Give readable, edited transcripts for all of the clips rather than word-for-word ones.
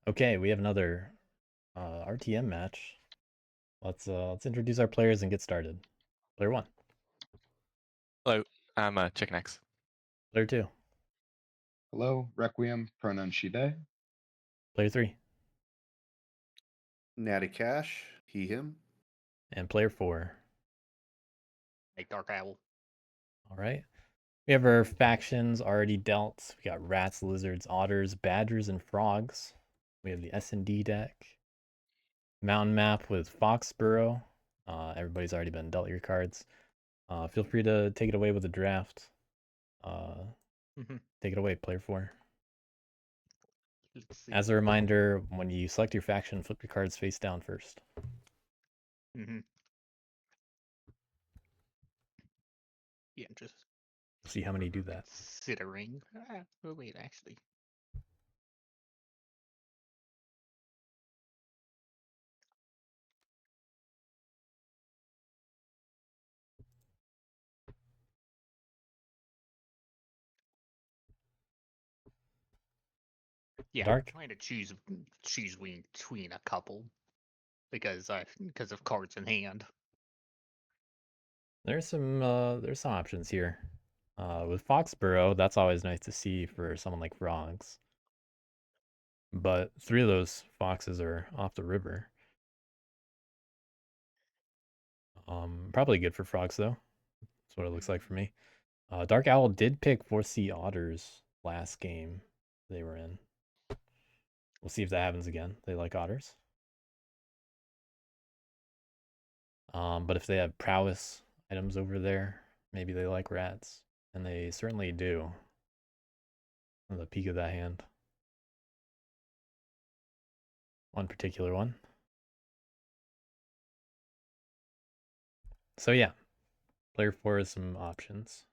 Okay, we have another RTM match. Let's introduce our players and get started. Player 1. Hello, I'm Chicken X. Player 2. Hello, Requiem, pronoun she, they. Player 3. NattyKash, he, him. And player 4. Like Dark Owl. All right. We have our factions already dealt. We got rats, lizards, otters, badgers, and frogs. We have the S&D deck. Mountain map with Foxburrow. Everybody's already been dealt your cards. Feel free to take it away with the draft. Take it away, player 4. Let's see. As a reminder, when you select your faction, flip your cards face down first. Yeah, just See how many do that. considering. Oh wait, actually. Yeah, Dark? I'm trying to choose between a couple because of cards in hand. There's some options here. With Foxburrow, that's always nice to see for someone like Frogs. But 3 of those foxes are off the river. Probably good for Frogs though. That's what it looks like for me. Dark Owl did pick 4C Otters last game they were in. We'll see if that happens again. They like otters. But if they have prowess items over there, maybe they like rats. And they certainly do. The peak of that hand. One particular one. So yeah, player 4 has some options.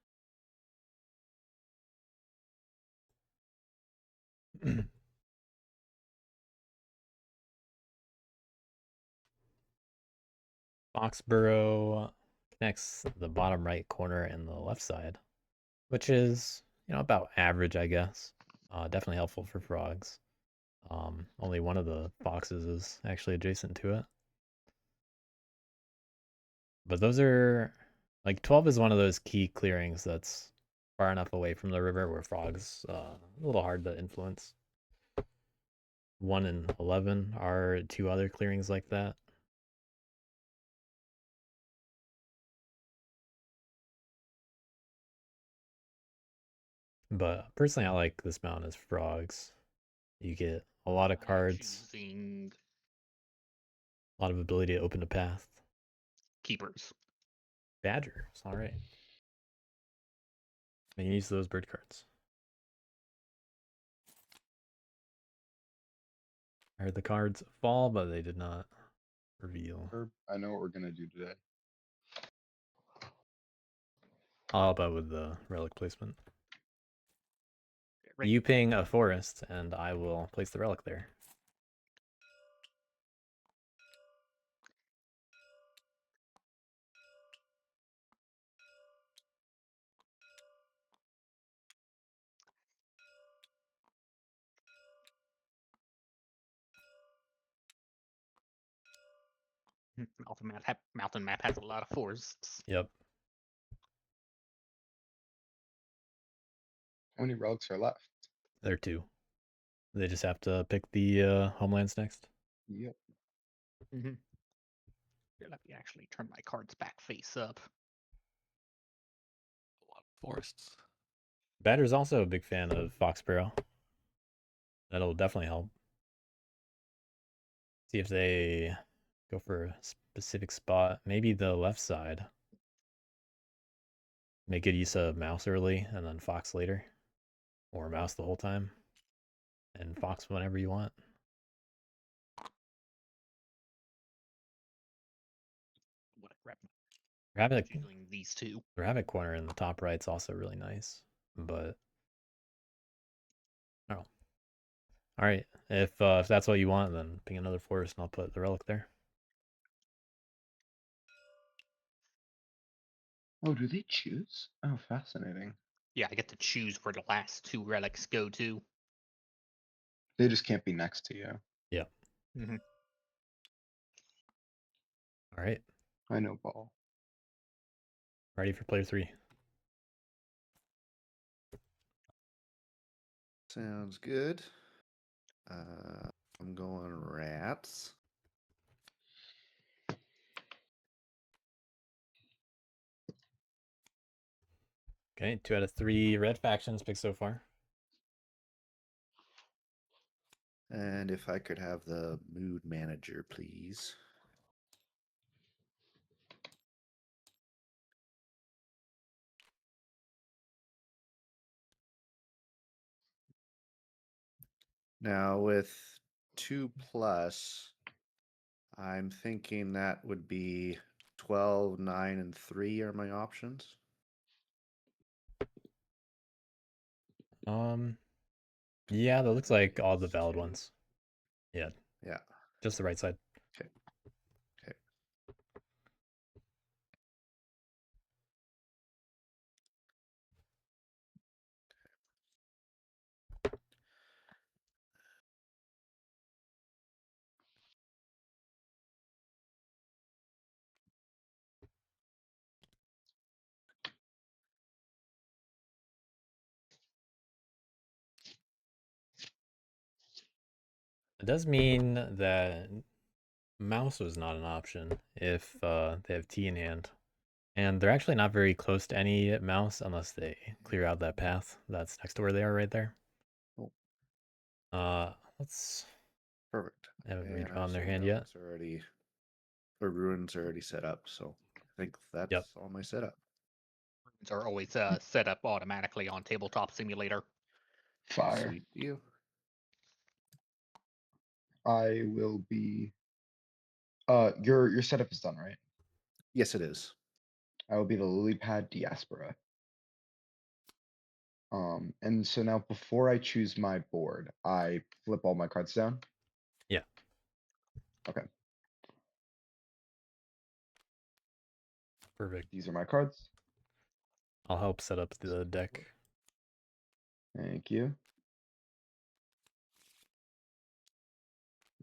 Foxburrow connects the bottom right corner and the left side, which is, about average, I guess. Definitely helpful for frogs. Only one of the foxes is actually adjacent to it. But those are, 12 is one of those key clearings that's far enough away from the river where frogs a little hard to influence. 1 and 11 are 2 other clearings like that. But personally, I like this mount as frogs. You get a lot of cards, Choosing a lot of ability to open a path. keepers. Badgers, all right. I can use those bird cards. I heard the cards fall, but they did not reveal. Herb, I know what we're gonna do today. I'll help out with the relic placement. Right. You ping a forest, and I will place the relic there. Mountain map has a lot of forests. Yep. How many relics are left? There are 2. They just have to pick the homelands next. Yep. Here, let me actually turn my cards back face up. A lot of forests. Badger's also a big fan of Foxburrow. That'll definitely help. See if they go for a specific spot. Maybe the left side. Make good use of mouse early and then fox later. Or mouse the whole time. And fox whenever you want. What a crap. Rabbit, Choosing these 2. rabbit corner in the top right is also really nice. But oh. Alright. If that's what you want, then ping another forest and I'll put the relic there. Oh, do they choose? Oh, fascinating. Yeah, I get to choose where the last 2 relics go to. They just can't be next to you. All right. I know ball. Ready for player 3. Sounds good. I'm going rats. Okay, 2 out of 3 red factions picked so far. And if I could have the mood manager, please. Now with 2+, I'm thinking that would be 12, 9, and 3 are my options. Yeah, that looks like all the That's valid 2. ones. Yeah, Yeah. just the right side. Okay. Okay. It does mean that mouse was not an option if they have T in hand. And they're actually not very close to any mouse unless they clear out that path that's next to where they are right there. Oh. Let's... Perfect. I haven't And I redrawn their assume hand yet. The ruins are already set up, so I think that's all my setup. Runes are always set up automatically on Tabletop Simulator. Fire. Sweet deal. I will be. Your setup is done, right? Yes, it is. I will be the lily pad diaspora. And so now before I choose my board, I flip all my cards down. Yeah. Okay. Perfect. These are my cards. I'll help set up the deck. Thank you.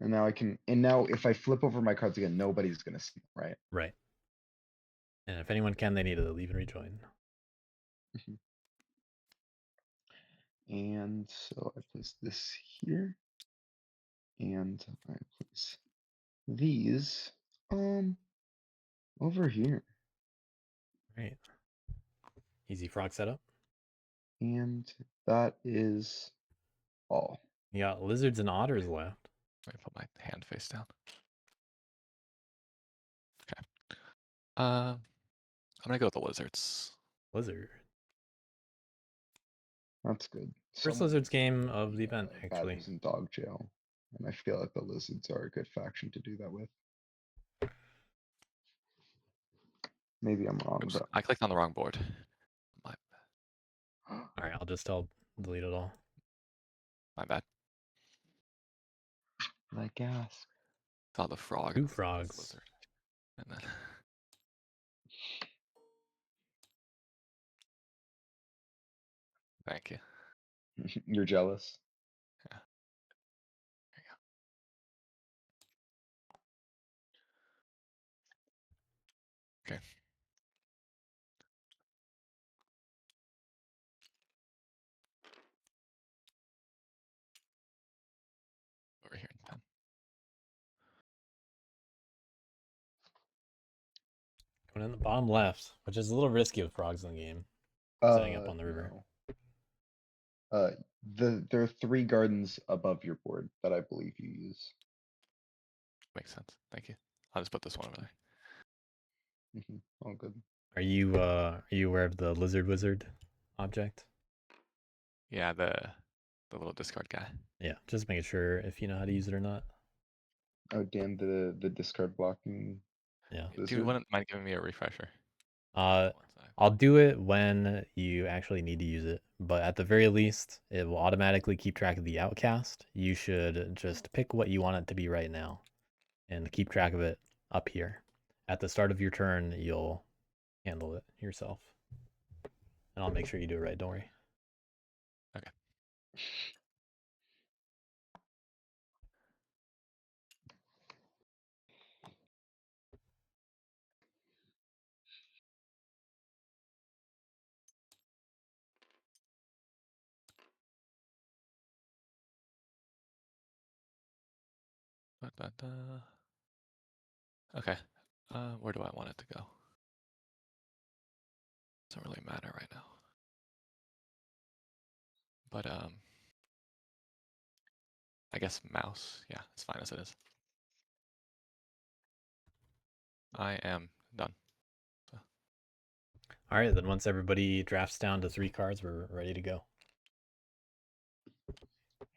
And now now if I flip over my cards again, nobody's gonna see them, right? Right. And if anyone can, they need to leave and rejoin. And so I place this here. And I place these over here. Right. Easy frog setup. And that is all. You got lizards and otters left. Let me put my hand face down. Okay. I'm gonna go with the lizards. Lizard. That's good. First Someone lizards game needs to of be, the event, actually. Badgers in dog jail. And I feel like the lizards are a good faction to do that with. Maybe I'm wrong, Oops, but I clicked on the wrong board. My, Alright, I'll just delete it all. my bad. like gas. Saw the frog. 2 and I was like, "That's frogs. lizard." And then thank you. You're jealous. Yeah. There you go. Okay. Over here in pen. Going in the bottom left, which is a little risky with frogs in the game. Setting up on the river. No. There are 3 gardens above your board that I believe you use. Makes sense. Thank you. I'll just put this one over there. All good. Are you aware of the lizard wizard object? Yeah, the little discard guy. Yeah, just making sure if you know how to use it or not. Oh damn, the discard blocking. Yeah. Do you Lizard? wouldn't mind giving me a refresher? I'll do it when you actually need to use it, but at the very least, it will automatically keep track of the outcast. You should just pick what you want it to be right now and keep track of it up here. At the start of your turn, you'll handle it yourself. And I'll make sure you do it right, don't worry. Okay. Da, da. Okay. Where do I want it to go? Doesn't really matter right now. But I guess mouse. Yeah, it's fine as it is. I am done. So. All right, then once everybody drafts down to 3 cards, we're ready to go.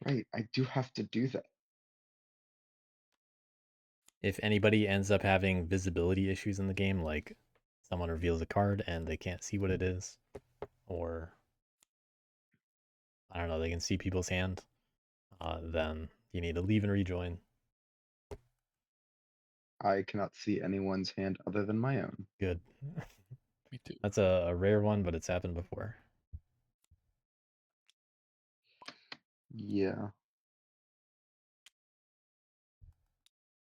Right, I do have to do that. If anybody ends up having visibility issues in the game, like someone reveals a card and they can't see what it is, or I don't know, they can see people's hand, then you need to leave and rejoin. I cannot see anyone's hand other than my own. Good. Me too. That's a rare one, but it's happened before. Yeah.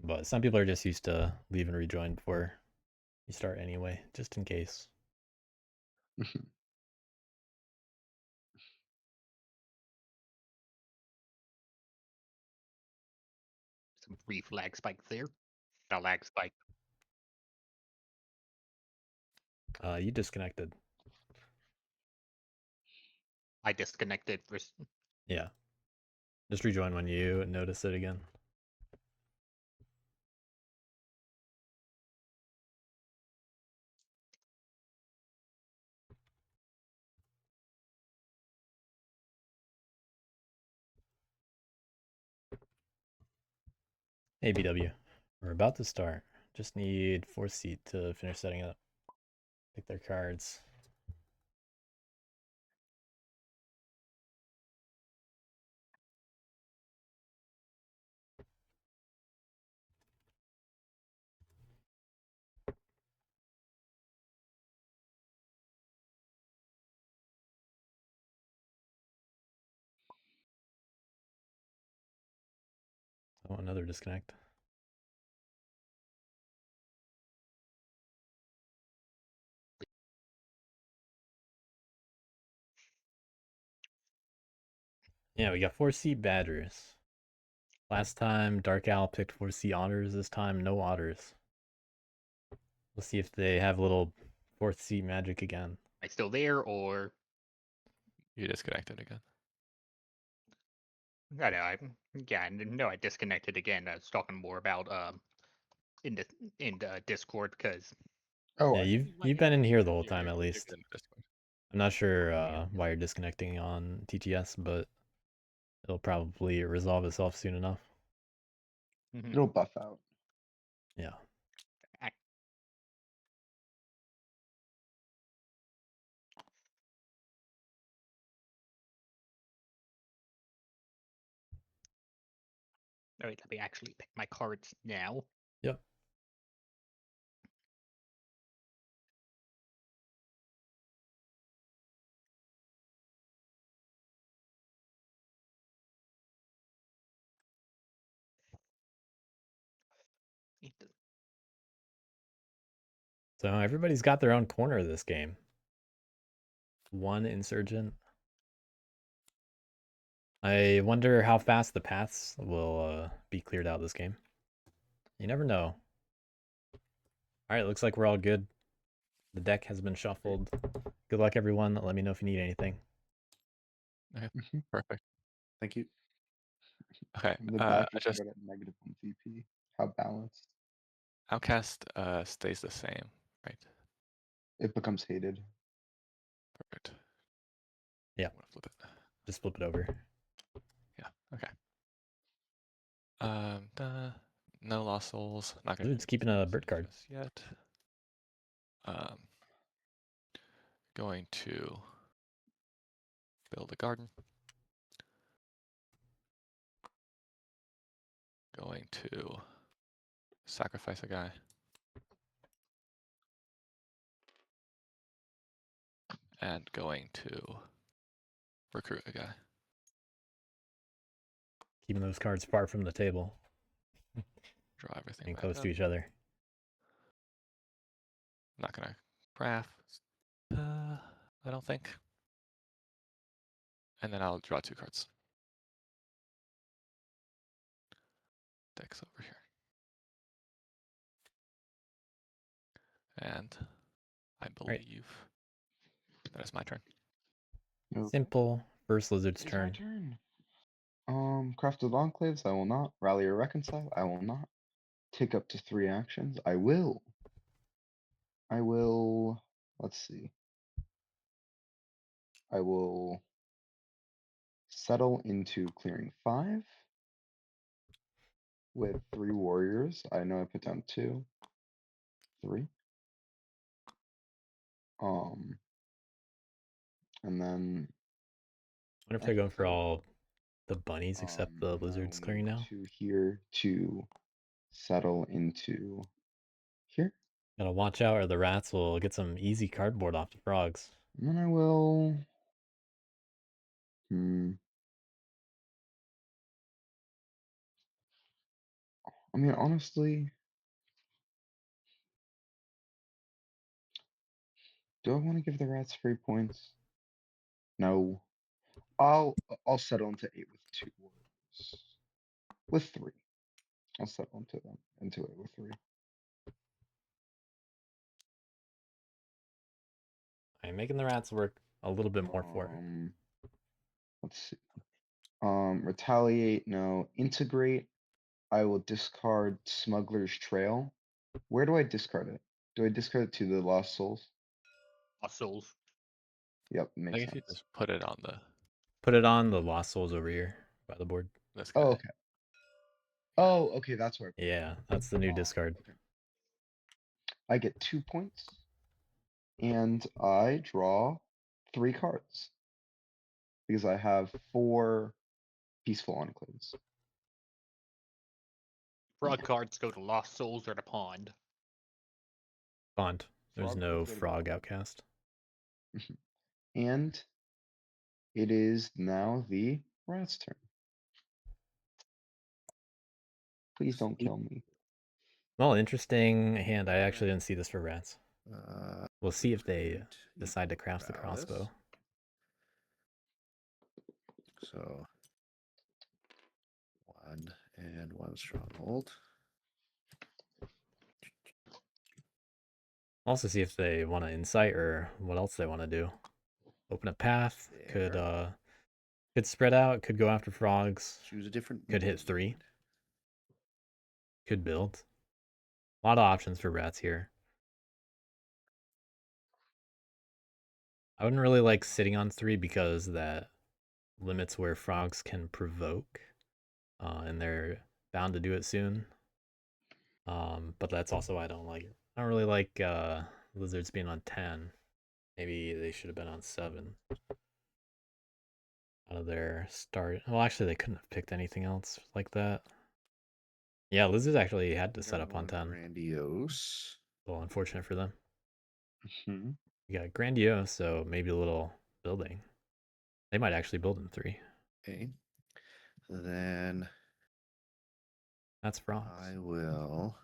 But some people are just used to leave and rejoin before you start anyway, just in case. Some brief lag spike there. A lag spike. You disconnected. I disconnected for. Yeah. Just rejoin when you notice it again. Hey, BW. We're about to start. Just need 4th seat to finish setting up. Pick their cards. Oh, another disconnect. Yeah, we got 4C Badgers. Last time, Dark Owl picked 4C Otters. This time, no Otters. We'll see if they have a little 4th seat magic again. Am I still there, or You disconnected again. I know? I disconnected again. I was talking more about in the Discord because Oh, Yeah, I you've been in here the whole time at You're least. good in Discord. I'm not sure why you're disconnecting on TTS, but it'll probably resolve itself soon enough. it'll buff out. Yeah. All right, let me actually pick my cards now. Yep. So everybody's got their own corner of this game. 1 insurgent. I wonder how fast the paths will be cleared out this game. You never know. Alright, looks like we're all good. The deck has been shuffled. Good luck, everyone. Let me know if you need anything. Okay, Mhm. perfect. Thank you. Okay, The I Badgers just are at -1 VP. How balanced? Outcast stays the same, right? It becomes hated. Perfect. Yeah. I'm gonna flip it. Just flip it over. Yeah. Okay. No lost souls. Not gonna. It's keeping a bird card. Just yet. Going to build a garden. Going to sacrifice a guy. And going to recruit a guy. Keeping those cards far from the table Draw everything and back close up. to each other. I'm not gonna craft. I don't think. And then I'll draw 2 cards. Deck's over here. And I believe that is my turn. Okay. Simple. First lizard's It is my turn. turn. Crafted enclaves, I will not. Rally or reconcile, I will not. Take up to 3 actions, I will. Let's see. I will settle into clearing 5 with 3 warriors. I know I put down 2, 3. And then Wonder if they're going for all the bunnies except the and I lizards will clearing move now. to here to settle into here. Gotta watch out or the rats will get some easy cardboard off the frogs. And then I will I mean, honestly, do I want to give the rats free points? No. I'll settle into 8 with 2 warriors. With 3. I'll settle into it with 3. I'm making the rats work a little bit more for it. Let's see. Retaliate, no. Integrate. I will discard Smuggler's Trail. Where do I discard it? Do I discard it to the Lost Souls? Lost Souls. Yep, I makes think if you sense. just put it on the Put it on the lost souls over here by the board. this guy. Oh, okay. Oh, okay, that's where I put it. Yeah, that's the new Ah, discard. okay. I get 2 points. And I draw 3 cards. Because I have 4 peaceful enclaves. Frog cards go to Lost Souls or the pond. Pond. There's Frog no cards go to frog pond. outcast. And it is now the rat's turn. Please don't kill me. Well, interesting hand. I actually didn't see this for rats. We'll see if they Different decide to equal craft the prowess. crossbow. So 1 and 1 stronghold. Also see if they want to insight or what else they want to do. Open a path. Could There. spread out. Could go after frogs. Choose a different. Could hit mood. 3. Could build. A lot of options for rats here. I wouldn't really like sitting on 3 because that limits where frogs can provoke. And they're bound to do it soon. But that's also why I don't like it. I don't really like lizards being on 10. Maybe they should have been on 7. Out of their start. Well, actually, they couldn't have picked anything else like that. Yeah, lizards actually had to set up on 10. Grandiose. Well, unfortunate for them. Mm-hmm. You got grandiose, so maybe a little building. They might actually build in 3. Okay. Then That's frogs. I will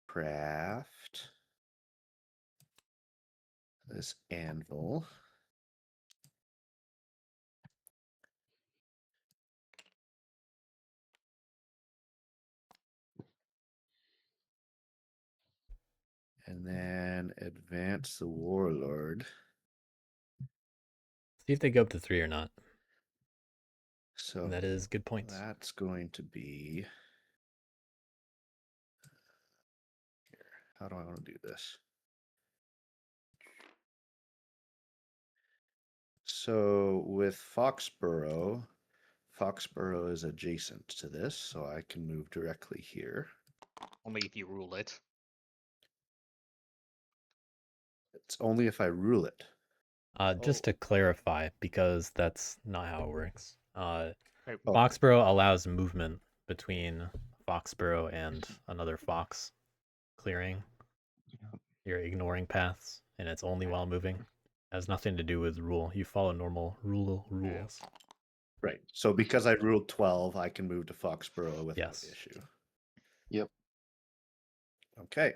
craft this anvil. And then advance the warlord. See if they go up to 3 or not. So And that is good points. that's going to be. Here. How do I want to do this? So with Foxburrow is adjacent to this, so I can move directly here. Only if you rule it. It's only if I rule it. Just to clarify, because that's not how it works. Right. Oh. Foxburrow allows movement between Foxburrow and another fox clearing. You're ignoring paths, and it's only while moving. It has nothing to do with rule. You follow normal rules. Right. So because I ruled 12, I can move to Foxburrow without Yes. issue. Yep. Okay.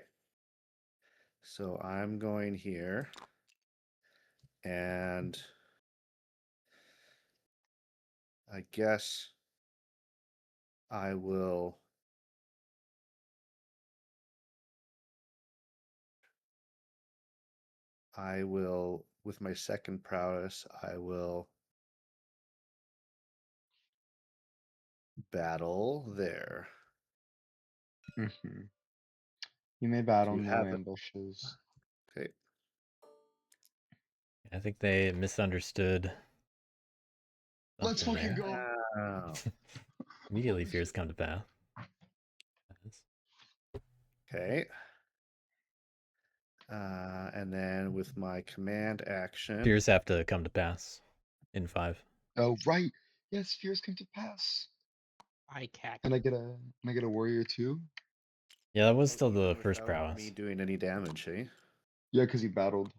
So I'm going here. And I guess I will I will, with my second prowess, I will battle there. Mm-hmm. You may battle Do you no have it? ambushes. Okay. I think they misunderstood. Let's something fucking there. go. Wow. Immediately Holy fears shit. come to pass. Okay. And then with my command action, Fears have to come to pass in 5. Oh right. Yes, fears come to pass. I cack. And I get a warrior too? Yeah, that was oh, still the even first without prowess. me doing any damage, eh? Yeah, because he battled.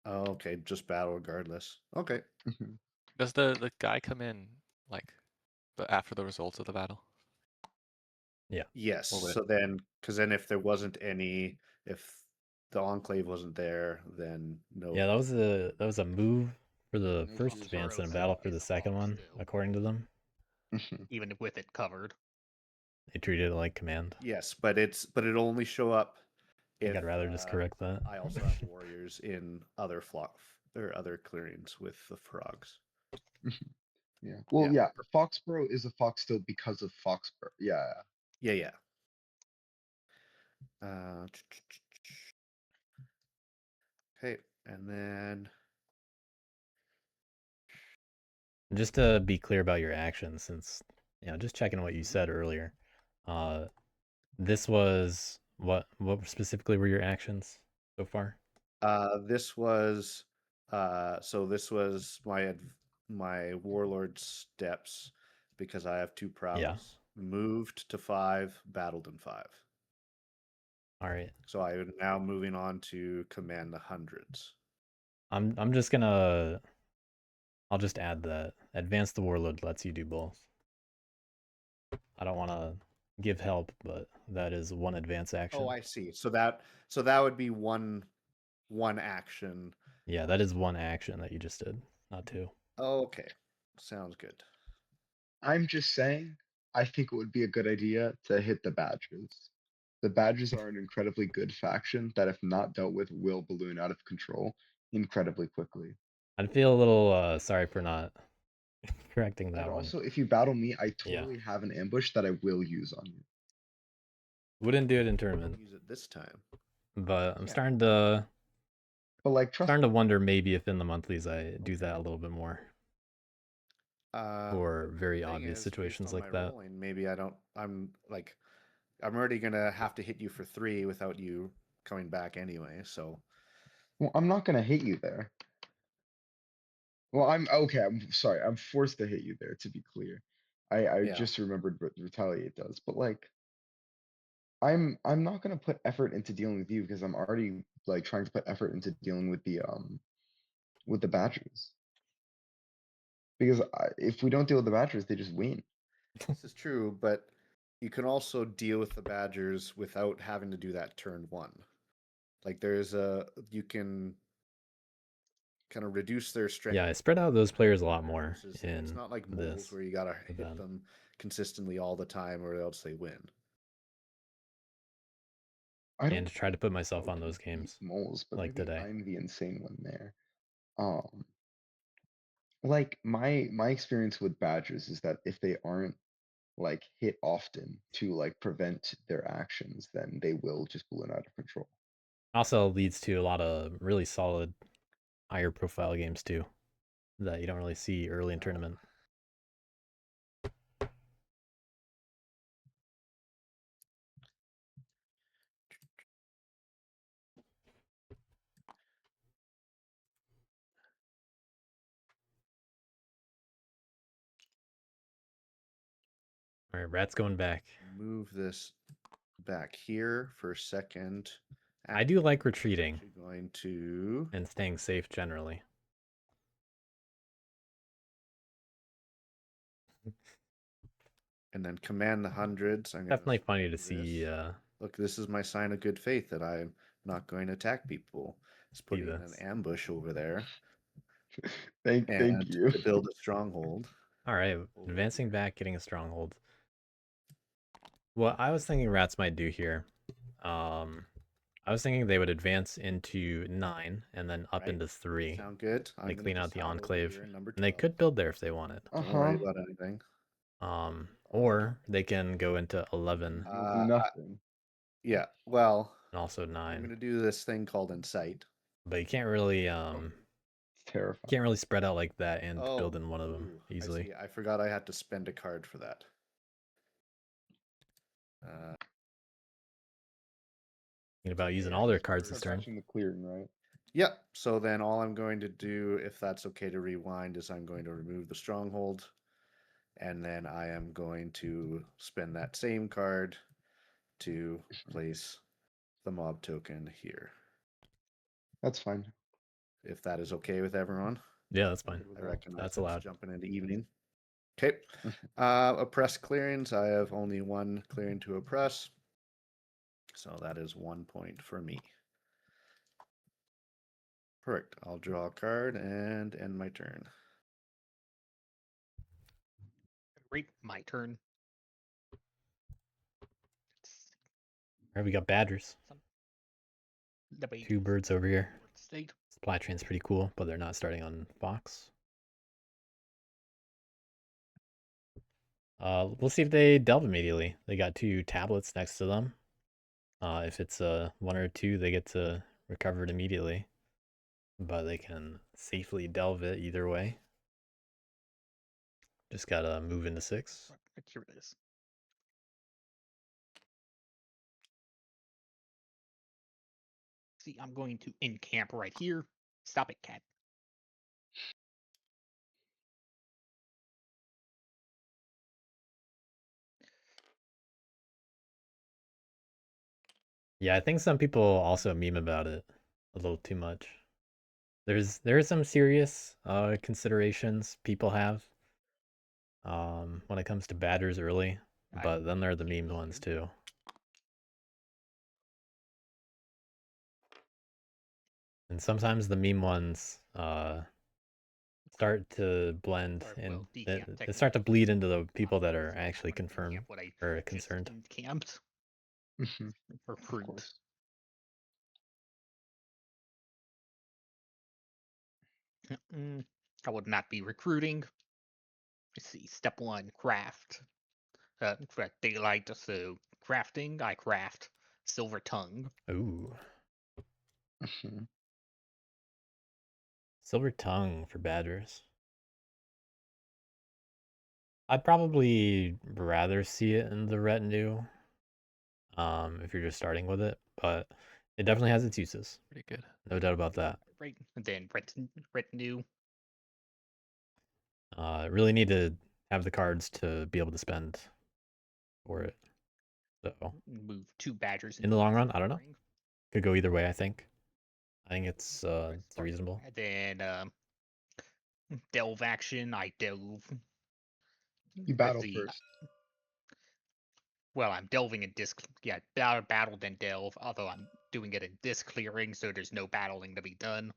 Oh, okay, just battle regardless. Okay. Mhm. Does the guy come in like after the results of the battle? Yes. Or would it- So then, because then if there wasn't any, if the enclave wasn't there, then no. Yeah, that was a move for the No first fears advance are and a battle for is the a second fox one, still. according to them. Mhm. Even with it covered. They treated it like command. Yes, but it'll only show up I think if I'd rather just correct that. I also have warriors in other flock or other clearings with the frogs. Yeah. Well, Yeah. yeah. Foxburrow is a fox still because of Foxburrow. Yeah. Yeah. Okay, and then Just to be clear about your actions, since just checking what you said earlier. This was what specifically were your actions so far? this was this was my warlord steps because I have 2 prowess. Yeah. Moved to 5, battled in 5. All right. So I am now moving on to command the hundreds. I'm just gonna. I'll just add that advance the warlord lets you do both. I don't want to give help, but that is one advance action. Oh, I see. So that would be one action. Yeah, that is one action that you just did, not 2. Okay. Sounds good. I'm just saying, I think it would be a good idea to hit the Badgers. The Badgers are an incredibly good faction that, if not dealt with, will balloon out of control incredibly quickly. I'd feel a little sorry for not correcting that And one. also, if you battle me, I Yeah. totally have an ambush that I will use on you. Wouldn't do it in tournament, Use it this time. but I'm Yeah. starting to But like, trust starting to wonder maybe if in the monthlies I do that a little bit more for The very thing obvious is, based situations on like my that. rolling, maybe I'm already gonna have to hit you for 3 without you coming back anyway. So well, I'm not gonna hit you there. Well, I'm okay. I'm sorry. I'm forced to hit you there. To be clear, I yeah. just remembered what retaliate does. But like, I'm not gonna put effort into dealing with you because I'm already like trying to put effort into dealing with the Badgers. Because if we don't deal with the Badgers, they just win. This is true, but you can also deal with the Badgers without having to do that turn 1. Like you can kind of reduce their strength. Yeah, I spread out those players a lot more It's in not like moles this where you gotta hit event. them consistently all the time or else they win. I And don't to try to put myself know on to those beat games moles, but like maybe today. I'm the insane one there. Like my experience with Badgers is that if they aren't like hit often to like prevent their actions, then they will just balloon out of control. Also leads to a lot of really solid higher profile games too that you don't really see early in tournament. All right, Rat's going back. Move this back here for a second. I do like It's retreating actually going to and staying safe generally. and then command the hundreds. I'm gonna Definitely funny to do see this. Look, this is my sign of good faith that I'm not going to attack people. It's putting an this. ambush over there Thank and you. to build a stronghold. All right, over advancing here. back, getting a stronghold. What I was thinking Rats might do here, I I was thinking they would advance into 9 and then up Right. into 3. Sound good? I'm They gonna clean out just the hide over enclave, here in number and they 12. could build there if they wanted. Don't worry Uh-huh. about anything. Or they can go into 11 You'll do nothing. Yeah. Well, and also I'm 9, gonna do this thing called Insight. but you can't really It's terrifying. can't really spread out like that and Oh, build in one of them ooh, easily. I see. I forgot I had to spend a card for that. Thinking about okay, using I all their just cards this Start turn. touching the clearing, right? Yep. So then all I'm going to do, if that's okay to rewind, is I'm going to remove the stronghold. And then I am going to spend that same card to place the mob token here. That's fine. If that is okay with everyone. Yeah, that's I'm fine. good with I that. recognize That's it's allowed. jumping into evening. Okay. Oppress clearings. I have only one clearing to oppress. So that is 1 point for me. Perfect. I'll draw a card and end my turn. Right, my turn. Alright, we got badgers. The 2 birds over here. State. Supply train's pretty cool, but they're not starting on Fox. We'll see if they delve immediately. They got 2 tablets next to them. If it's a 1 or 2, they get to recover it immediately. But they can safely delve it either way. Just gotta move into 6. Here it is. See, I'm going to encamp right here. Stop it, cat. Yeah, I think some people also meme about it a little too much. There are some serious considerations people have when it comes to batters early, but then there are the memed ones too. And sometimes the meme ones start to blend Or, and well, they decamp, start to bleed into the people technically. that are So I actually wanna decamp confirmed what I or just concerned. encamped. Of Recruit. course. I would not be recruiting. Let's see. Step 1, craft. For daylight, so crafting, I craft silver tongue. Ooh, Mhm. silver tongue for badgers. I'd probably rather see it in the retinue, if you're just starting with it, but it definitely has its uses. Pretty good. No doubt about that. Right, and then retinue. Really need to have the cards to be able to spend for it. So Move 2 badgers in the long run, I don't know. clearing. Could go either way. I think it's Press start. reasonable. And then delve action. I delve. You battle first. Well, I'm delving in disc. Yeah, battle then delve. Although I'm doing it in disc clearing, so there's no battling to be done.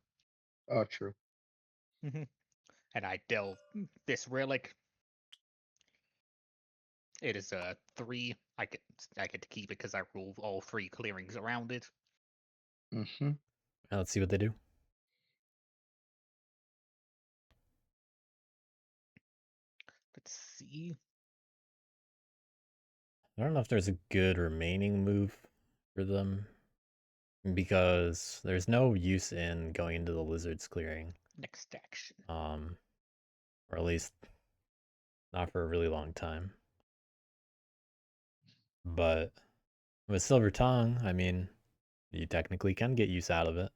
Oh, true. And I delve this relic. It is a 3. I get to keep it because I rule all 3 clearings around it. Mm-hmm. Now let's see what they do. Let's see. I don't know if there's a good remaining move for them because there's no use in going into the lizard's clearing. Next action. Or at least not for a really long time. But with Silver Tongue, I mean, you technically can get use out of it.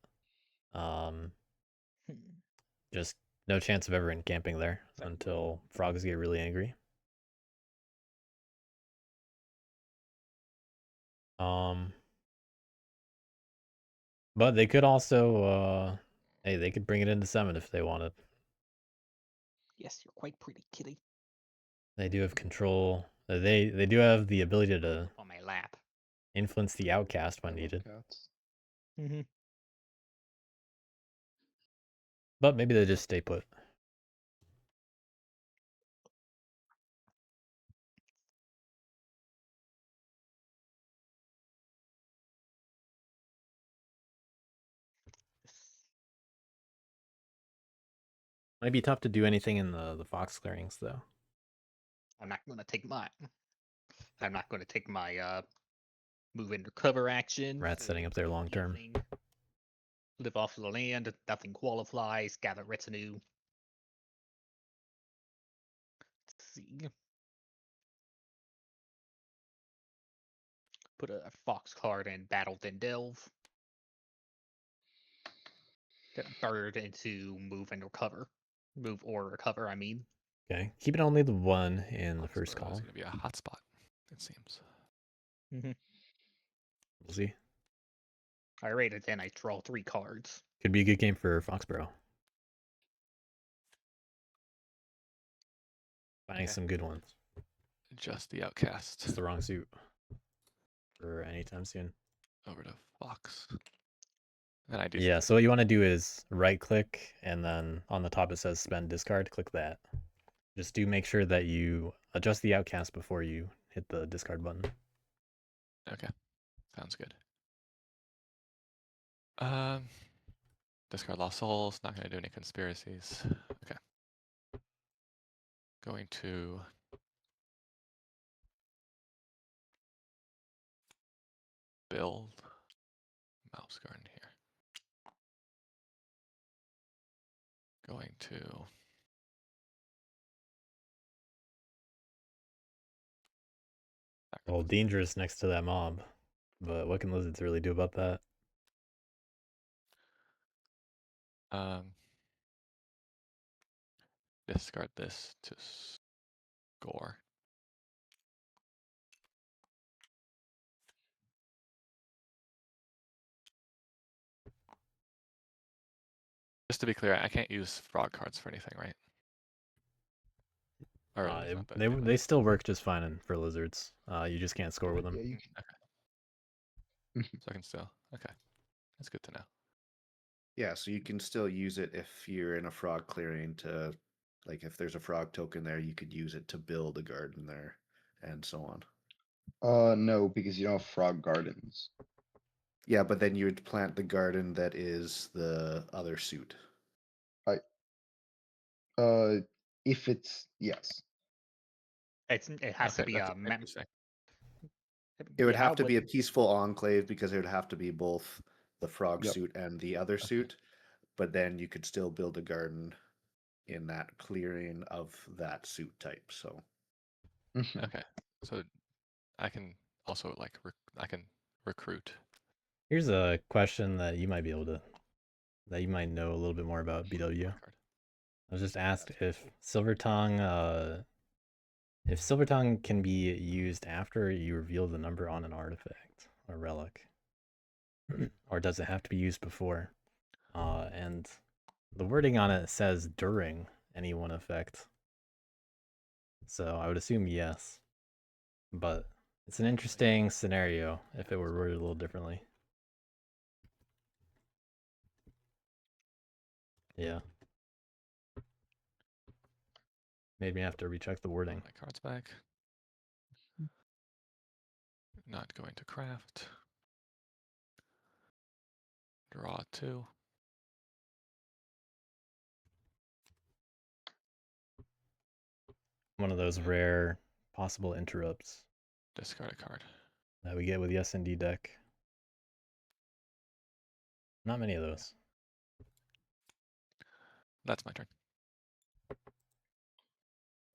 Just no chance of ever encamping there until frogs get really angry. But they could also, hey, they could bring it into 7 if they wanted. Yes, you're quite pretty, kitty. They do have control. They do have the ability to On my lap. influence the outcast when I love needed. cats. But maybe they just stay put. Might be tough to do anything in the fox clearings though. I'm not gonna take my move into cover action. Rats setting for up there long term. anything. Live off the land, nothing qualifies, gather retinue. Let's see. Put a fox card in Battle Then Delve. Get a bird into move and recover. Move or recover, I mean. Okay, keep it only the one in the first Foxburrow is column. going to be a hotspot, it seems. We'll see. I rate it, then I draw 3 cards. Could be a good game for Foxburrow. Finding Okay. some good ones. Just the outcast It's the wrong suit for anytime soon. over to Fox. And I do. Yeah, so what you want to do is right click and then on the top it says spend discard, click that. Just do make sure that you adjust the outcast before you hit the discard button. Okay, sounds good. Discard Lost Souls, not going to do any conspiracies. Okay. Going to build Mouse Garden here. Going to Well, dangerous next to that mob. But what can lizards really do about that? discard this to score. Just to be clear, I can't use frog cards for anything, right? Or there's not that many They still work just fine for lizards. You just can't score with them. Yeah, you can. Okay. So I can still. Okay. That's good to know. Yeah, so you can still use it if you're in a frog clearing to, like, if there's a frog token there, you could use it to build a garden there, and so on. No, because you don't have frog gardens. Yeah, but then you would plant the garden that is the other suit. If it's yes. It has to Okay, be that's a map. interesting. It would Yeah, have to be a but- peaceful enclave because it would have to be both the frog Yep. suit and the other suit, but then you could still build a garden in that clearing of that suit type. So Mhm. Okay, so I can also like I can recruit. Here's a question that you might be able to, that you might know a little bit more about, BW. Card. I was just asked if Silver Tongue can be used after you reveal the number on an artifact or relic, or does it have to be used before? And the wording on it says during any one effect, so I would assume yes. But it's an interesting scenario if it were worded a little differently. Yeah. Made me have to recheck the wording. My cards back. Not going to craft. Draw 2. One of those rare possible interrupts Discard a card. that we get with the S&D deck. Not many of those. That's my turn.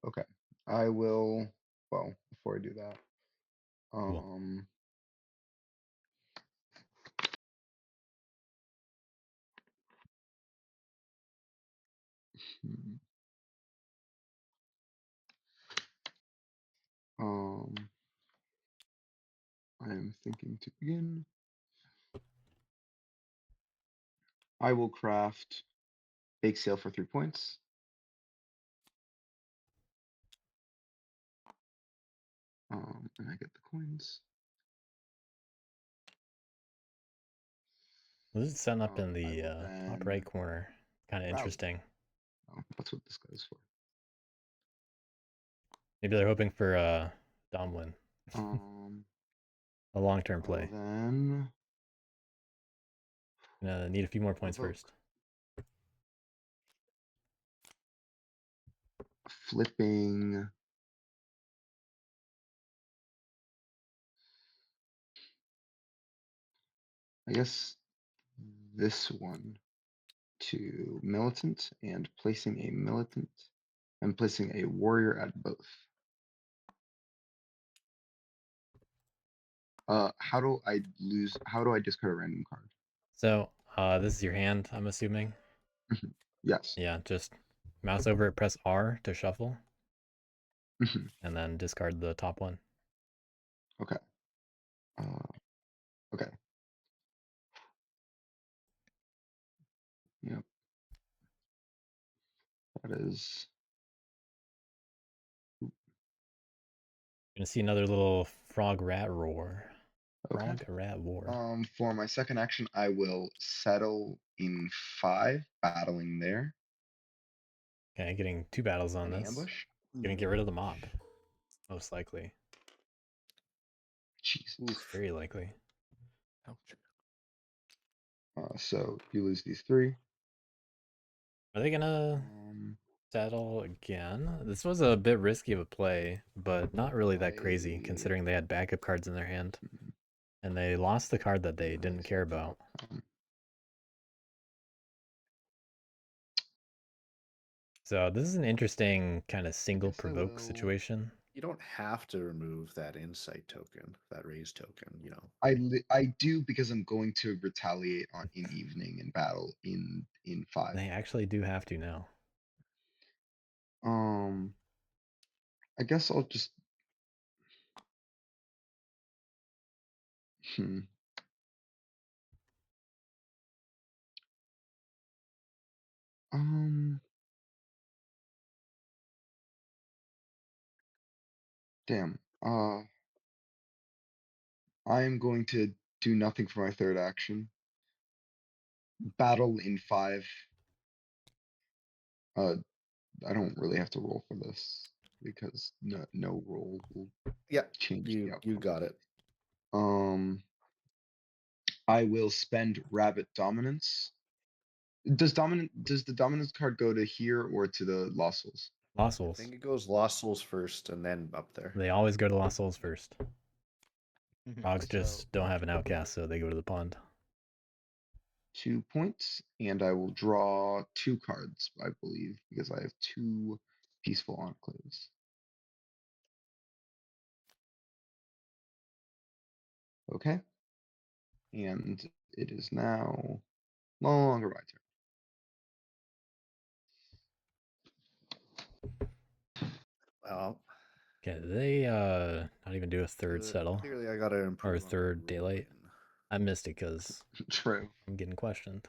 Okay. I will. Well, before I do that, Cool. hmm, um, I am thinking to begin. I will craft bake sale for 3 points. And I get the coins. This is setting up in I the will top right then- corner. Kind of Wow. interesting. Oh, that's what this guy's for. Maybe they're hoping for Domlin. Um, A long-term I'll play. then Gonna need a few more points Provoke. first. flipping. I guess this one to militant and placing a militant and placing a warrior at both. How do I discard a random card? So, this is your hand, I'm assuming. Yes. Yeah, just mouse over it, press R to shuffle, Mhm. and then discard the top one. Okay. Okay. Yep. That is. You're gonna see another little frog rat roar. Okay. Frog rat war. For my second action, I will settle in 5, battling there. Okay, getting 2 battles on Any this. ambush? Gonna get rid of the mob, most likely. Jesus. Oof. Very likely. Ouch. So you lose these 3. Are they gonna settle again? This was a bit risky of a play, but not really that crazy, considering they had backup cards in their hand. And they lost the card that they didn't care about. So this is an interesting kind of single Guess I provoke will. situation. You don't have to remove that insight token, that raise token, you know. I do because I'm going to retaliate in evening in battle in 5. They actually do have to now. I guess I'll just. Damn. I am going to do nothing for my third action. Battle in 5. I don't really have to roll for this because no roll will Yeah, change the you outcome. got it. I will spend rabbit dominance. Does the dominance card go to here or to the Lost Souls? Lost I Souls. think it goes Lost Souls first and then up there. They always go to Lost Souls first. Mhm. Frogs just don't have an outcast, so they go to the pond. 2 points, and I will draw 2 cards, I believe, because I have 2 peaceful enclaves. Okay. And it is now no longer my turn. Well, Okay, they not even do a third settle clearly I gotta improve or a on my third daylight. ruling. I missed it because True. I'm getting questioned.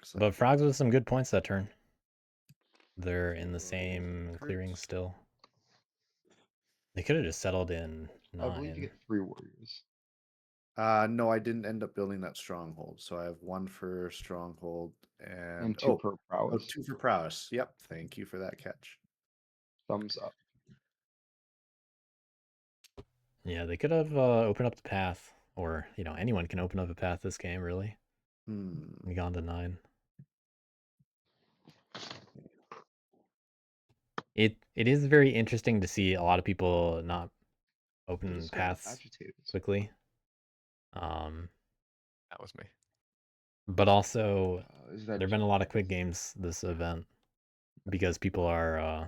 So But Frogs with some good points that turn. They're in the raise same cards. clearing still. They could have just settled in I believe you 9. get 3 warriors. No, I didn't end up building that stronghold. So I have 1 for stronghold and 2 per prowess. 2 for prowess. Yep, thank you for that catch. Thumbs up. Yeah, they could have opened up the path, or anyone can open up a path this game, really. We gone to 9. It is very interesting to see a lot of people not open paths quickly. That was me. But also, Is there that have been a lot of quick games this event because people are,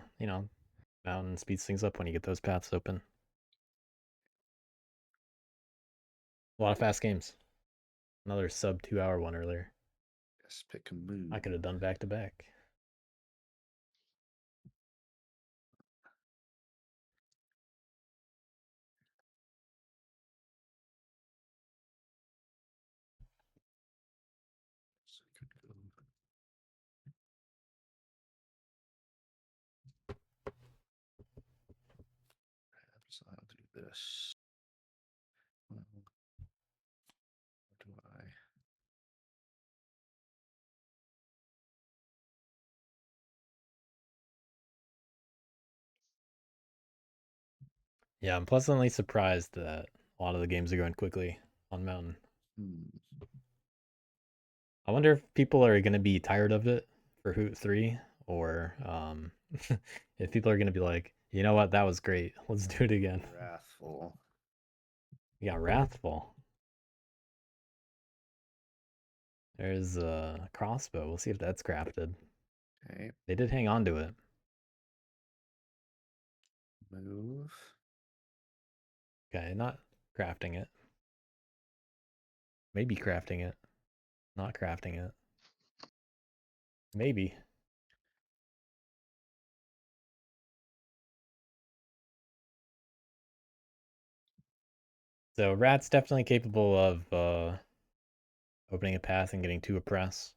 mountain speeds things up when you get those paths open. A lot of fast games. Another sub 2-hour one earlier. Yes, pick a move. I could have done back to back. So I could go. Perhaps I'll do this. Well, what do I? Yeah, I'm pleasantly surprised that a lot of the games are going quickly on Mountain. I wonder if people are going to be tired of it for Hoot 3, or if people are gonna be like, you know what, that was great, let's do it again. Wrathful. We got Wrathful. There's a crossbow. We'll see if that's crafted. Okay. They did hang on to it. Move. Okay, not crafting it. Maybe crafting it. Not crafting it. Maybe. So Rat's definitely capable of opening a path and getting to a press.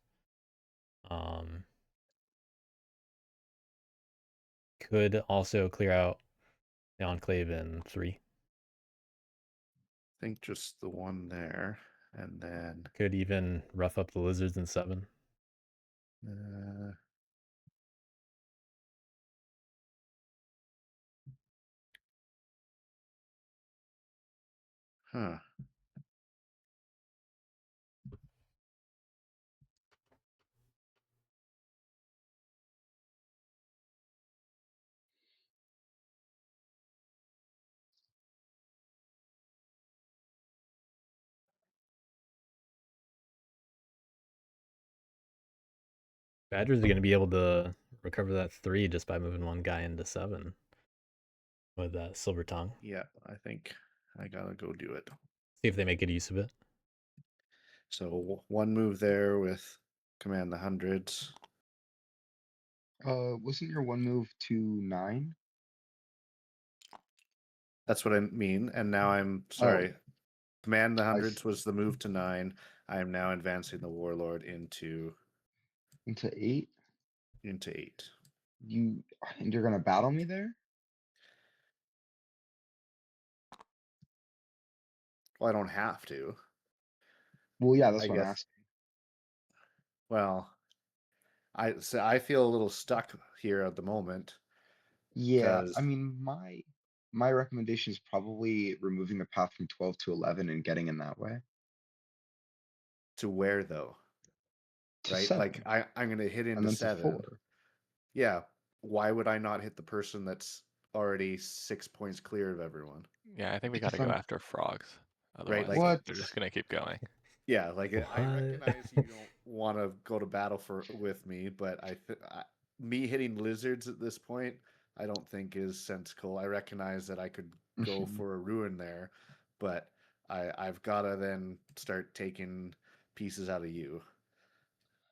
Could also clear out the Enclave in 3. I think just the one there, and then Could even rough up the lizards in 7. Huh. Badgers are going to be able to recover that 3 just by moving one guy into 7 with that Silver Tongue. Yeah, I think I gotta go do it. See if they make good use of it. So one move there with command the hundreds. Wasn't your one move to 9? That's what I mean. And now I'm sorry. Command the I hundreds was the move to 9. I am now advancing the warlord into into 8. 8. And you're gonna battle me there? Well, I don't have to. Well, yeah, that's I what I'm guess. asking. Well, I feel a little stuck here at the moment. Yeah, 'Cause- I mean, my recommendation is probably removing the path from 12 to 11 and getting in that way. To where though? To Right? 7, Like I'm gonna hit into and then to 7. 4. Yeah. Why would I not hit the person that's already 6 points clear of everyone? Yeah, I think we Because gotta go I'm- after frogs. Otherwise, like- What? they're just gonna keep going. Yeah, like I What? recognize you don't want to go to battle with me, but me hitting lizards at this point, I don't think is sensible. I recognize that I could go Mhm. for a ruin there, but I've got to then start taking pieces out of you,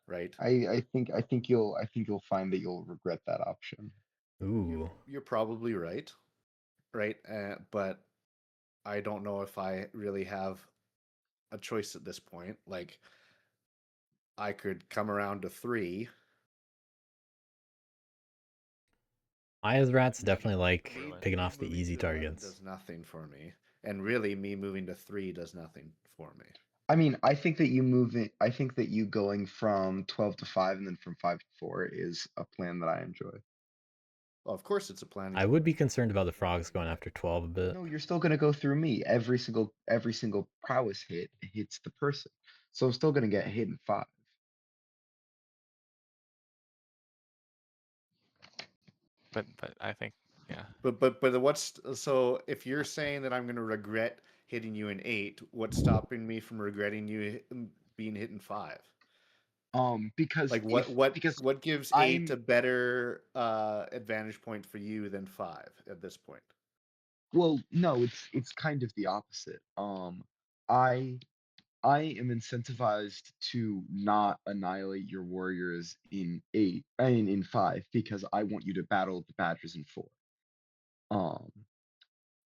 right? I think you'll find that you'll regret that option. Ooh. You're probably right, right? But I don't know if I really have a choice at this point. Like, I could come around to 3. I as Rats definitely like Ruin. picking off the moving easy to 11 targets. does nothing for me, and really, me moving to 3 does nothing for me. I mean, I think that you going from 12 to 5 and then from 5 to 4 is a plan that I enjoy. Well, of course, it's a plan. I would be concerned about the frogs going after 12 a bit. No, you're still gonna go through me. Every single prowess hit hits the person. So I'm still gonna get hit in 5. But I think, yeah. But what's so? If you're saying that I'm going to regret hitting you in 8, what's stopping me from regretting you being hit in 5? Because Like what gives 8 a better advantage point for you than 5 at this point? well, no, it's kind of the opposite. I am incentivized to not annihilate your warriors in 8 and in 5 because I want you to battle the badgers in 4.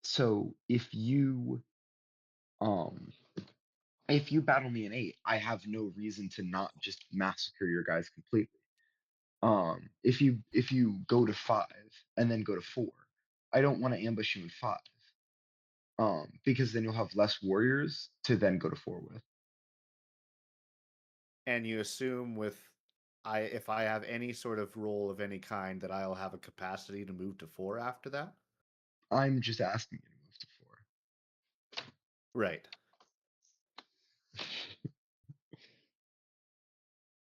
So if you battle me in 8, I have no reason to not just massacre your guys completely. If you go to 5 and then go to 4, I don't want to ambush you in 5. Because then you'll have less warriors to then go to 4 with. And you assume if I have any sort of role of any kind that I'll have a capacity to move to 4 after that? I'm just asking you to move to 4. Right.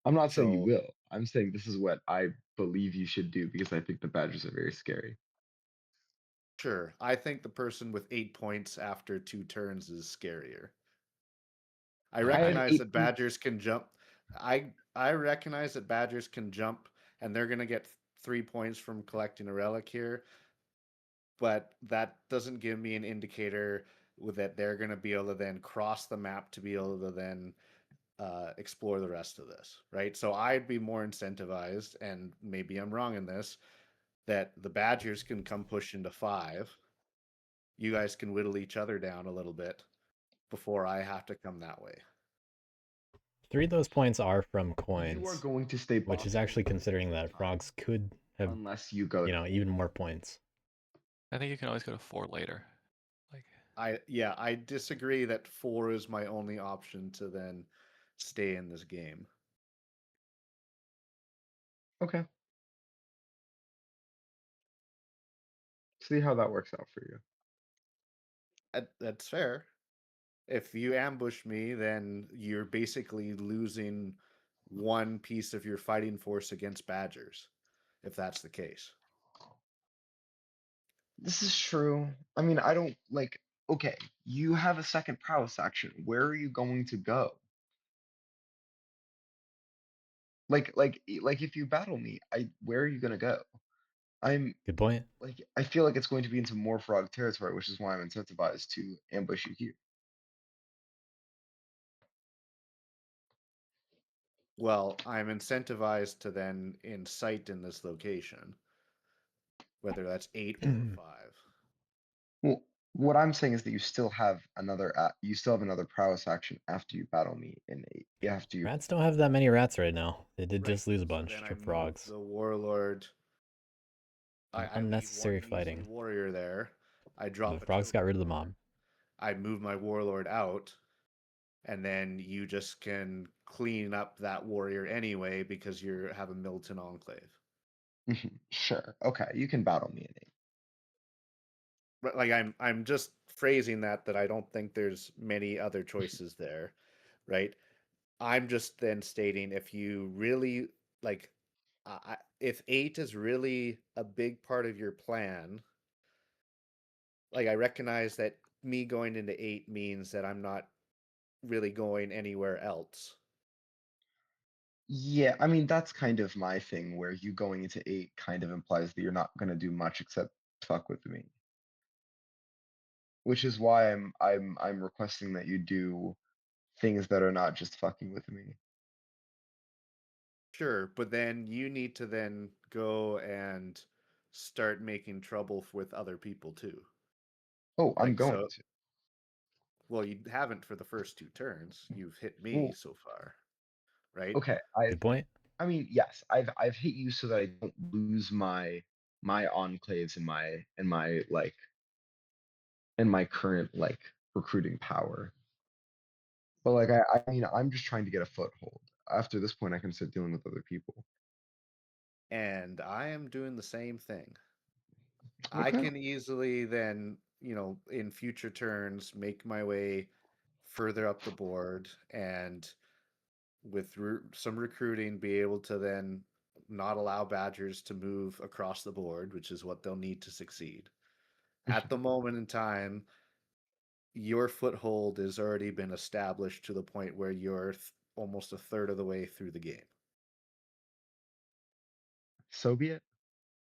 I'm not saying you So- will. I'm saying this is what I believe you should do because I think the badgers are very scary. Sure. I think the person with 8 points after 2 turns is scarier. I I had recognize 8 that badgers can jump. I recognize that badgers can jump, and they're gonna get 3 points from collecting a relic here. But that doesn't give me an indicator that they're gonna be able to then cross the map to be able to then explore the rest of this, right? So I'd be more incentivized, and maybe I'm wrong in this, that the badgers can come push into 5. You guys can whittle each other down a little bit before I have to come that way. 3 of those points are from You are coins, going to stay which is boxed actually for the considering whole that time, frogs could have, unless you go. even more points. I think you can always go to 4 later. Like, I disagree that 4 is my only option to then stay in this game. Okay. See how that works out for you. That's fair. If you ambush me, then you're basically losing one piece of your fighting force against badgers, if that's the case. This is true. I mean, I don't like. Okay, you have a second prowess action. Where are you going to go? Like if you battle me, where are you gonna go? I'm Good point. like, I feel like it's going to be into more frog territory, which is why I'm incentivized to ambush you here. Well, I'm incentivized to then incite in this location, whether that's 8 or 5. Well, what I'm saying is that you still have another prowess action after you battle me in 8. After you. Rats don't have that many rats right now. They did Right. just lose a So bunch then I to move frogs. the warlord. I leave Unnecessary one measly fighting. warrior there. I drop The a frogs got token rid of the card. mob. I move my warlord out, and then you just can clean up that warrior anyway because you have a Milton Enclave. Sure. Okay, you can battle me in 8. But like I'm just phrasing that I don't think there's many other choices there, right? I'm just then stating if you really like, if 8 is really a big part of your plan, like I recognize that me going into 8 means that I'm not really going anywhere else. Yeah, I mean that's kind of my thing where you going into 8 kind of implies that you're not gonna do much except fuck with me. Which is why I'm requesting that you do things that are not just fucking with me. Sure, but then you need to then go and start making trouble with other people too. Oh, I'm Like going so, to. well, you haven't for the first 2 turns. You've hit me Well, so far, right? okay, Good point. I mean, yes, I've hit you so that I don't lose my enclaves and my like and my current like recruiting power. But like I mean I'm just trying to get a foothold. After this point I can start dealing with other people. And I am doing the same thing. I Okay. can easily then, in future turns, make my way further up the board and with some recruiting be able to then not allow badgers to move across the board, which is what they'll need to succeed. At the moment in time, your foothold has already been established to the point where you're almost a third of the way through the game. So be it.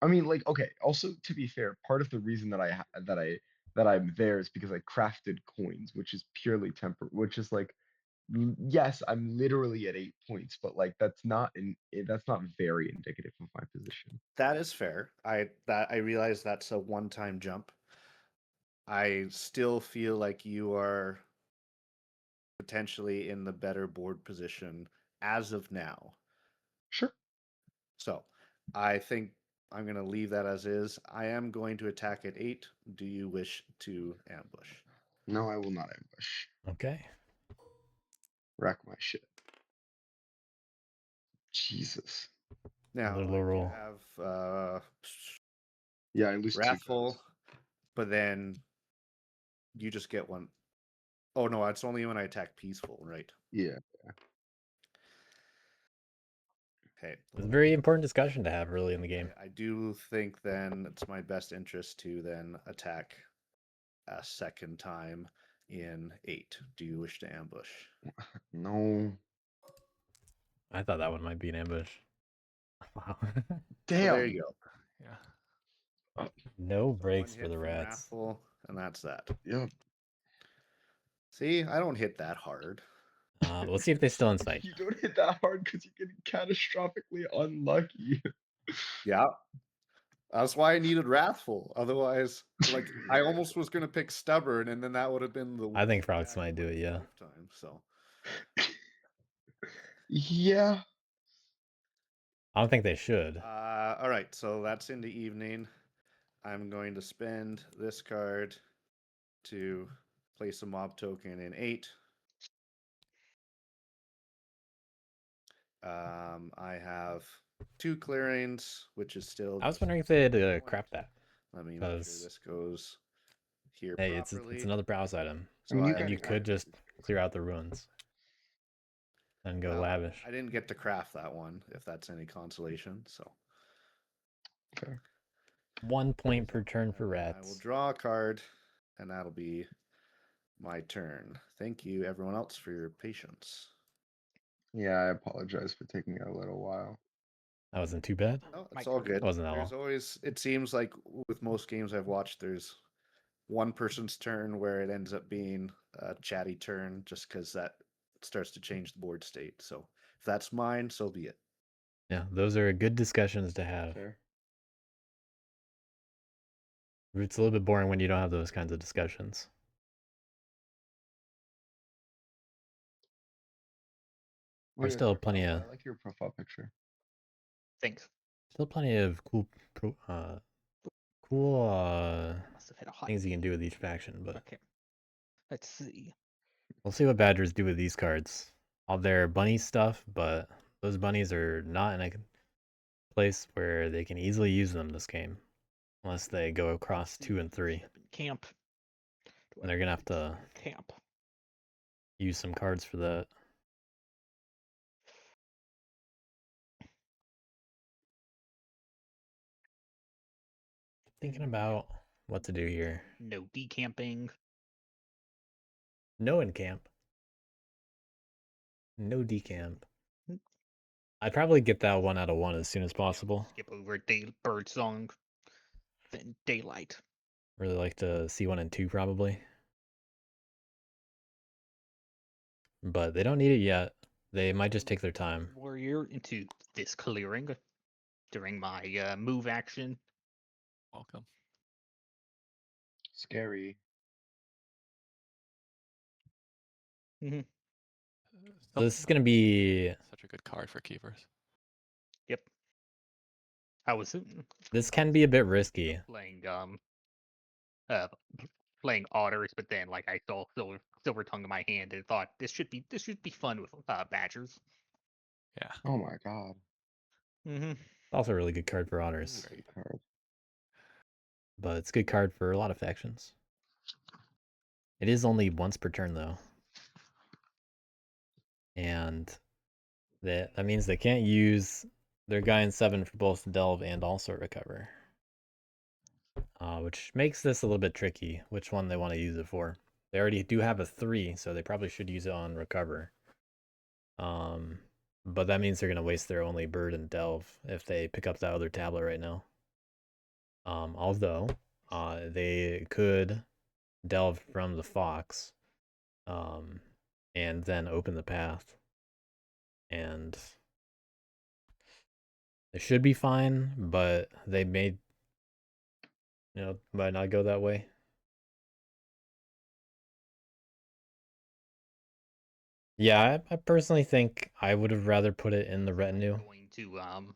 I mean, like, okay. Also, to be fair, part of the reason that I'm there is because I crafted coins, which is purely which is like, yes, I'm literally at 8 points, but like that's not very indicative of my position. That is fair. I realize that's a one-time jump. I still feel like you are potentially in the better board position as of now. Sure. So I think I'm going to leave that as is. I am going to attack at 8. Do you wish to ambush? No, I will not ambush. Okay. Rack my shit. Jesus. Now, Another low I do roll. have Yeah, I lose 2 Wrathful, cards. but then you just get one. Oh, no, it's only when I attack Peaceful, right? Yeah. Okay. It's a very important discussion to have early in the game. I do think then it's my best interest to then attack a second time in 8. Do you wish to ambush? No. I thought that one might be an ambush. Wow. So Damn. there you go. Yeah. No So breaks one for hit the from rats. Wrathful, and that's that. Yep. See, I don't hit that hard. We'll see if they still in sight. You don't hit that hard because you get catastrophically unlucky. Yeah. That's why I needed Wrathful. Otherwise, like, I almost was going to pick Stubborn, and then that would have been the. I think worst frogs attack might of do my it, yeah. lifetime, so. Yeah. I don't think they should. All right, so that's in the evening. I'm going to spend this card to place a mob token in 8. I have 2 clearings, which is still. I was just wondering if they'd 1 point. craft that. Let me make sure 'cause- this goes here Hey, it's properly. another browse item. I mean, you I can And you have- could just clear out the ruins and go well, lavish. I didn't get to craft that one, if that's any consolation. So Fair. 1 point per turn for I will rats. draw a card, and that'll be my turn. Thank you, everyone else, for your patience. Yeah, I apologize for taking a little while. That wasn't too bad. No, My it's all turn. good. Wasn't that There's long. always, it seems like with most games I've watched, there's one person's turn where it ends up being a chatty turn just because that starts to change the board state. So if that's mine, so be it. Yeah, those are good discussions to have. Fair. It's a little bit boring when you don't have those kinds of discussions. There's Wait, still your plenty profile, of I like your profile picture. Thanks. plenty of cool Must have hit a hot. things you can do with each faction, but Okay. Let's see. we'll see what badgers do with these cards. All their bunny stuff, but those bunnies are not in a place where they can easily use them this game. Unless they go across 2 and 3. Step in camp. Do And they're gonna have step to in camp. use some cards for that. Thinking about what to do here. No decamping. No encamp. No decamp. Hmm. I'd probably get that 1 out of 1 as soon as possible. Skip over bird song. Then daylight. Really like to see 1 and 2 probably. But they don't need it yet. They might just take their time. Warrior into this clearing during my move action. Welcome. Scary. So this is gonna be. Such a good card for keepers. Yep. I was This can be a bit risky. playing playing otters, but then like I saw silver tongue in my hand and thought this should be fun with badgers. Yeah. Oh my god. Mm-hmm. It's also a really good card for This honors. is a good card. But it's a good card for a lot of factions. It is only once per turn though. And that means they can't use their guy in 7 for both delve and also recover. Which makes this a little bit tricky, which one they want to use it for. They already do have a 3, so they probably should use it on recover. But that means they're going to waste their only bird and delve if they pick up that other tablet right now. Although, they could delve from the fox, and then open the path. And they should be fine, but they may, might not go that way. Yeah, I personally think I would have rather put it in the retinue, Going to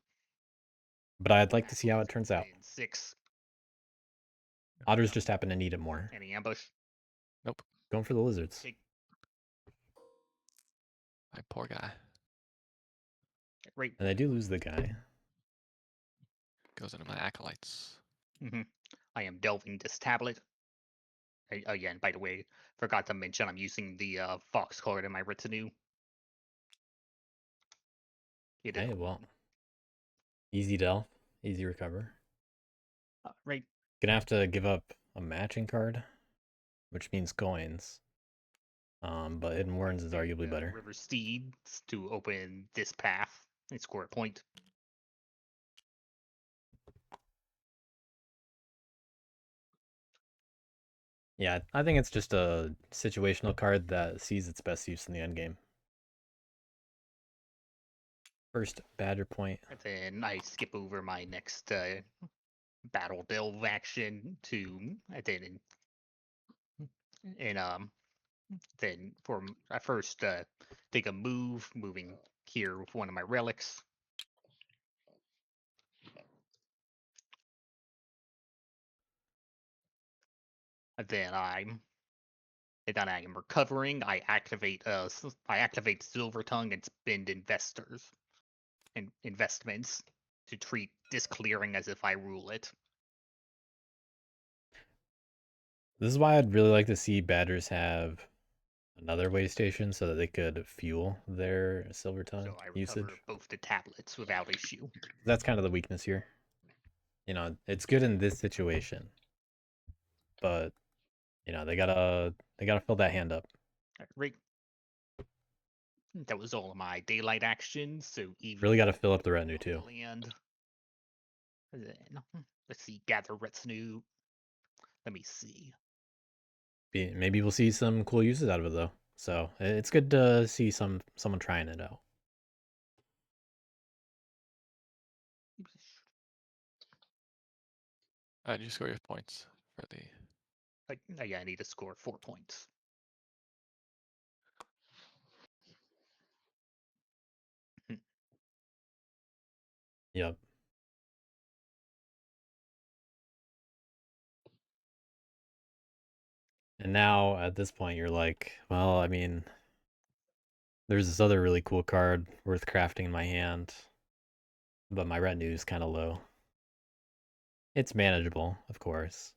but I'd like to see how it turns out. 6. Otters just happen to need it more. Any ambush? Nope. Going for the lizards. Take My poor guy. right. And they do lose the guy. Goes into my acolytes. Mm-hmm. I am delving this tablet. Again, by the way, forgot to mention I'm using the fox card in my retinue. It is Hey, a well, one. Easy delve, easy recover. Right. Gonna have to give up a matching card, which means coins. But Hidden Warrens is arguably better. River Steeds to open this path and score a point. Yeah, I think it's just a situational card that sees its best use in the endgame. First Badger point. And then I skip over my next battle delve action to then for I first take a moving here with one of my relics. And then I am recovering. I activate Silver Tongue and spend investments to treat this clearing as if I rule it. This is why I'd really like to see Badgers have another way station so that they could fuel their Silver Tongue So I usage. recover both the tablets without issue. That's kind of the weakness here. You know, it's good in this situation, but you know they gotta fill that hand up. Right. That was all of my daylight actions. So Really got to fill up the retinue too. Land. And then let's see, gather retinue. Let me see. Maybe we'll see some cool uses out of it though. So it's good to see someone trying it out. You score your points for the. Yeah, I need to score 4 points. Yep. And now at this point you're like, well, I mean, there's this other really cool card worth crafting in my hand, but my retinue is kind of low. It's manageable, of course.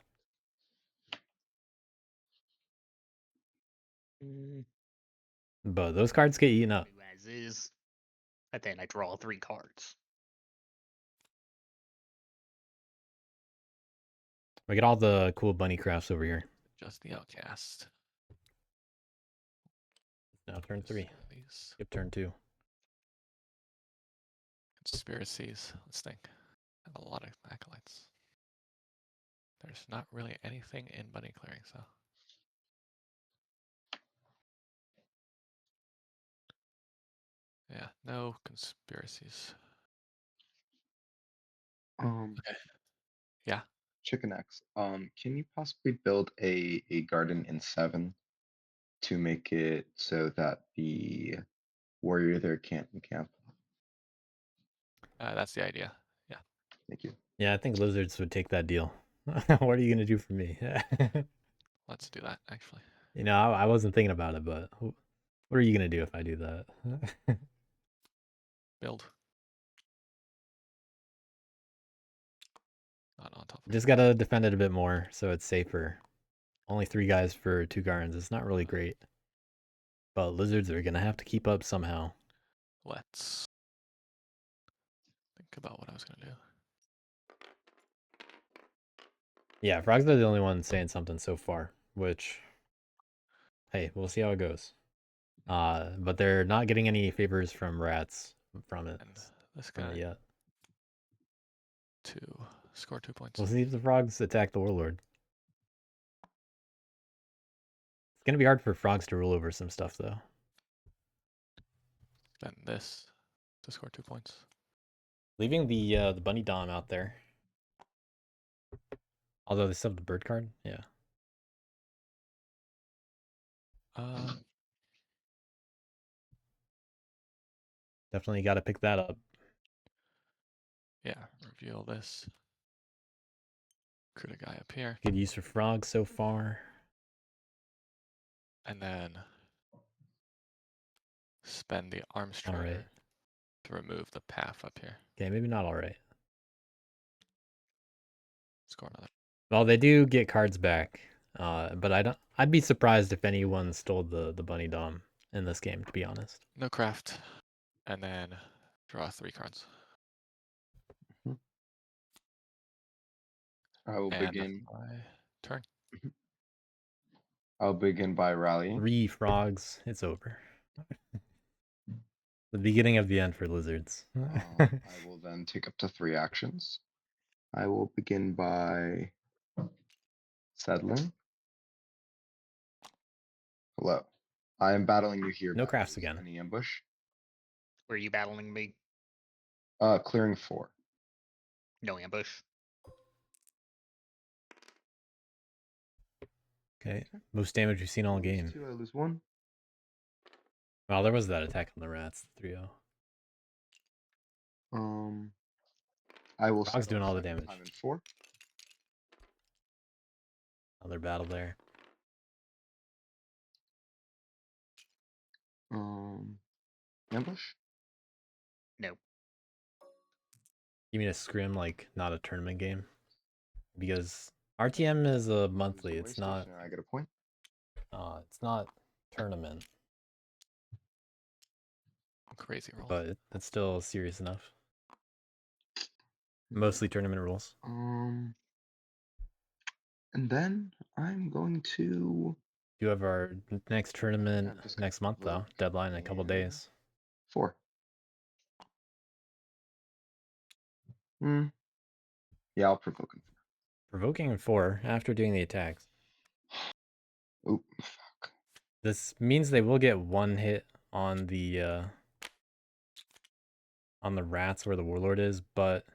But those cards get eaten up. As is. And then I draw 3 cards. We get all the cool bunny crafts over here. Just the outcast. Now turn 3. These Skip turn 2. conspiracies. Let's think. I have a lot of acolytes. There's not really anything in bunny clearing, so. Yeah, no conspiracies. Okay. Yeah. Chicken X. Can you possibly build a garden in 7 to make it so that the warrior there can't encamp? That's the idea. Yeah. Thank you. Yeah, I think lizards would take that deal. What are you gonna do for me? Let's do that, actually. You know, I wasn't thinking about it, but what are you gonna do if I do that? Build. Not on top of Just gotta defend it a bit more so it's safer. Only 3 guys for 2 gardens. It's not really great. But lizards are gonna have to keep up somehow. Let's think about what I was gonna do. Yeah, frogs are the only ones saying something so far, which, hey, we'll see how it goes. But they're not getting any favors from rats from it, And this guy yet. to score 2 points. We'll see if the frogs attack the warlord. It's gonna be hard for frogs to rule over some stuff though. Then this to score 2 points. Leaving the bunny dom out there. Although they still have the bird card, yeah. Definitely got to pick that up. Yeah, reveal this. Recruit a guy up here. Good use for frogs so far. And then spend the Armstrong Alright. to remove the path up here. Okay, maybe not alright. Score another. Well, they do get cards back. But I'd be surprised if anyone stole the bunny dom in this game, to be honest. No craft. And then draw 3 cards. I will And begin. my turn. I'll begin by rallying. 3 frogs. It's over. The beginning of the end for lizards. I will then take up to 3 actions. I will begin by settling. Hello. I am battling you here. No guys. crafts again. Any ambush? Were you battling me? Clearing 4. No ambush. Okay. Most damage we've seen all I lose game. 2, I lose 1. Well, there was that attack on the rats, 3-0. I will Frog's doing settle all the second damage. time in 4. Another battle there. Ambush? No. You mean a scrim, like not a tournament game? Because RTM is a monthly. Lose It's away not. stationary, I get a point. It's not tournament, Crazy roll. but it's still serious enough. Mostly tournament rules. And then I'm going to You have our next tournament I'm just next gonna month, though. provoke Deadline in a couple and days. 4. Yeah, I'll provoke him. Provoking in 4 after doing the attacks. Oh, fuck. This means they will get 1 hit on the rats where the warlord is, but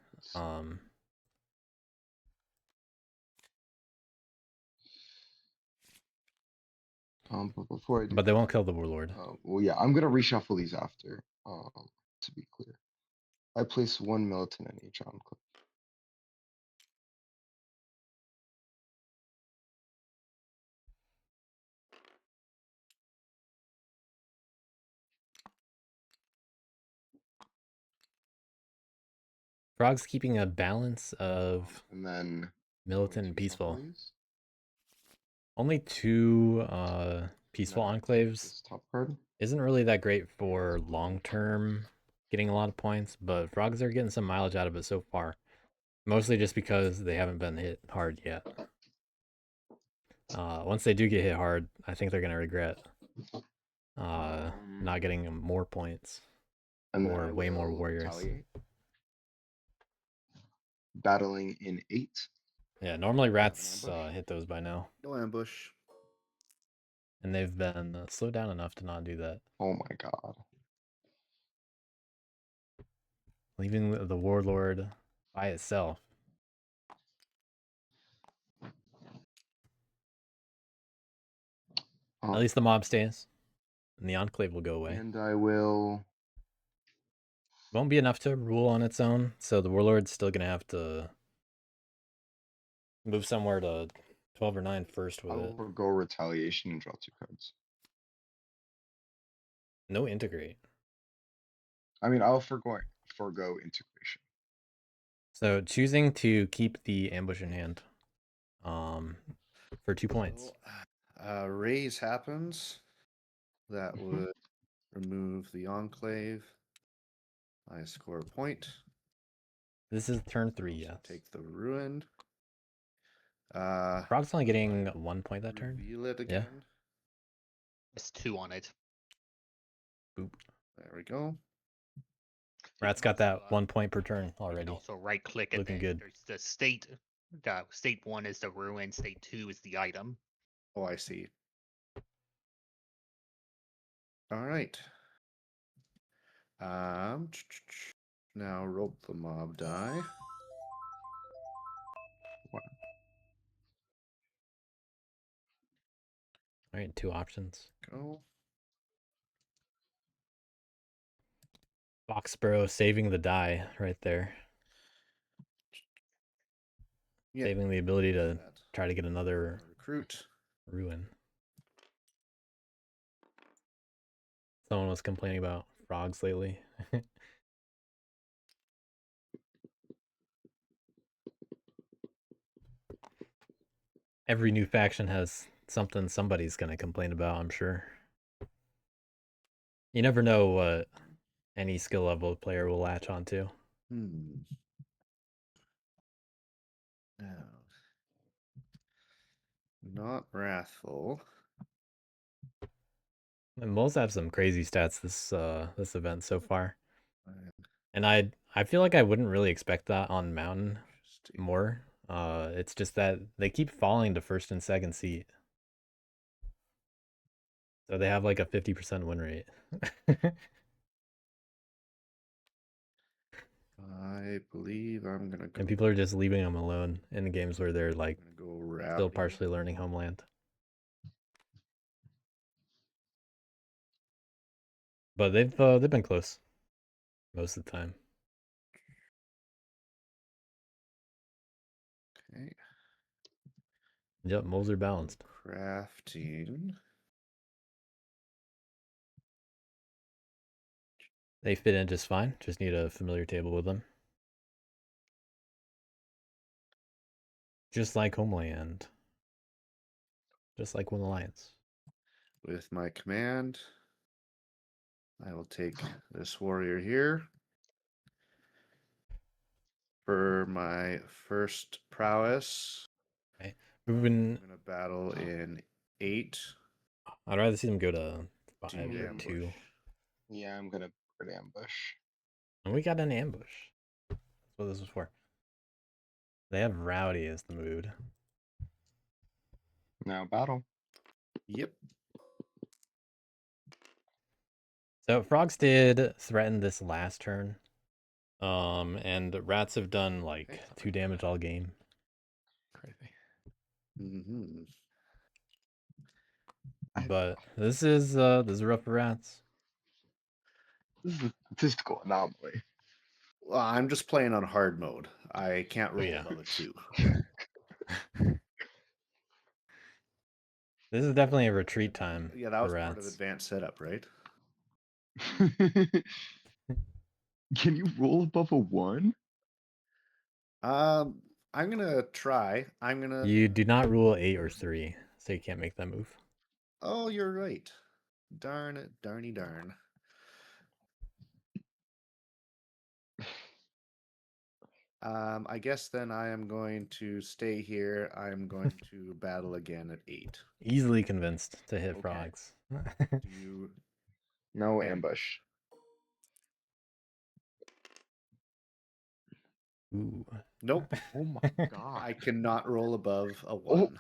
But before I do but they won't that, kill the warlord. well, yeah, I'm gonna reshuffle these after. To be clear, I place 1 militant in each enclave. Frog's keeping a balance of And then militant and going to shuffle peaceful. these. Only 2 peaceful And then I take enclaves this top card. isn't really that great for long term getting a lot of points, but frogs are getting some mileage out of it so far. Mostly just because they haven't been hit hard yet. Once they do get hit hard, I think they're gonna regret not getting more points And then or I way more will warriors. retaliate. Battling in 8. Yeah, normally an rats ambush? hit those by now, No ambush. and they've been slowed down enough to not do that. Oh my god. Leaving the warlord by itself. At least the mob stays, and the enclave will go away. And I will. Won't be enough to rule on its own, so the warlord's still gonna have to move somewhere to 12 or 9 first with I it. will forgo retaliation and draw 2 cards. No integrate. I mean, I'll forgo integration. So choosing to keep the ambush in hand, for 2 points. So, raise happens. That would remove the enclave. I score a point. This is turn 3, Also yes. take the ruin. Frog's only getting 1 point that turn. Reveal it again. It's 2 on it. Boop. There we go. You Rat's can got that also, 1 point per turn You can already. also right click it. Looking good. There's the state. State 1 is the ruin. State 2 is the item. Oh, I see. All right. Now roll the mob die. All right, 2 options. Go. Foxburrow saving the die right there. Yeah. Saving the ability to that. try to get another Recruit. ruin. Someone was complaining about frogs lately. Every new faction has something somebody's going to complain about, I'm sure. You never know what any skill level player will latch onto. Now, Not wrathful. And moles have some crazy stats this event so far. Fine. And I feel like I wouldn't really expect that on Mountain Interesting. more. It's just that they keep falling to first and second seat. So they have like a 50% win rate. I believe I'm gonna go. And people are just leaving them alone in the games where they're like I'm gonna go rowdy. still partially learning Homeland. But they've been close most of the time. Okay. Yep, moles are balanced. Crafting. They fit in just fine. Just need a familiar table with them. Just like Homeland. Just like One Alliance. With my command, I will take this warrior here. For my first prowess, Okay. Moving. I'm gonna battle in 8. I'd rather see them go to 5 Do or ambush. 2. Yeah, I'm gonna put ambush. And we got an ambush. That's what this was for. They have Rowdy as the mood. Now battle. Yep. So Frogs did threaten this last turn. And Rats have done like Okay. 2 damage all game. Crazy. Mm-hmm. But this is rough for Rats. This is a statistical anomaly. Well, I'm just playing on hard mode. I can't roll yeah. above a 2. This is definitely a retreat time. Yeah, that for was Rats. part of advanced setup, right? Can you roll above a 1? I'm gonna try. I'm gonna. You do not rule 8 or 3, so you can't make that move. Oh, you're right. Darn it, darny darn. I guess then I am going to stay here. I'm going to battle again at 8. Easily convinced to hit Okay. Frogs. Do you? No Okay. ambush. Ooh. Nope. Oh my god. I cannot roll above a 1.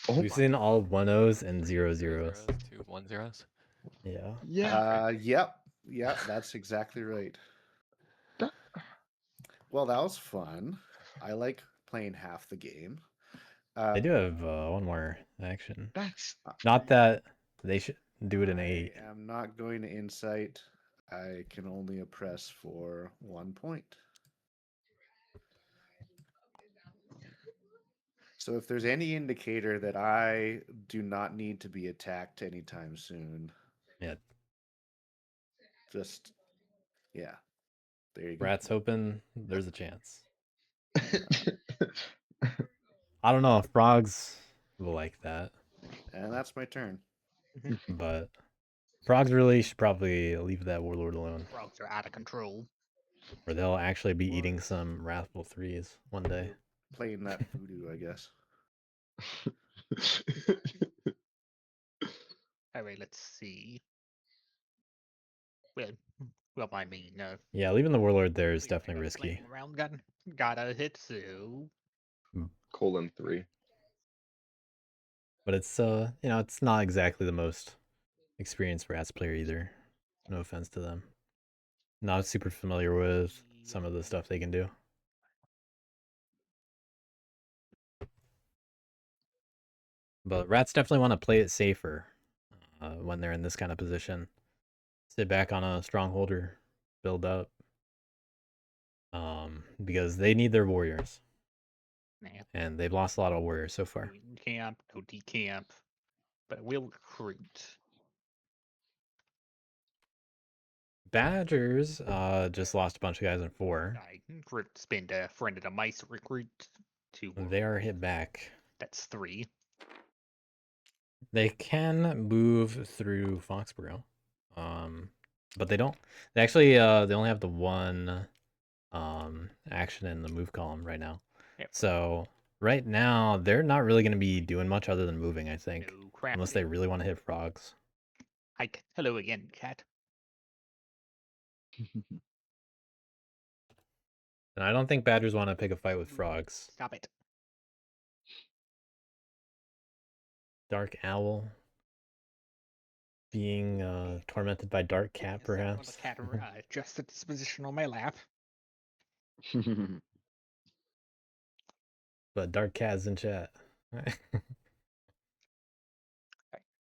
Oh We've my seen all 1-0s and 0-0s. 0 zeros, 2 1-0s. Yeah. yeah. Yep, that's exactly right. That- Well, that was fun. I like playing half the game. They do have one more action. That's Not that they should do it in 8. I am not going to insight. I can only oppress for 1 point. So if there's any indicator that I do not need to be attacked anytime soon, Yeah. just yeah. There you go. Rats hoping there's a chance. I don't know if Frogs will like that, And that's my turn. but Frogs really should probably leave that Warlord alone, Frogs are out of control. or they'll actually be eating some Wrathful 3s one day. Playing that voodoo, I guess. Alright, let's see. Well, I mean, Yeah, leaving the Warlord there is we definitely got risky. lightning round got a hit, so colon 3. But it's it's not exactly the most experienced Rats player either. No offense to them. Not super familiar with some of the stuff they can do. But Rats definitely want to play it safer when they're in this kind of position. Sit back on a strongholder, build up. Because they need their warriors. nah. And they've lost a lot of warriors so far. No camp, no decamp, but we'll recruit. Badgers just lost a bunch of guys in 4. I spend a friend of mice recruit 2. They are hit back. That's 3. They can move through Foxburrow. But they don't. They actually they only have the 1 action in the move column right now. Yep. So right now they're not really going to be doing much other than moving, I think. No crafting. Unless they really want to hit frogs. Hello again, cat. And I don't think badgers want to pick a fight with frogs. Stop it. Dark owl. Being tormented by dark cat, Yes, I want perhaps. the cat just at this position on my lap. But dark cat is in chat.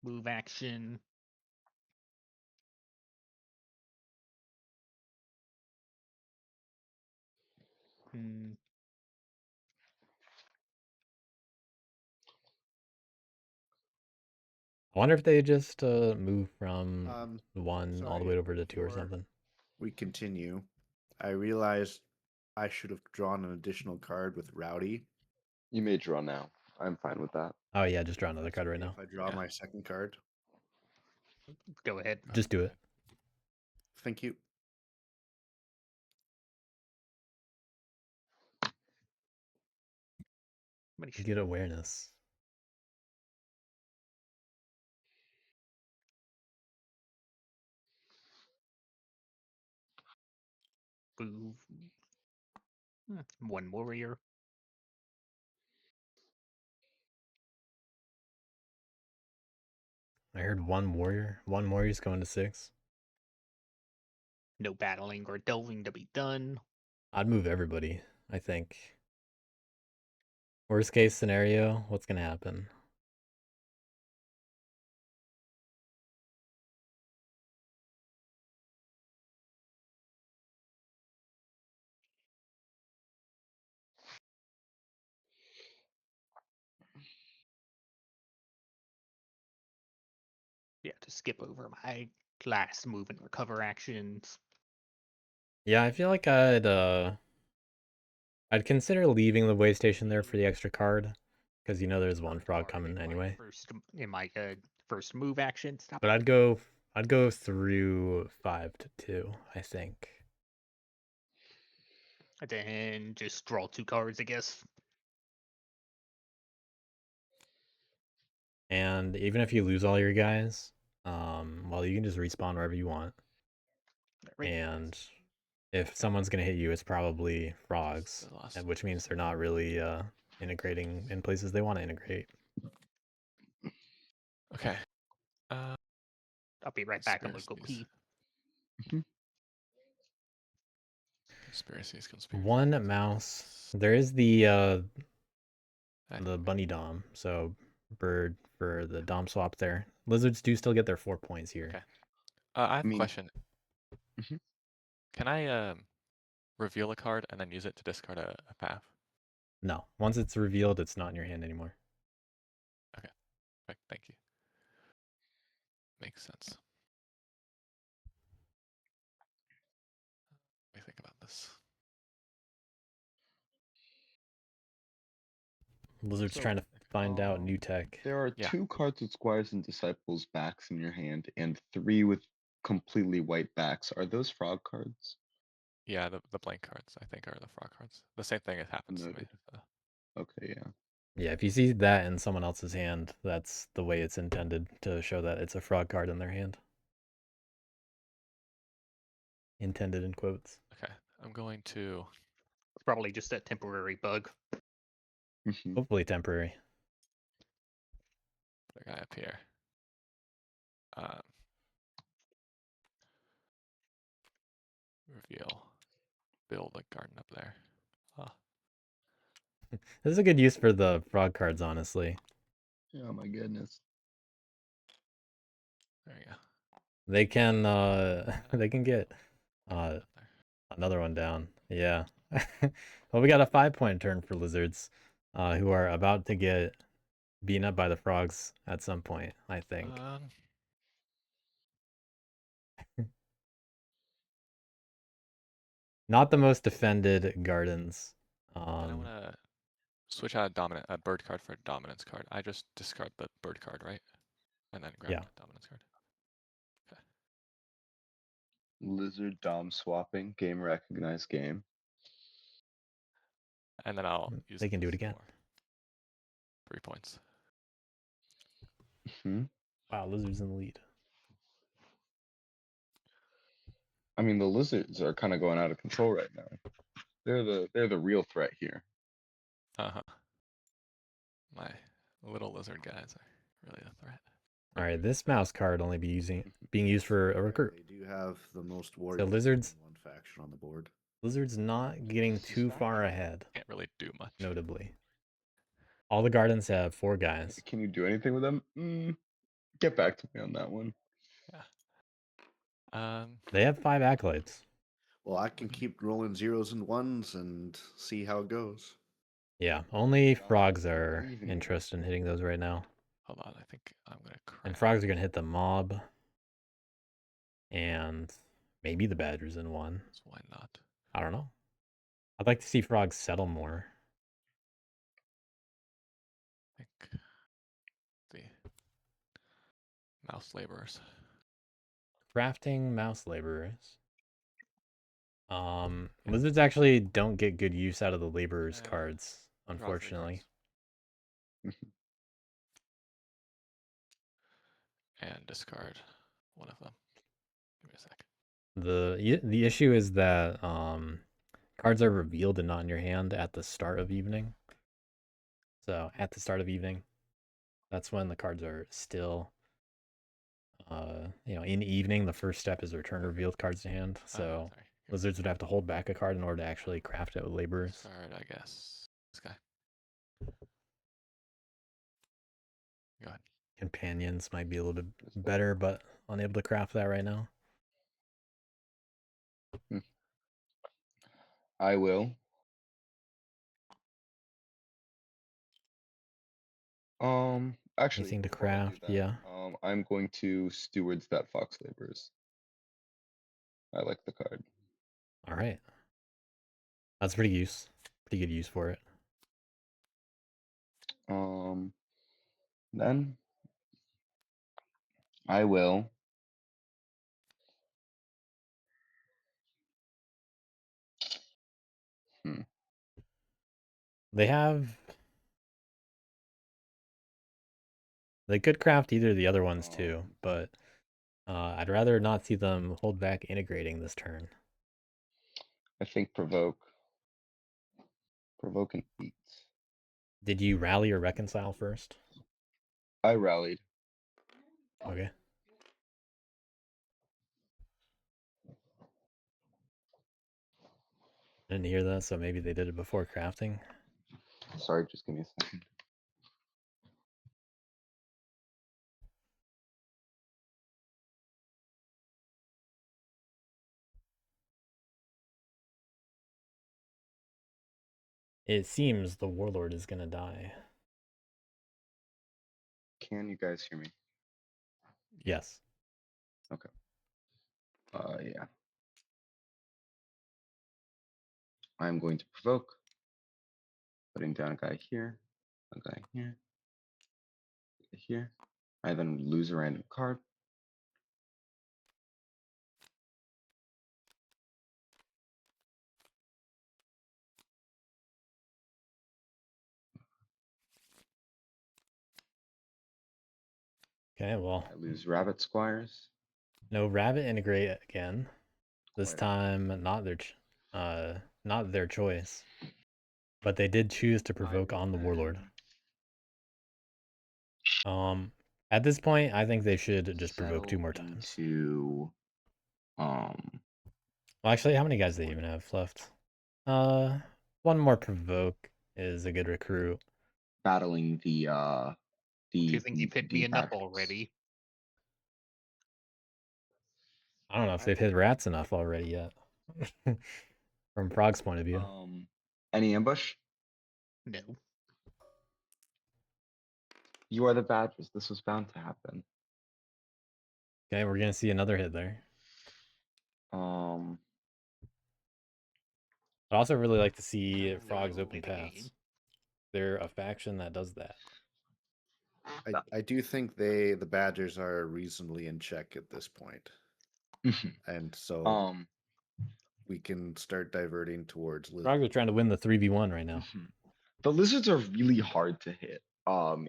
Move action. Hmm. I wonder if they just move from 1 all the way sorry, over to 2 or before something. We continue. I realized I should have drawn an additional card with Rowdy. You may draw now. I'm fine with that. Oh yeah, just draw another That's card right okay now. If I draw my second card. Go ahead. Just do it. Thank you. Get awareness. Move. 1 warrior. I heard 1 warrior. 1 warrior's going to 6. No battling or delving to be done. I'd move everybody, I think. Worst case scenario, what's going to happen? Yeah, to skip over my last move and recover actions. Yeah, I feel like I'd consider leaving the way station there for the extra card, because you know there's 1 frog coming anyway. In my first move action. Stop But it. I'd go through 5 to 2, I think. And then just draw 2 cards, I guess. And even if you lose all your guys, well, you can just respawn wherever you want. And if someone's gonna hit you, it's probably frogs, which means they're not really integrating in places they want to integrate. Okay. I'll be right back. I'm gonna go pee. Conspiracies. 1 mouse. There is the bunny dom, so bird for the dom swap there. Lizards do still get their 4 points here. Okay. I have a question. Mhm. Can I reveal a card and then use it to discard a path? No, once it's revealed, it's not in your hand anymore. Okay. Thank you. Makes sense. Let me think about this. Lizard's trying to find out new tech. There are 2 cards with Squires and Disciples backs in your hand, and 3 with completely white backs. Are those frog cards? Yeah, the blank cards, I think, are the frog cards. The same thing happens to me. Okay, yeah. Yeah, if you see that in someone else's hand, that's the way it's intended, to show that it's a frog card in their hand. Intended in quotes. Okay, I'm going to... It's probably just a temporary bug. Hopefully temporary. Put a guy up here. Reveal. Build a garden up there. This is a good use for the frog cards, honestly. Oh my goodness. There you go. They can they can get another one down. Yeah. Well, we got a 5-point turn for lizards, who are about to get beaten up by the frogs at some point, I think. Not the most defended gardens. Then I want to switch out a bird card for a dominance card. I just discard the bird card, right? And then grab a dominance card. Okay. Lizard dom swapping, game recognized game. And then I'll use. They can do it again. 3 points. Hmm. Wow, lizards in the lead. I mean, the lizards are kind of going out of control right now. They're the real threat here. Uh-huh. My little lizard guys are really a threat. All right, this mouse card only being used for a recruit. They do have the most warriors lizards- in one faction on the board. Lizards not getting too far ahead, Can't really do much. notably. All the gardens have 4 guys. Can you do anything with them? Get back to me on that one. Yeah. They have 5 acolytes. Well, I can keep rolling 0s and 1s and see how it goes. Yeah, only frogs are interested in hitting those right now. Hold on, I think I'm gonna craft. And frogs are gonna hit the mob. And maybe the badgers in 1. So why not? I don't know. I'd like to see frogs settle more. I think the mouse laborers. Crafting mouse laborers. Lizards actually don't get good use out of the laborers cards, Draw 3 unfortunately. cards. And discard one of them. Give me a sec. The issue is that cards are revealed and not in your hand at the start of evening. So at the start of evening, that's when the cards are still. In evening, the first step is return revealed cards to hand. So Sorry. lizards would have to hold back a card in order to actually craft it with laborers. Discard, I guess. This guy. Go ahead. Companions might be a little bit better, but unable to craft that right now. I will. Actually, Anything to before I do craft, that, yeah. I'm going to stewards that fox laborers. I like the card. All right. That's pretty good use for it. Then I will They could craft either of the other ones too, but I'd rather not see them hold back integrating this turn. I think provoke and eat. Did you rally or reconcile first? I rallied. Okay. I didn't hear that, so maybe they did it before crafting. Sorry, just give me a second. It seems the warlord is gonna die. Can you guys hear me? Yes. Okay. Yeah. I'm going to provoke. Putting down a guy here, a guy here, a guy here. I then lose a random card. Okay, well. I lose rabbit squires. No rabbit integrate again. This Quite time not their choice. But they did choose to provoke on the warlord. At this point, I think they should just provoke 2 more times. Well, actually, how many guys do they even have left? 1 more provoke is a good recruit. Battling the Do you think you've hit me enough badgers. already? I don't know if they've hit rats enough already yet. From Frog's point of view. Any ambush? No. You are the badgers. This was bound to happen. Okay, we're gonna see another hit there. Um, I'd also really like to see No, frogs no, open it paths. ain't. They're a faction that does that. I do think the badgers are reasonably in check at this point. And so we can start diverting towards lizards. Frogs are trying to win the 3v1 right now. The lizards are really hard to hit.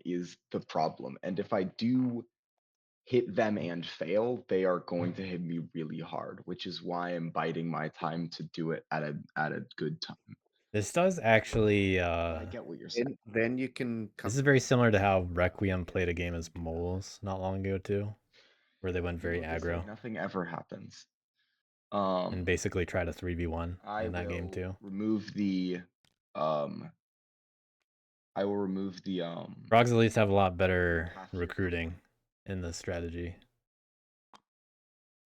is the problem. And if I do hit them and fail, they are going to hit me really hard, which is why I'm biding my time to do it at a good time. This does actually. I get what you're saying. Then you can. This is very similar to how Requiem played a game as moles not long ago too, where they went very You know what they say, aggro nothing ever happens. and basically tried a 3v1 in that game too. Remove the I will remove the Frogs at least have a lot better recruiting in this strategy.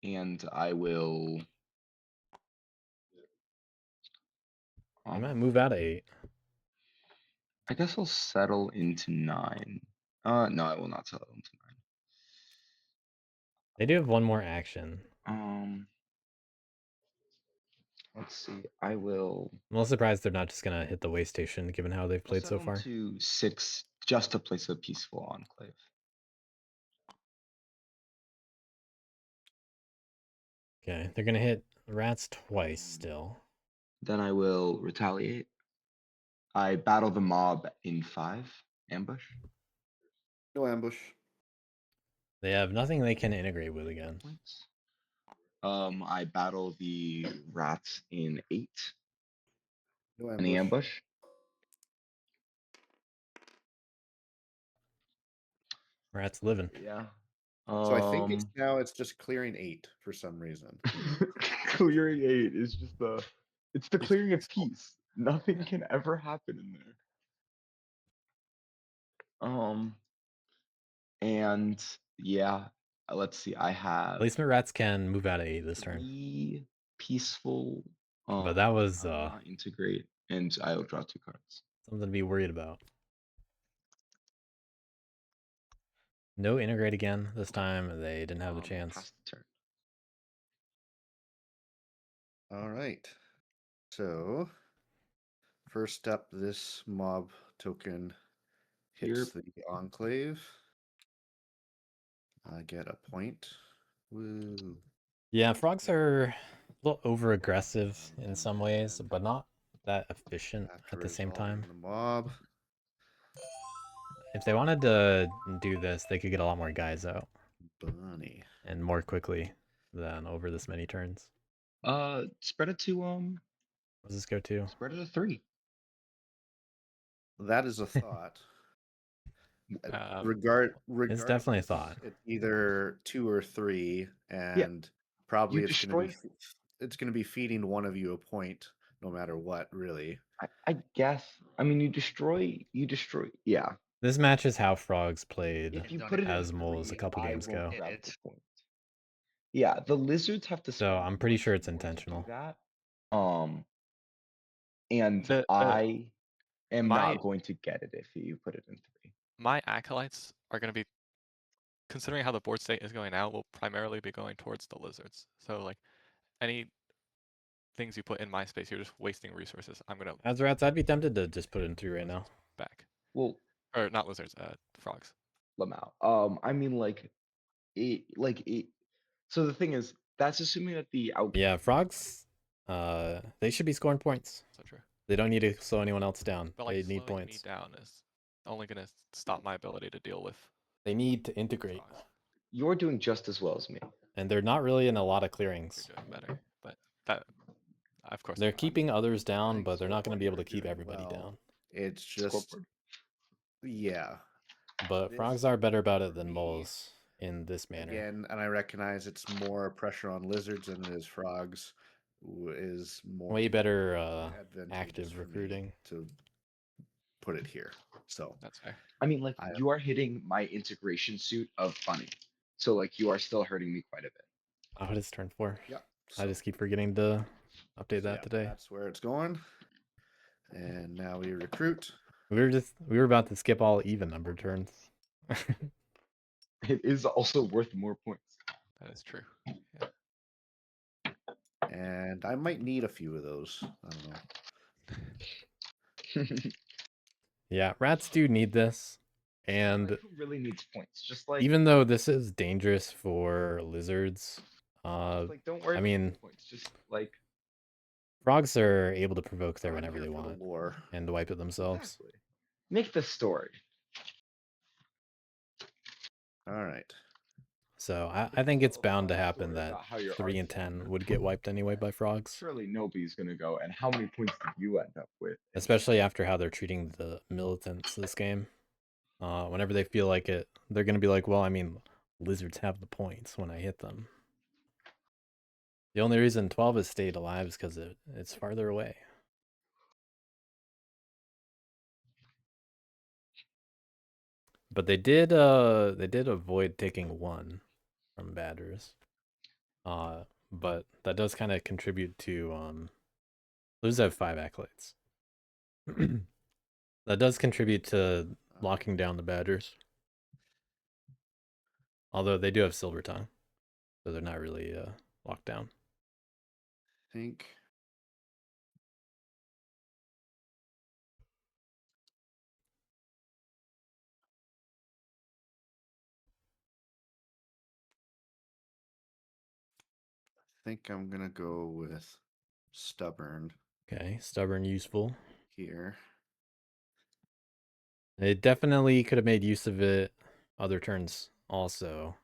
And I will I might move out of 8. I guess I'll settle into 9. No, I will not settle into 9. They do have one more action. Let's see. I will. I'm a little surprised they're not just gonna hit the way station, given how they've played so settle far. To 6, just to place a peaceful enclave. Okay, they're gonna hit rats twice still. Then I will retaliate. I battle the mob in 5. Ambush. No ambush. They have nothing they can integrate with again. I battle the rats in 8. No ambush. Any ambush? Rats living. Yeah. So I think it's just clearing 8 for some reason. Clearing 8 is just it's the clearing of peace. Nothing can ever happen in there. And yeah, let's see. I have At least my rats can move out of 8 this 3 turn. peaceful. But that was integrate, and I'll draw 2 cards. Something to be worried about. No integrate again this time. They didn't have the chance. Pass the turn. All right. So first up, this mob token hits the enclave. I get a point. Woo. Yeah, frogs are a little over aggressive in some ways, but not that efficient at the same time. The mob. If they wanted to do this, they could get a lot more guys out. Bunny. And more quickly than over this many turns. Spread it to What does this go to? Spread it to 3. That is a thought. It's definitely a thought. It's either 2 or 3, and probably it's going to be feeding one of you a point, no matter what, really. I guess. I mean, you destroy. Yeah. This matches how frogs played If you put it as moles a couple games ago. Yeah, the lizards have to. So I'm pretty sure it's intentional. That. And I am not going to get it if you put it in 3. My acolytes are going to be, considering how the board state is going out, will primarily be going towards the lizards. So like any things you put in my space, you're just wasting resources. I'm gonna. As rats, I'd be tempted to just put it in 3 right now. Back. Well, or not lizards, frogs. Lamau. I mean, it. So the thing is, that's assuming that the outcome. Yeah, frogs. They should be scoring points. So true. They don't need to slow anyone else down. But like, they need points. Me down is only gonna stop my ability to deal with. They need to integrate. Frogs. You're doing just as well as me. And they're not really in a lot of clearings. You're doing better, but that, of course. They're keeping others down, but they're not going to be able to keep everybody down. It's just, yeah. But frogs are better about it than moles in this manner. Again, and I recognize it's more pressure on lizards than it is frogs. Is more way better active recruiting to put it here. So that's fair. I mean, like, you are hitting my integration suit of bunny, so like you are still hurting me quite a bit. Oh, it is turn 4. Yeah. So, I just keep forgetting to update that today. That's where it's going. And now we recruit. We were about to skip all even number turns. It is also worth more points. That is true. Yeah. And I might need a few of those. I don't know. Yeah, rats do need this. And who really needs points? Just like, even though this is dangerous for lizards, like, don't worry. I mean, points. Just like frogs are able to provoke there whenever they want the and wipe it themselves. Exactly. Make the story. All right. So I think it's Also, bound to I'm happen sorry that about how your 3 and RTM 10 works. would get wiped anyway by frogs. Surely nobody's gonna go. And how many points did you end up with? Especially after how they're treating the militants this game. Whenever they feel like it, they're going to be like, well, I mean, lizards have the points when I hit them. The only reason 12 has stayed alive is because it's farther away. But they did avoid taking 1 from batters. But that does kind of contribute to Lose have 5 acolytes. That does contribute to locking down the batters. Although they do have silver tongue, so they're not really locked down. I think I'm gonna go with stubborn Okay, stubborn, useful. here. They definitely could have made use of it other turns also.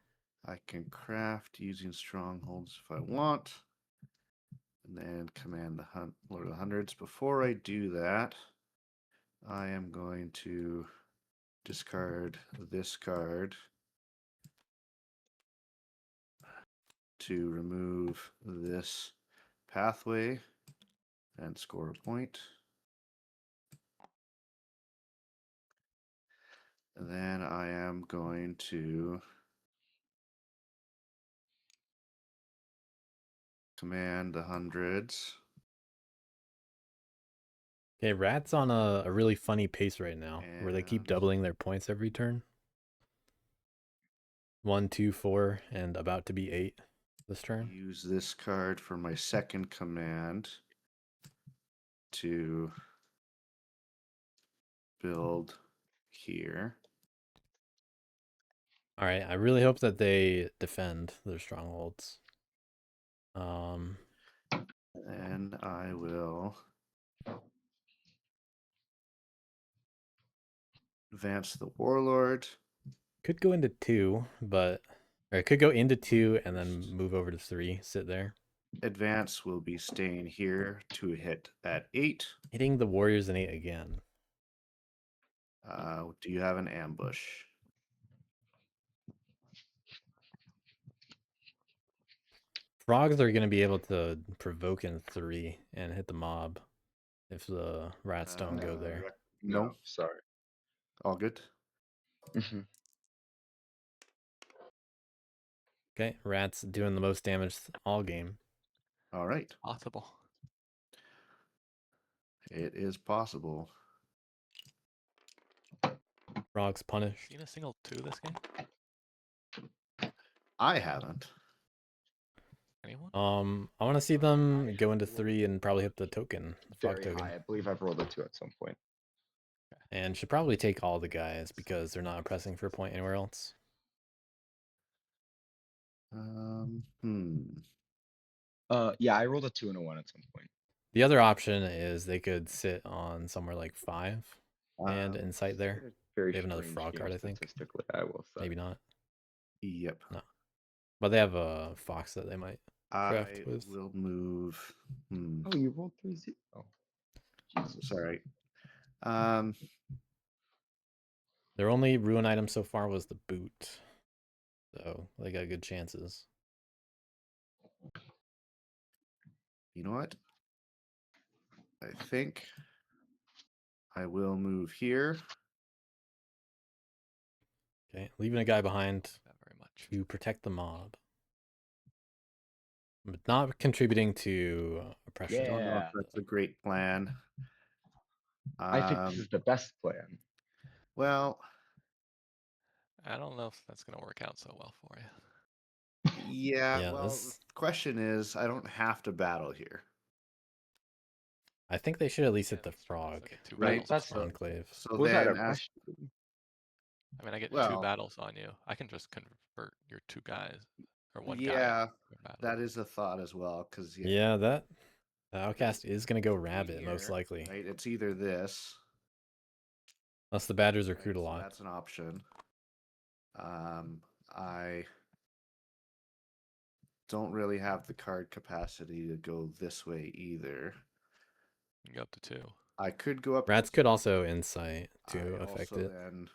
I can craft using strongholds if I want, and then command the Lord of the Hundreds. Before I do that, I am going to discard this card to remove this pathway and score a point. And then I am going to command the hundreds. Okay, Rat's on a really funny pace right now, where they keep And- doubling their points every turn. 1, 2, 4, and about to be 8 this turn. Use this card for my second command to build here. All right, I really hope that they defend their strongholds. And I will advance the warlord. Could go into 2, or it could go into 2 and then move over to 3, sit there. Advance will be staying here to hit at 8. Hitting the warriors in 8 again. Do you have an ambush? Frogs are going to be able to provoke in 3 and hit the mob if the rats don't go there. No, sorry. All good. Okay, rats doing the most damage all game. All right. Possible. It is possible. Frogs punished. Seen a single 2 this game? I haven't. Anyone? I want to see them go into 3 and probably hit the token, the frog Very token. high. I believe I've rolled a 2 at some point. And should probably take all the guys because they're not pressing for a point anywhere else. Yeah, I rolled a 2 and a 1 at some point. The other option is they could sit on somewhere like 5 and incite there. Very They have another strange frog game card, I think. Statistically, I will say. Maybe not. Yep. No. But they have a fox that they might craft I with. will move. Oh, you rolled 3-0. Oh, Jesus. Sorry. Their only ruin item so far was the boot. So they got good chances. You know what? I think I will move here. Okay, leaving a guy behind Not very much. to protect the mob. But not contributing to oppression. I don't know if Yeah. that's a great plan. I think this is the best plan. Well, I don't know if that's going to work out so well for you. yeah. Yeah, Well, this- the question is, I don't have to battle here. I think they should at least Yeah, hit the that's true. It's frog. like a 2 Right, battles that's front. the- Enclave. So Was that then, a as question? I mean, I get 2 Well- battles on you. I can just convert your 2 guys or 1 guy. yeah, into a battle. that is a thought as well, because Yeah, the outcast is going to go be rabbit, most here, likely. right? It's either this. Unless the badgers right, recruit a so lot. that's an option. I don't really have the card capacity to go this way either. You can go up to 2. I could go up. Rats to could 2. also insight to I affect also it. then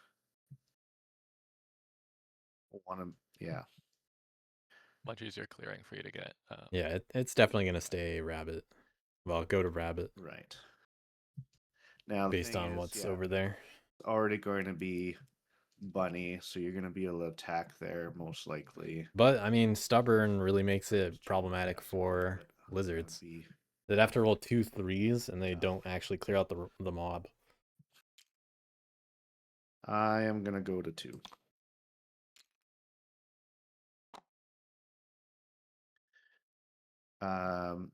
want to, yeah. Much easier clearing for you to get. Yeah, it's definitely going to stay rabbit. Well, go to rabbit. Right. Now, based on what's over there. It's already going to be bunny, so you're going to be able to attack there most likely. But, I mean, stubborn really makes it problematic for lizards. They'd have to roll 2 3s, and they don't actually clear out the mob. I am going to go to 2.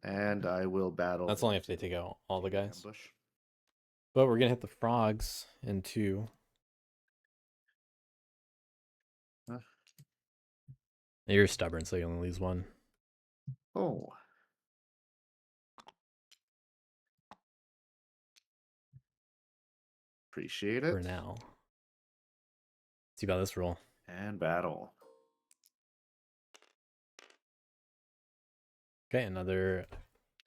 And I will battle. That's only if they take out all the guys. Ambush. But we're going to hit the frogs in 2. Huh? You're stubborn, so you only lose 1. Oh. Appreciate it. For now. Let's see about this roll. And battle. Okay, another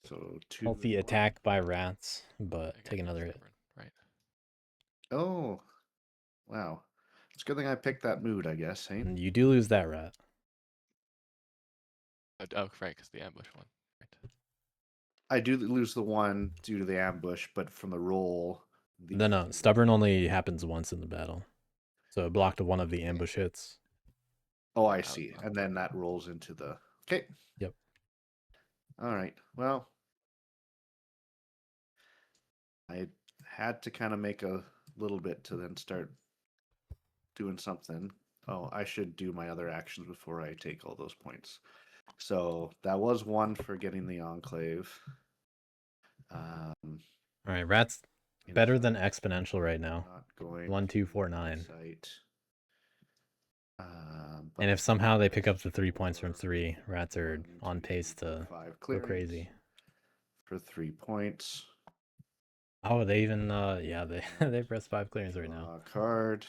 So 2 healthy attack by rats, but against take another hit. stubborn, right? Oh. Wow. It's a good thing I picked that mood, I guess, hey? And you do lose that rat. Oh, right, because the ambush one. Right. I do lose the 1 due to the ambush, but from the roll... No, stubborn only happens once in the battle. So it blocked one of the ambush hits. Oh, I see. And then that rolls into the... Okay. Yep. All right. Well, I had to kind of make a little bit to then start doing something. Oh, I should do my other actions before I take all those points. So that was 1 for getting the enclave. All right, rats better than exponential right now. Not going 1, 2, 4, 9. Sight. And if somehow they pick up the 3 points from 3, rats are on pace to 5 go crazy. For 3 points. Oh, they even yeah, they press 5 clearings right now. Card.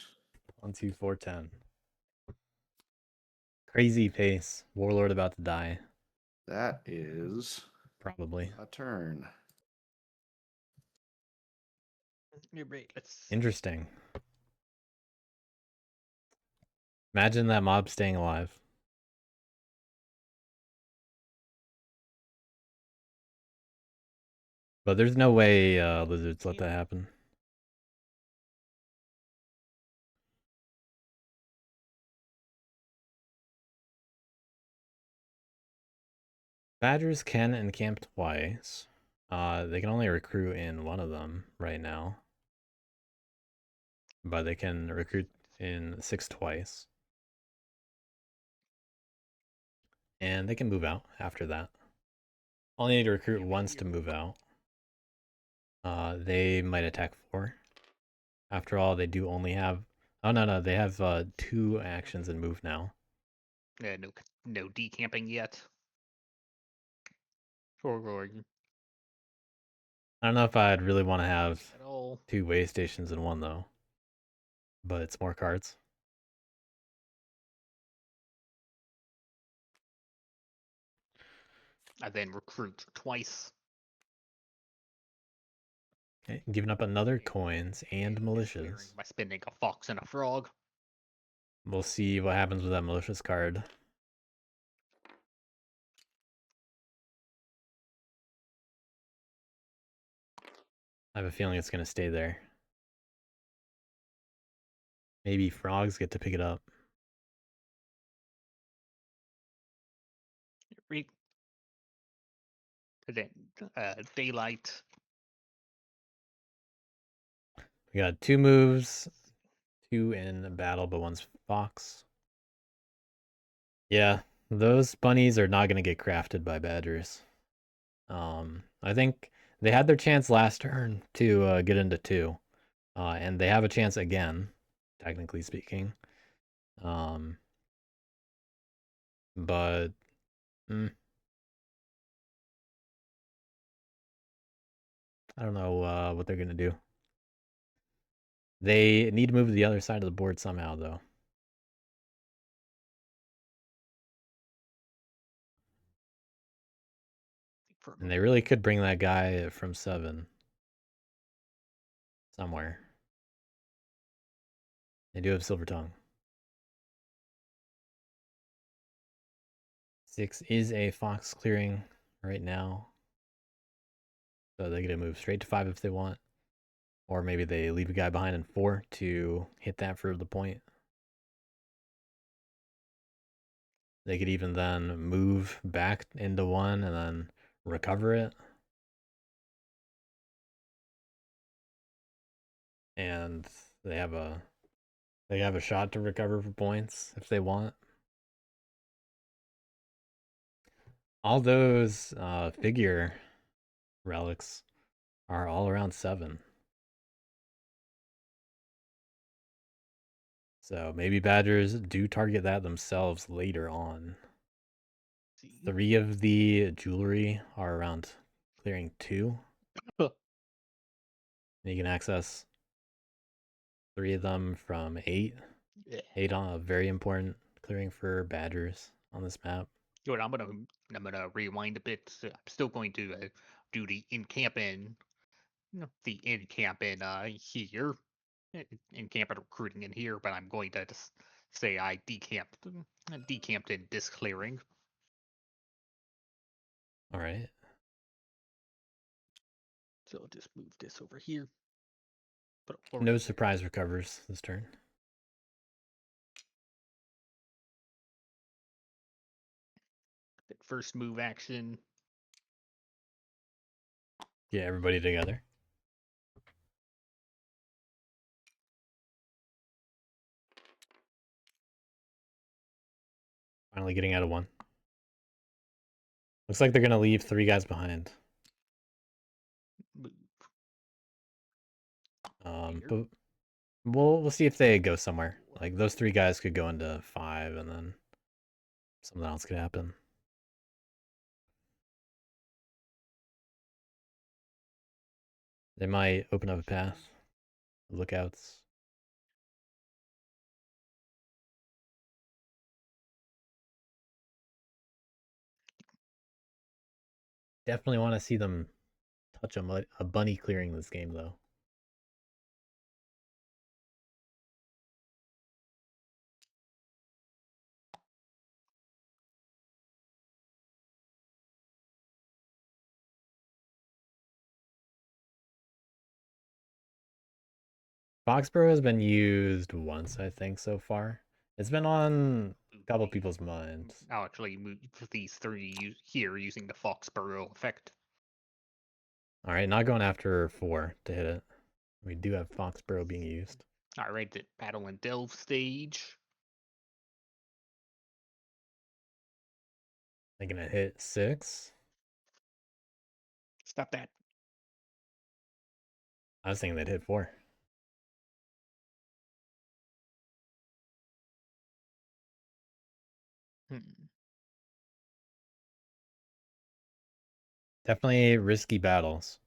1, 2, 4, 10. Crazy pace. Warlord about to die. That is probably a turn. You're right. Let's. Interesting. Imagine that mob staying alive. But there's no way lizards let that happen. Badgers can encamp twice. They can only recruit in one of them right now. But they can recruit in 6 twice. And they can move out after that. Only need to recruit once to move out. They might attack 4. After all, they do only have... Oh, no, they have 2 actions and move now. No decamping yet. Or I don't know if I'd really want to have at all. 2 way stations in one, though. But it's more cards. I then recruit twice. Okay, giving up another coins and militias. By spending a fox and a frog. We'll see what happens with that malicious card. I have a feeling it's going to stay there. Maybe frogs get to pick it up. Daylight. We got 2 moves, 2 in battle, but one's fox. Yeah, those bunnies are not going to get crafted by badgers. I think they had their chance last turn to get into 2. And they have a chance again, technically speaking. But... I don't know what they're going to do. They need to move to the other side of the board somehow, though. And they really could bring that guy from 7 somewhere. They do have Silver Tongue. 6 is a fox clearing right now. So they get to move straight to 5 if they want. Or maybe they leave a guy behind in 4 to hit that for the point. They could even then move back into 1 and then recover it. And they have a shot to recover for points if they want. All those figure relics are all around 7. So maybe Badgers do target that themselves later on. 3 of the jewelry are around clearing 2. And you can access 3 of them from 8. Yeah. 8 on a very important clearing for Badgers on this map. You know what, I'm gonna rewind a bit. I'm still going to do the encamp in here, encamp and recruiting in here, but I'm going to just say I decamped in this clearing. All right. So I'll just move this over here. But No surprise recovers this turn. First move action. Get everybody together. Finally getting out of 1. Looks like they're going to leave 3 guys behind. Move. But we'll see if they go somewhere. Like those 3 guys could go into 5 and then something else could happen. They might open up a path. Lookouts. Definitely want to see them touch a bunny clearing this game, though. Foxburrow has been used once, I think, so far. It's been on a couple people's minds. I'll actually move these 3 here using the Foxburrow effect. All right, not going after 4 to hit it. We do have Foxburrow being used. All right, the battle and delve stage. They're gonna hit 6. Stop that. I was thinking they'd hit 4. Definitely risky battles.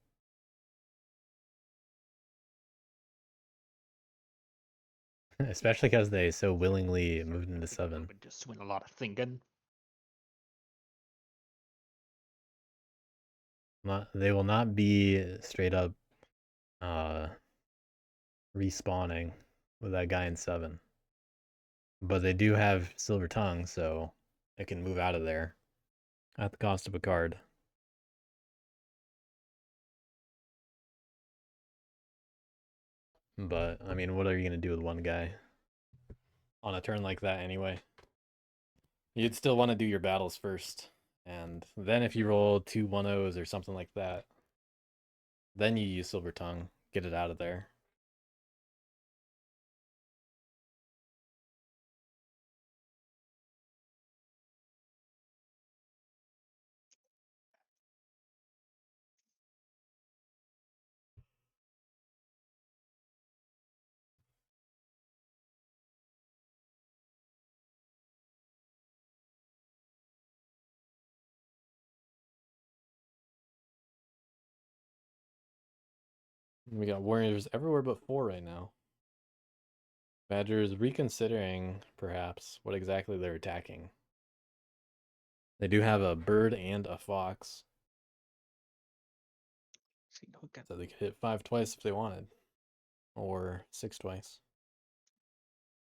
Especially because they so willingly moved into 7. Just doing a lot of thinking. They will not be straight up respawning with that guy in 7. But they do have Silver Tongue, so they can move out of there at the cost of a card. But, I mean, what are you going to do with 1 guy on a turn like that anyway? You'd still want to do your battles first. And then if you roll 2 1-0s or something like that, then you use Silver Tongue, get it out of there. We got warriors everywhere but 4 right now. Badgers reconsidering, perhaps, what exactly they're attacking. They do have a bird and a fox. see, who got So they could hit 5 twice if they wanted, or 6 twice.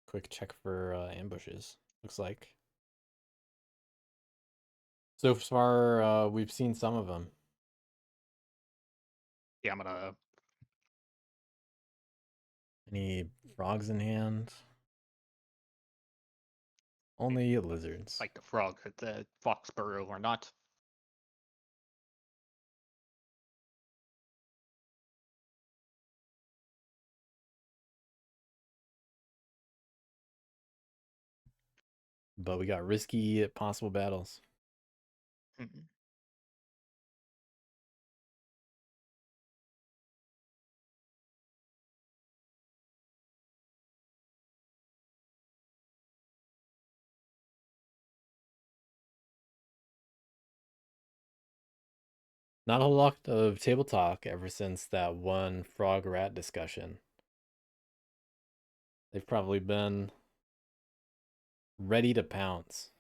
Quick check for ambushes. Looks like. So far, we've seen some of them. Yeah, I'm gonna. Any frogs in hand? Only lizards. Like the frog at the Foxburrow or not. But we got risky possible battles. Mhm. Not a whole lot of table talk ever since that one frog rat discussion. They've probably been ready to pounce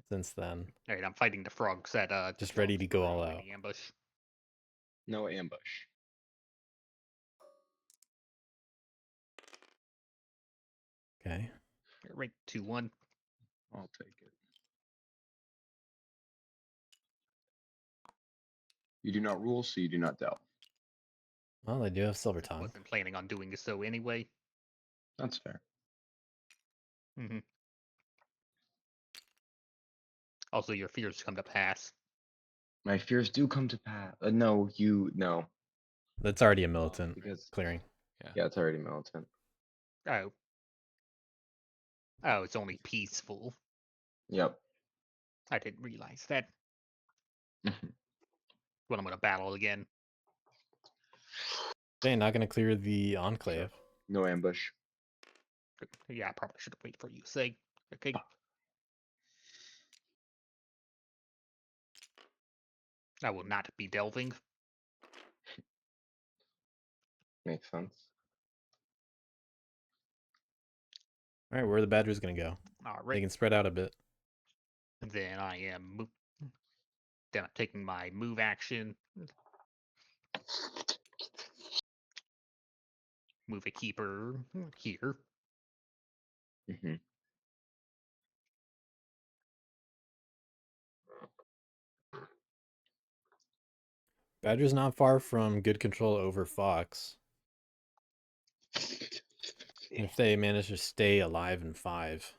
since then. Alright, I'm fighting the frogs at Just ready to go all Foxburrow in out. the ambush. No ambush. Okay. Right, 2-1. I'll take it. You do not rule, so you do not delve. Well, they do have silver tongue. Wasn't planning on doing so anyway. That's fair. Mm-hmm. Also, your fears come to pass. My fears do come to pass. No. That's already a militant Because clearing. yeah, it's already militant. Oh. Oh, it's only peaceful. Yep. I didn't realize that. When I'm gonna battle again. Okay, not gonna clear the enclave. No ambush. Yeah, I probably should have waited for you to say. Okay. I will not be delving. Makes sense. All right, where are the badgers gonna go? They Alright. can spread out a bit. Then I am. Then I'm taking my move action. Move a keeper here. Mm-hmm. Badger's not far from good control over Fox. If they manage to stay alive in 5,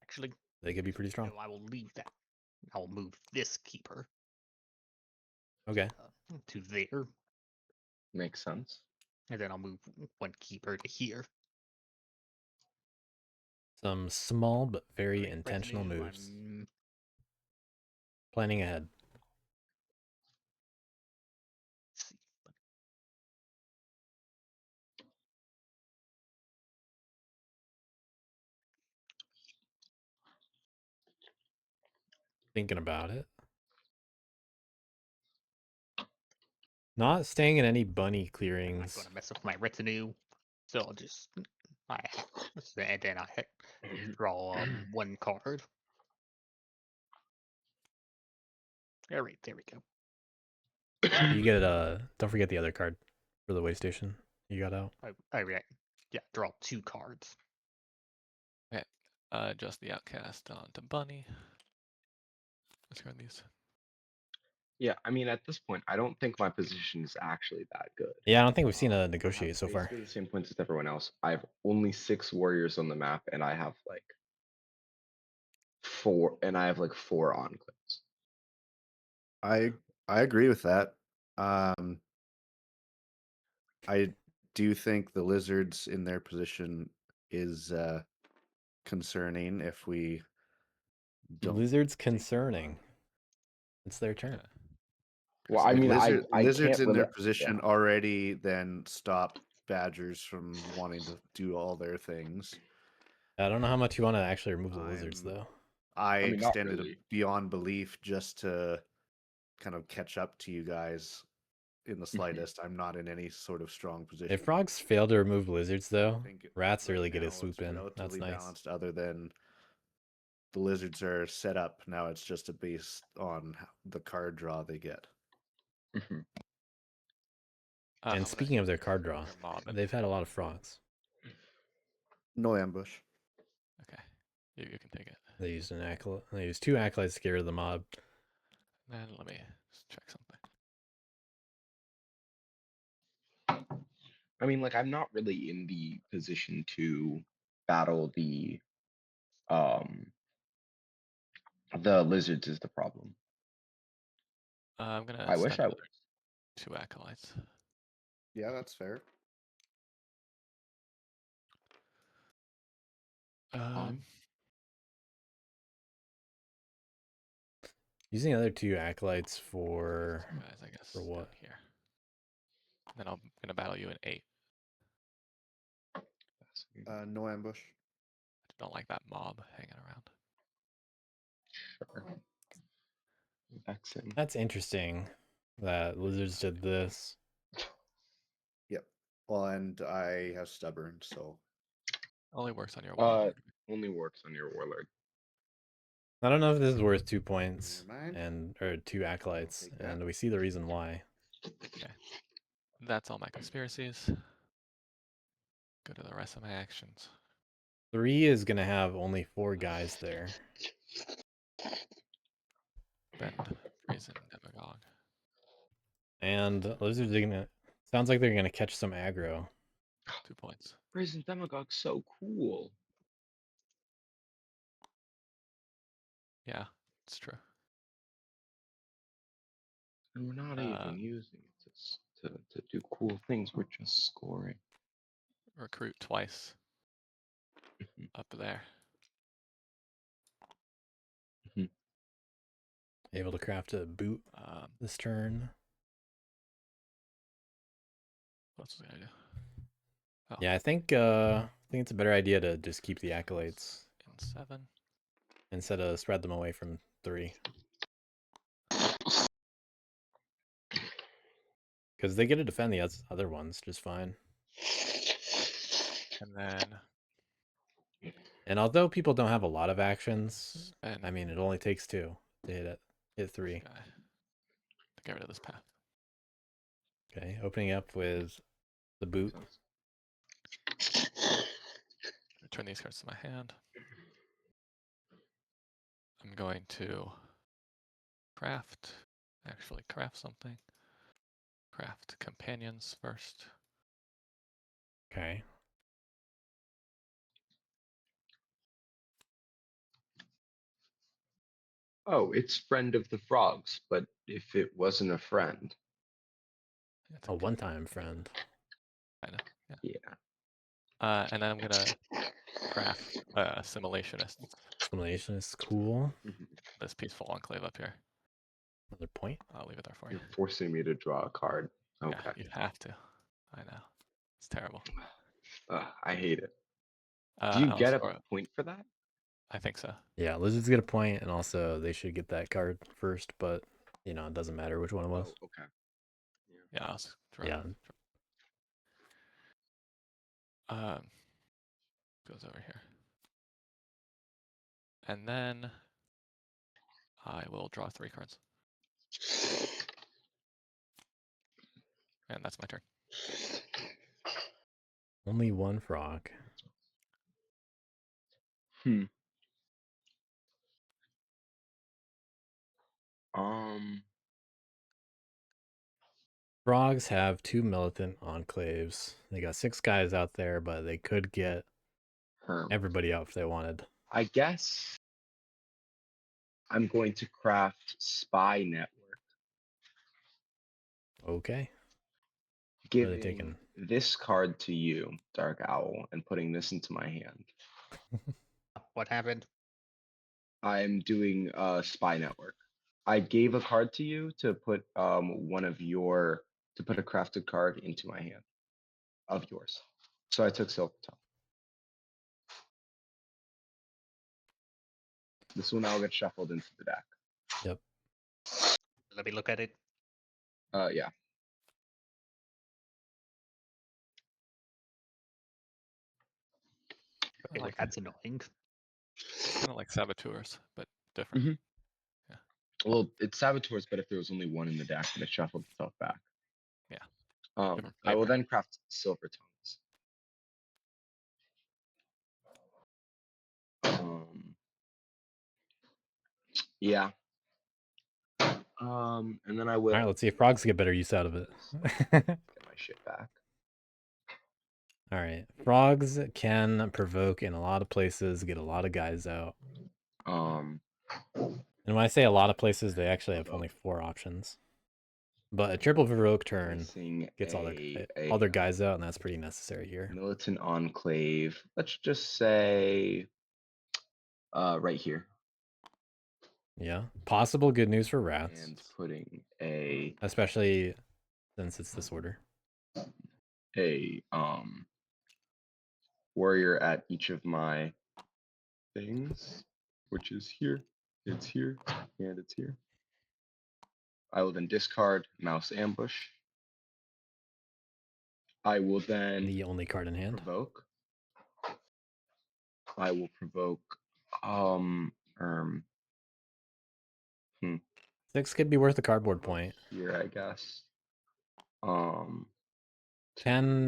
Actually, they could be pretty strong. no, I will leave that. I'll move this keeper Okay. to there. Makes sense. And then I'll move one keeper to here. Some small but very Alright, intentional retinue, moves. I'm Planning ahead. see. Thinking about it. Not staying in any bunny I'm not clearings. gonna mess with my retinue. So I'll just and then I draw one card. Alright, there we go. You get don't forget the other card for the way station you got out. Yeah, draw 2 cards. Just the outcast onto bunny. Discard these. Yeah, I mean, at this point, I don't think my position is actually that good. Yeah, I don't think we've seen a I have negotiate so far. basically the same points as everyone else. I have only 6 warriors on the map, and I have like 4 enclaves. I agree with that. I do think the lizards in their position is concerning if we don't. Lizard's concerning. It's their turn. Yeah. Well, I mean, Lizards I in can't their limit. position already then stop badgers from wanting to do all their things. I don't know how much you want to actually remove the lizards, though. I mean, not extended really. it beyond belief just to kind of catch up to you guys in the slightest. I'm not in any sort of strong position. If frogs fail to remove lizards, I though, think rats right really get now a swoop it's in. relatively That's nice. balanced, other than the lizards are set up. Now it's just based on the card draw they get. Mhm. I'm And gonna speaking of their card draw, your mob in. they've had a lot of frogs. No ambush. Okay, you can take it. They used an acolyte. They used 2 acolytes to get rid of the mob. Then let me just check something. I mean, like, I'm not really in the position to battle the lizards is the problem. I'm gonna I wish send I another was. 2 acolytes. Yeah, that's fair. Using the other 2 acolytes for Guys, I guess down what? here. And then I'm gonna battle you in 8. No ambush. I don't like that mob hanging around. Sure. Vexing. That's interesting that lizards did this. Yep. Well, and I have stubborn, so Only works on your warlord. Only works on your warlord. I don't know if this is worth 2 points Never mind. and or 2 acolytes, take that. and we see the reason why. That's all my conspiracies. Go to the rest of my actions. 3 is gonna have only 4 guys there. Bend, Brazen, Demagogue. And lizards are gonna sounds like they're gonna catch some aggro. 2 points. Brazen Demagogue's so cool. Yeah, it's true. And we're not even using it to do cool things. We're just scoring. Recruit twice. Up there. Able to craft a boot this turn. What else was I gonna do? Oh, Yeah, I think it's a better idea to just keep the acolytes in 7. instead of spread them away from 3. Because they get to defend the other ones just fine. And then And although people don't have a lot of actions, spend I mean, it only takes 2 to hit 3. guy to get rid of this path. Okay, opening up with the boot. Return these cards to my hand. I'm going to actually craft something. Craft companions first. Okay. Oh, it's friend of the frogs, but if it wasn't a friend, It's A one-time friend. Kind of, yeah. yeah. And then I'm gonna craft Assimilationist. Assimilation is cool. This peaceful enclave up here. Another point. I'll leave it there for you. You're forcing me to draw a card. Okay. Yeah, you have to. I know. It's terrible. I hate it. Do I'll you get a store it. point for that? I think so. Yeah, lizards get a point, and also they should get that card first, but you know, it doesn't matter which one it was. Oh, okay. Yeah, I'll draw. Yeah. Goes over here. And then I will draw 3 cards. And that's my turn. Only 1 frog. Hmm. Frogs have 2 militant enclaves. They got 6 guys out there, but they could get everybody out if they wanted. I guess I'm going to craft Spy Network. Okay. What are they Giving taking? this card to you, Dark Owl, and putting this into my hand. What happened? I'm doing Spy Network. I gave a card to you to put to put a crafted card into my hand of yours. So I took Silver Tongue. This will now get shuffled into the deck. Yep. Let me look at it. Yeah. Okay, Like that's annoying. kind of like saboteurs, but different. Mhm. Yeah. Well, it's Saboteurs, but if there was only one in the deck, then it shuffled itself back. Yeah. Different I will flavor. then craft Silver Tongues. Yeah. And then I will. All right, let's see if frogs get better use out of it. Get my shit back. All right, frogs can provoke in a lot of places, get a lot of guys out. Um, And when I say a lot of places, they actually have only 4 options. But a triple provoke turn missing gets all a their guys out, and that's pretty necessary here. Militant Enclave. Let's just say, right here. Yeah, possible good news for rats, And putting a especially since it's this order. Warrior at each of my things, which is here, it's here, and it's here. I will then discard Mouse Ambush. I will then The only card in hand. provoke. I will provoke 6 could be worth a cardboard point. Here, I guess. 10,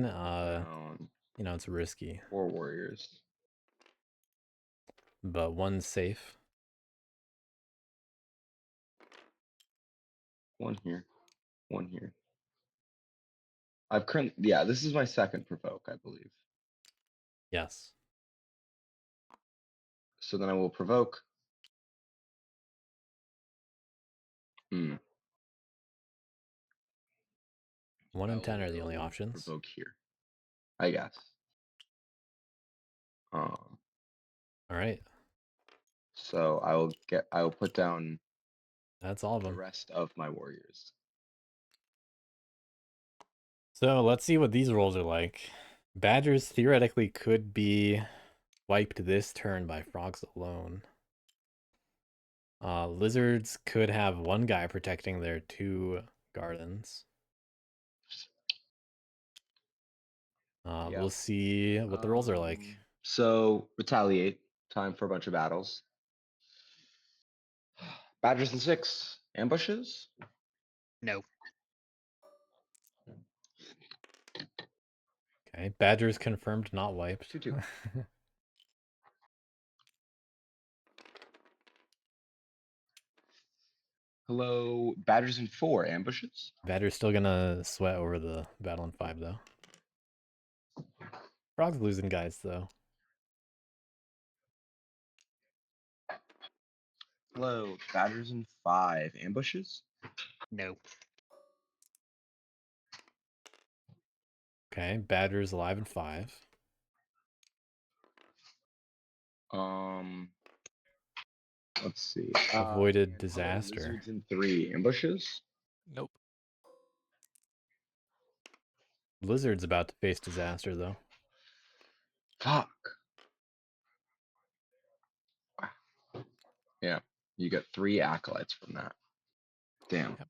down, you know, it's risky, 4 warriors. but 1's safe. 1 here, 1 here. I've currently, yeah, this is my second provoke, I believe. Yes. So then I will provoke. 1 and I 10 are the only will options. Provoke here, I guess. All right. So I will put down That's all of the them. rest of my warriors. So let's see what these rolls are like. Badgers theoretically could be wiped this turn by frogs alone. Lizards could have 1 guy protecting their 2 gardens. Yeah. We'll see what the rolls are like. So retaliate. Time for a bunch of battles. Badgers and 6 ambushes. No. Okay, Badgers confirmed not wiped. 2-2. Hello, Badgers and 4 ambushes. Badger's still gonna sweat over the battle in 5 though. Frogs losing guys though. Hello, Badgers and 5 ambushes. No. Okay, Badger's alive in 5. Let's see. Avoided and disaster. Lizards and 3 ambushes. Nope. Lizard's about to face disaster though. Fuck. Yeah, you got 3 acolytes from that. Damn. Yep.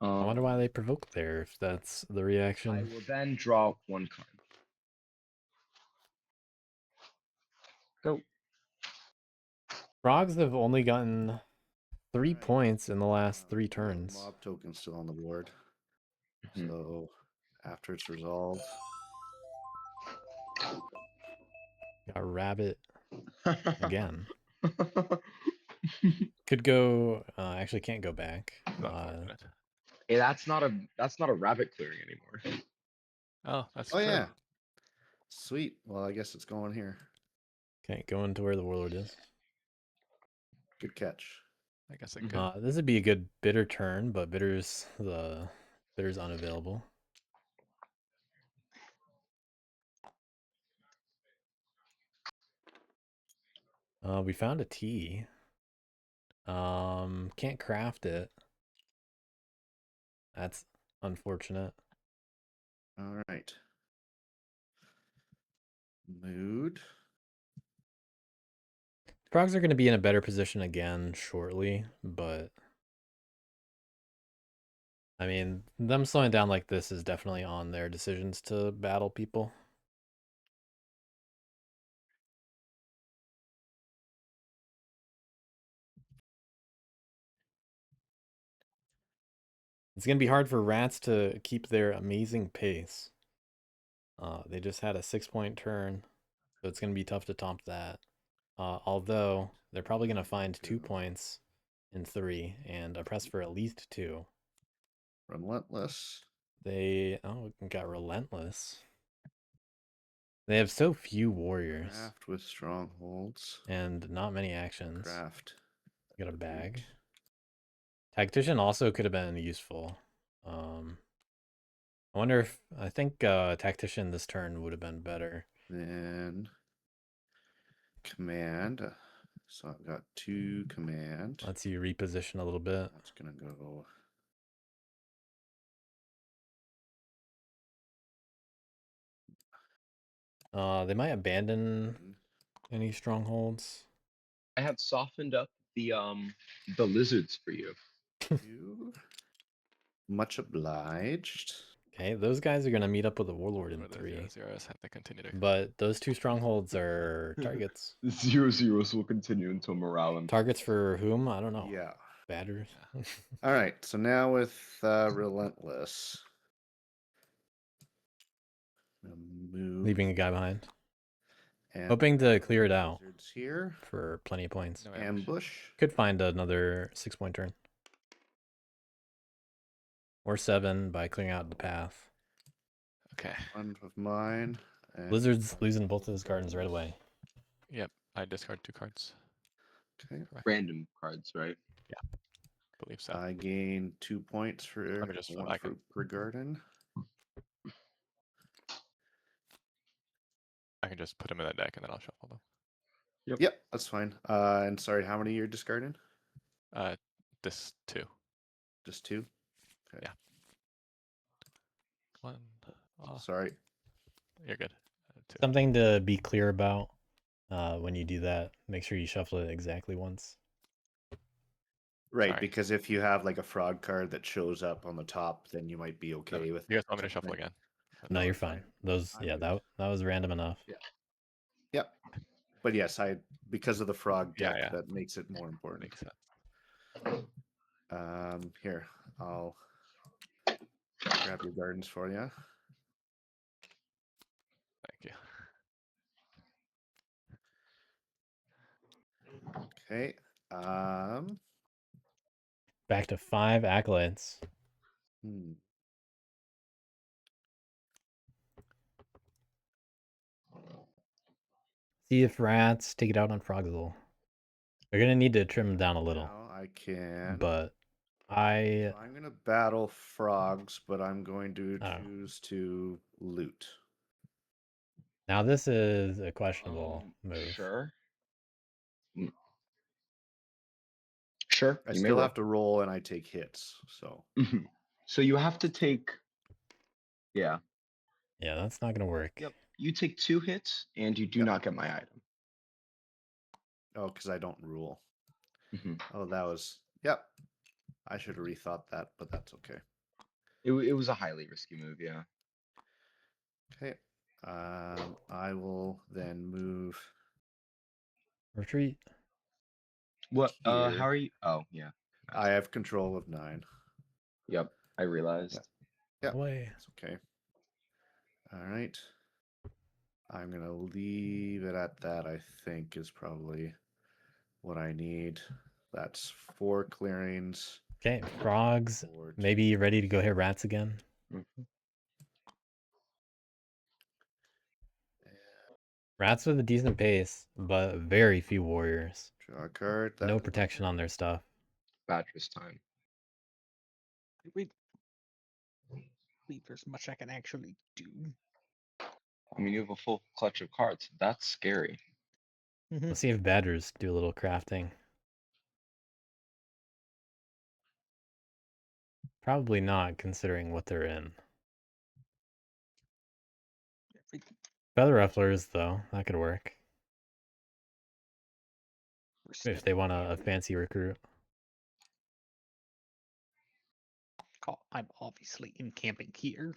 I wonder why they provoked there, if that's the reaction. I will then draw 1 card. Go. Frogs have only gotten 3 Alright. points in the last 3 We have a turns. Mob token still on the board. Mhm. So after it's resolved, Got a rabbit again. Could go, actually can't go back. Unfortunate. Hey, that's not a rabbit clearing anymore. Oh, that's oh true. yeah, sweet. Well, I guess it's going here. Can't go into where the warlord is. Good catch. I guess it could. This would be a good bitter turn, but bitter's unavailable. We found a tea. Can't craft it. That's unfortunate. All right. Mood. Frogs are going to be in a better position again shortly, but I mean, them slowing down like this is definitely on their decisions to battle people. It's gonna be hard for rats to keep their amazing pace. They just had a 6-point turn, so it's gonna be tough to top that. Although they're probably gonna find 2 points in 3 and a press for at least 2. Relentless. They got relentless. They have so few warriors Craft with strongholds. and not many actions. Craft. Got a bag. Root. Tactician also could have been useful. I wonder if I think Tactician this turn would have been better. Then command. So I've got 2 command. Lets you reposition a little bit. That's gonna go. They might abandon any strongholds. I have softened up the lizards for you. Much obliged. Okay, those guys are gonna meet up with a warlord in Or the 3. 0-0s have to continue to. But those 2 strongholds are targets. 0-0s will continue until morale and Targets for whom? I don't know. Yeah. Batters. All right. So now with relentless. Move. Leaving a guy behind. And Hoping to clear it out lizards here. for plenty of points. No ambush. Ambush. Could find another 6-point turn. Or 7 by clearing out the path. Okay. 1 of mine. And Lizard's losing both of his gardens right away. Yep. I discard 2 cards. Okay. random cards, right? Believe so. I gain 2 points for Let me just flip 1 back for in. per garden. I can just put them in the deck and then I'll shuffle them. Yep, that's fine. And sorry, how many you're discarding? This 2. Just 2? Okay. Yeah. 1. Oh, Sorry. you're good. 2. Something to be clear about when you do that. Make sure you shuffle it exactly once. Right, Sorry. because if you have like a frog card that shows up on the top, then you might be okay with. You guys want me to shuffle something. again? No, you're it's fine. fine. Those, I'm yeah, good. that was random enough. Yep. But yes, because of the frog Yeah, deck, yeah. that makes it more important. Makes sense. Here, I'll grab your gardens for you. Thank you. Okay. Back to 5 acolytes. See if rats take it out on Frogzle. They're gonna need to trim them down a little. Now I can. But So I'm gonna battle frogs, but I'm going to Oh. choose to loot. Now this is a questionable move. Sure. Sure. I you may still roll. have to roll, and I take hits. So Mhm. So you have to take. Yeah. Yeah, that's not gonna work. Yep. You take 2 hits, and you do Yep. not get my item. oh, because I don't rule. Mhm. Oh, that was yep. I should have rethought that, but that's okay. It was a highly risky move. Yeah. Okay. I will then move. Retreat. What? How Here. are you? Oh, yeah. I have control of 9. Yep. I realized. Yep. Away. That's okay. All right. I'm gonna leave it at that. I think is probably what I need. That's 4 clearings. Okay, frogs. Board. Maybe you're ready to go hit rats again. Mhm. Rats with a decent pace, but very few warriors. Draw a card. No That protection on their stuff. Badger's time. Wait. Wait, there's much I can actually do. I mean, you have a full clutch of cards. That's scary. Let's see if badgers do a little crafting. Probably not, considering what they're in. Feather rufflers, though, that could work. If they want a fancy recruit. I'm obviously encamping here.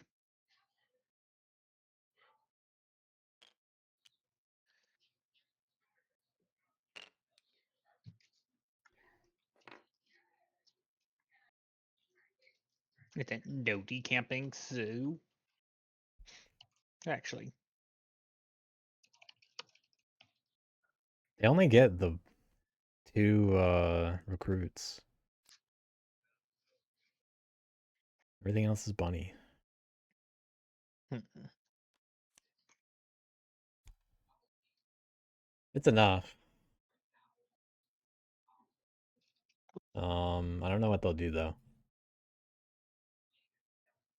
It's no decamping, so actually, They only get the 2 recruits. Everything else is bunny. It's enough. I don't know what they'll do though.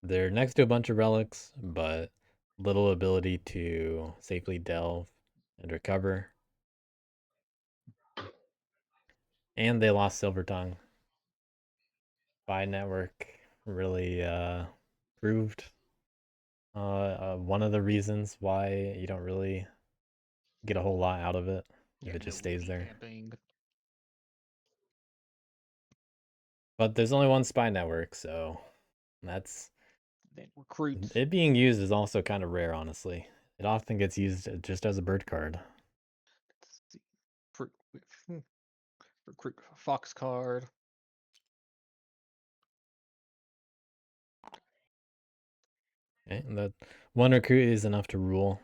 They're next to a bunch of relics, but little ability to safely delve and recover. And they lost Silver Tongue. Spy Network really proved one of the reasons why you don't really get a whole lot out of it if it just stays there. decamping. But there's only one Spy Network, so that's Then recruits. it being used is also kind of rare, honestly. It often gets used just as a bird card. Let's see. Recruit Fox card. Okay, and that one recruit is enough to rule.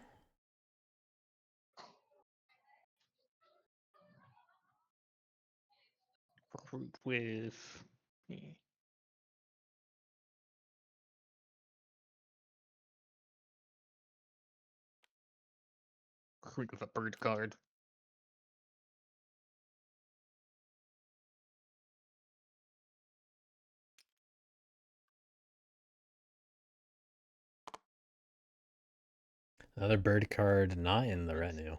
Recruit with. Recruit with a bird card. Another bird card not in the retinue.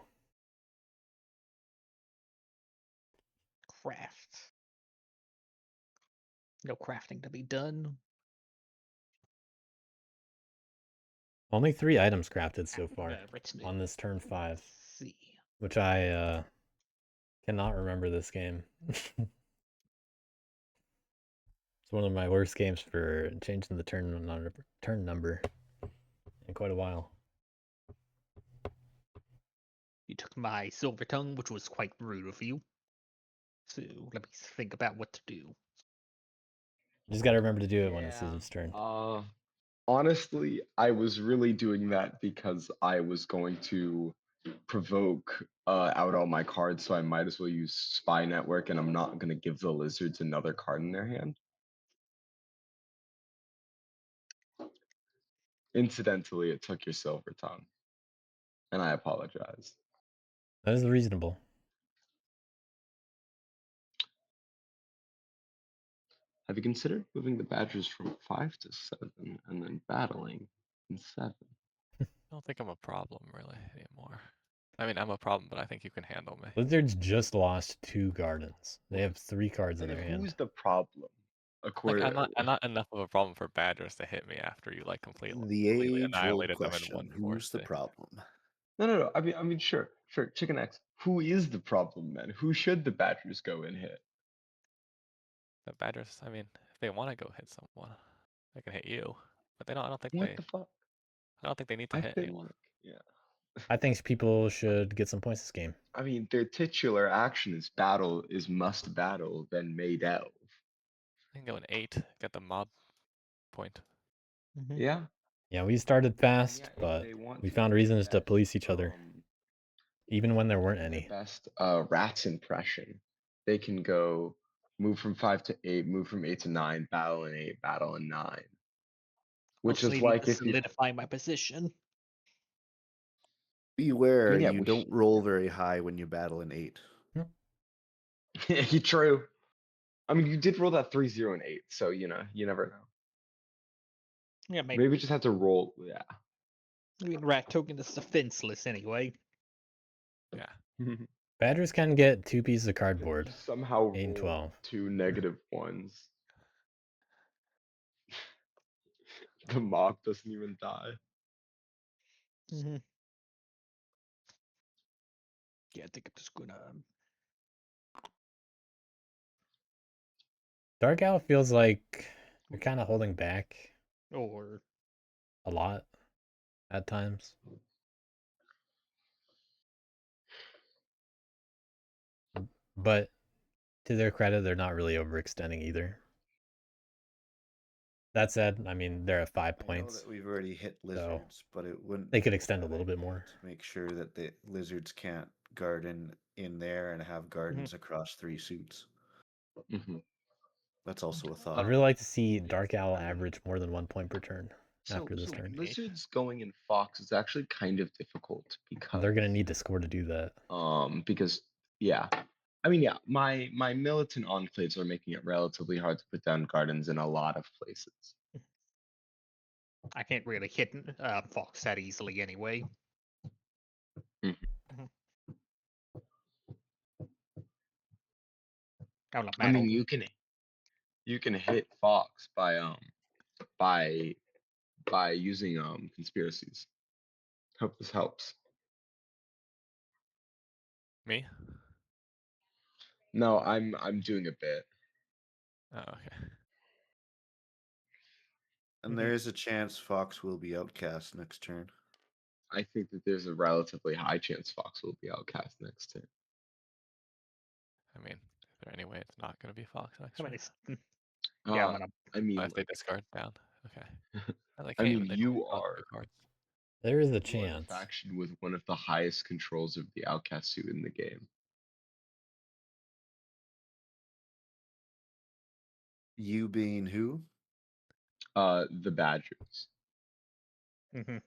Craft. No crafting to be done. Only 3 items crafted so far Retinue. on this turn 5, Let's see. which I cannot remember this game. It's one of my worst games for changing the turn number in quite a while. You took my silver tongue, which was quite rude of you. So let me think about what to do. You just gotta remember to do it when it's his turn. Honestly, I was really doing that because I was going to provoke out all my cards, so I might as well use Spy Network, and I'm not gonna give the lizards another card in their hand. Incidentally, it took your silver tongue, and I apologize. That is reasonable. Have you considered moving the badgers from 5 to 7 and then battling in 7? I don't think I'm a problem really anymore. I mean, I'm a problem, but I think you can handle me. Lizards just lost 2 gardens. They have 3 cards in And their who's hand. the problem? Like, I'm not enough of a problem for badgers to hit me after you like completely The age-old annihilated them in question: one who's the force. problem? No. I mean, sure. Chicken X. Who is the problem then? Who should the badgers go and hit? The badgers. I mean, if they want to go hit someone, they can hit you, but they don't. I don't think What they. the fuck? I don't think they need to I hit think, anyone. yeah. I think people should get some points this game. I mean, their titular action is must battle, then may delve. I can go an 8, get the mob point. Yeah. Yeah, we started fast, Yeah, if but they want we to found do reasons to their police each other, even when there weren't their any. best rats impression, they can go move from 5 to 8, move from 8 to 9, battle in 8, battle in 9. Which Mostly is need like to if you solidify my position. Beware, yeah, you which- don't roll very high when you battle an 8. True. I mean, you did roll that 3, 0, and 8, so you never know. Yeah, Maybe we just have to roll. Yeah. I mean, rat token is defenseless anyway. Yeah. Badgers can get 2 pieces of cardboard. You somehow 8 and roll 12. 2 negative ones. The mob doesn't even die. Yeah, I think I'm just gonna. Dark Owl feels like you're kind of holding back Or a lot at times. But to their credit, they're not really overextending either. That said, I mean, they're at 5 I know points. that we've already hit lizards, but it wouldn't. They could be extend a bad little bit idea more. to make sure that the lizards can't garden in there and have gardens across 3 suits. Mhm. That's also a I'd thought. really like to see Dark Owl average more than 1 point per turn So, after this so turn. lizards going in fox is actually kind of difficult because They're gonna need to score to do that. because yeah, I mean yeah, my militant enclaves are making it relatively hard to put down gardens in a lot of places. I can't really hit Fox that easily anyway. Mhm. I'm not I mean mad. you can hit fox by using conspiracies. Hope this helps. Me? No, I'm doing a bit. Oh, okay. And there is a chance Fox will be outcast next turn. I think that there's a relatively high chance fox will be outcast next turn. I mean, is there any way it's not going to be Fox next How turn? many? Yeah, I'm gonna. I mean, If they discard down. Okay. And they I can't mean, even. They you don't draw are 2 cards. There is a you are the chance. faction with one of the highest controls of the outcast suit in the game. You being who? The Badgers. Mhm.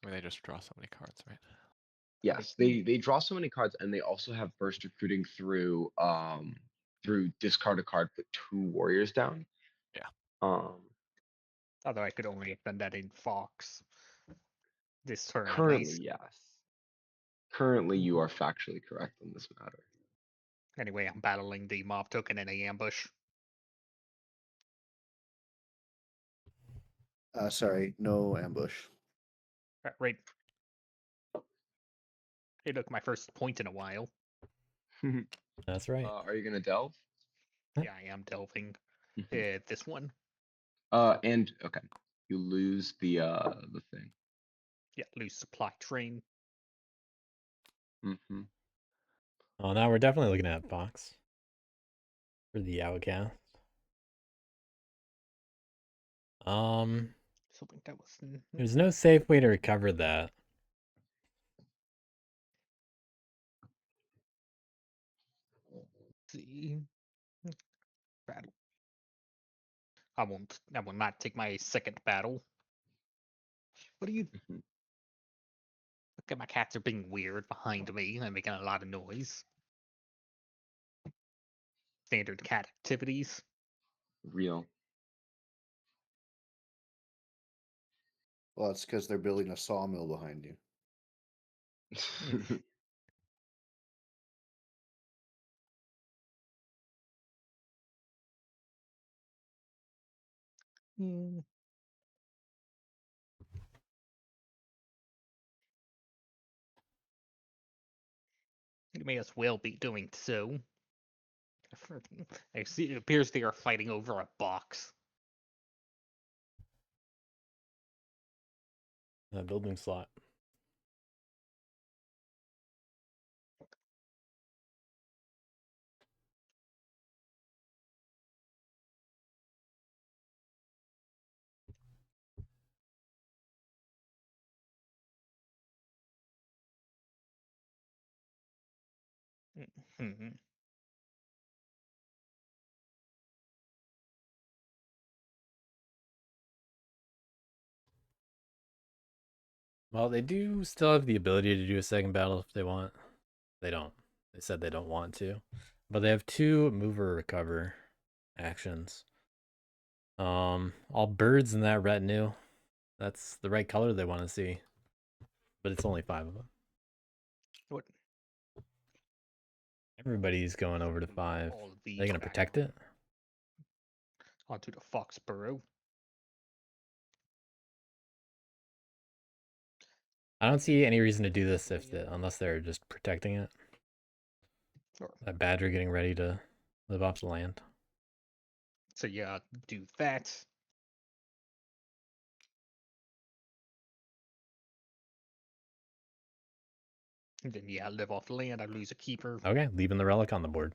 I mean, they just draw so many cards, right? Yes, they draw so many cards, and they also have burst recruiting through discard a card, put 2 warriors down. Yeah. Although I could only have done that in Fox this turn at Currently, least. yes. Currently, you are factually correct on this matter. Anyway, I'm battling the mob token in a ambush. Sorry, no ambush. Right. Hey, look, my first point in a while. That's right. Are you gonna delve? Yeah, I am delving. This one. And okay, you lose the thing. Yeah, lose supply train. Mm-hmm. Oh, now we're definitely looking at Fox for the outcast. Something that was. There's no safe way to recover that. See. Battle. I will not take my second battle. What are you? Mhm. Look at my cats are being weird behind me. They're making a lot of noise. Standard cat activities. Real. Well, it's because they're building a sawmill behind you. Mm. It may as well be doing so. I see. It appears they are fighting over a box. That building slot. Mhm. Well, they do still have the ability to do a second battle if they want. They don't. They said they don't want to. But they have 2 mover recover actions. All birds in that retinue. That's the right color they want to see. But it's only 5 of them. What? Everybody's going over to 5. All of Are these they gonna back protect it? onto the Foxburrow. I don't see any reason to do this unless they're just protecting it. Sure. That badger getting ready to live off the land. So yeah, do that. And then yeah, live off the land. I lose a keeper. Okay, leaving the relic on the board.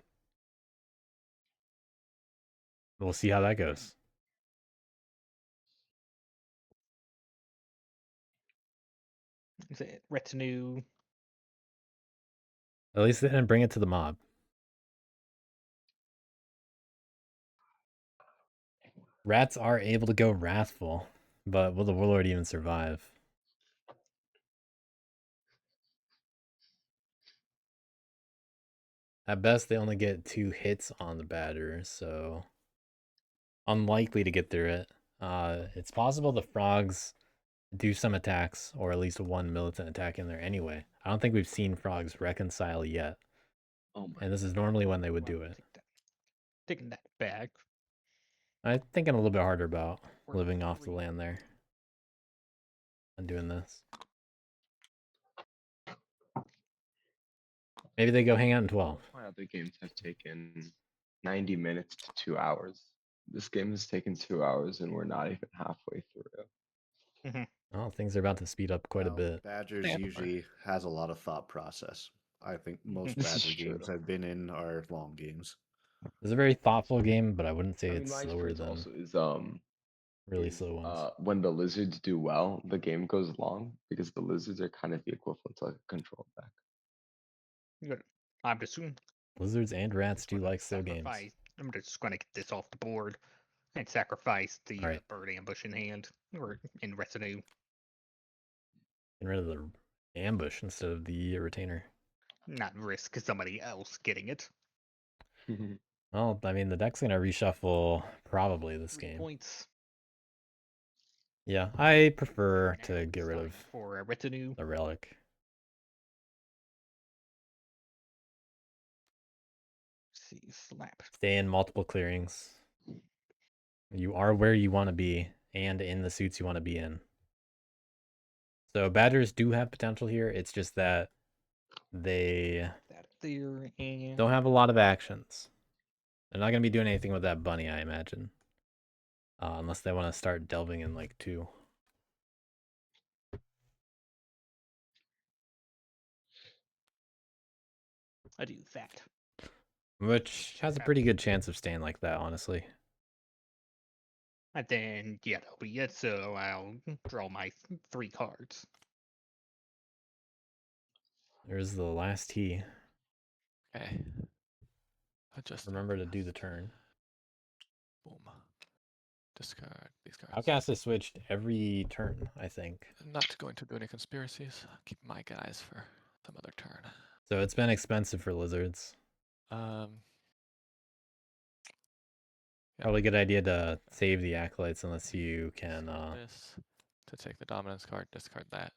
We'll see how that goes. Is it retinue? At least they didn't bring it to the mob. Rats are able to go wrathful, but will the warlord even survive? At best, they only get 2 hits on the badger, so unlikely to get through it. It's possible the frogs do some attacks, or at least one militant attack in there anyway. I don't think we've seen frogs reconcile yet, Oh my. and this is normally when they would do it. Taking that back. I'm thinking a little bit harder about We're living off the 3. land there and doing this. Maybe they go hang out in 12. My other games have taken 90 minutes to 2 hours. This game has taken 2 hours and we're not even halfway through. Well, things are about to speed up quite a Well, bit. Badgers Yeah. usually has a lot of thought process. I think most This is Badger games true. I've been in are long games. It's a very thoughtful game, but I wouldn't say I mean, it's my slower experience than also is really slow ones. when the lizards do well, the game goes long because the lizards are kind of the equivalent to like a control deck. Good. I'm just gonna Lizards and rats do like slow games. sacrifice. I'm just gonna get this off the board and sacrifice the Alright. bird ambush in hand or in retinue. Get rid of the ambush instead of the retainer. Not risk somebody else getting it. Well, I mean, the deck's gonna reshuffle probably this 3 game. points. Yeah, I prefer to And get rid sign of for a retinue. the relic. See, slap. Stay in multiple clearings. You are where you want to be and in the suits you want to be in. So badgers do have potential here. It's just that they That there and don't have a lot of actions. They're not going to be doing anything with that bunny, I imagine. Unless they want to start delving in like 2. I do that. Which has a pretty good chance of staying like that, honestly. And then yeah, that'll be it. So I'll draw my 3 cards. There's the last tee. Okay. Adjust. Remember to do the turn. Boom. Discard these cards. Outcast is switched every turn, I think. I'm not going to do any conspiracies. I'll keep my guys for some other turn. So it's been expensive for lizards. Yeah. Probably a good idea to save the acolytes unless you can This to take the dominance card, discard that.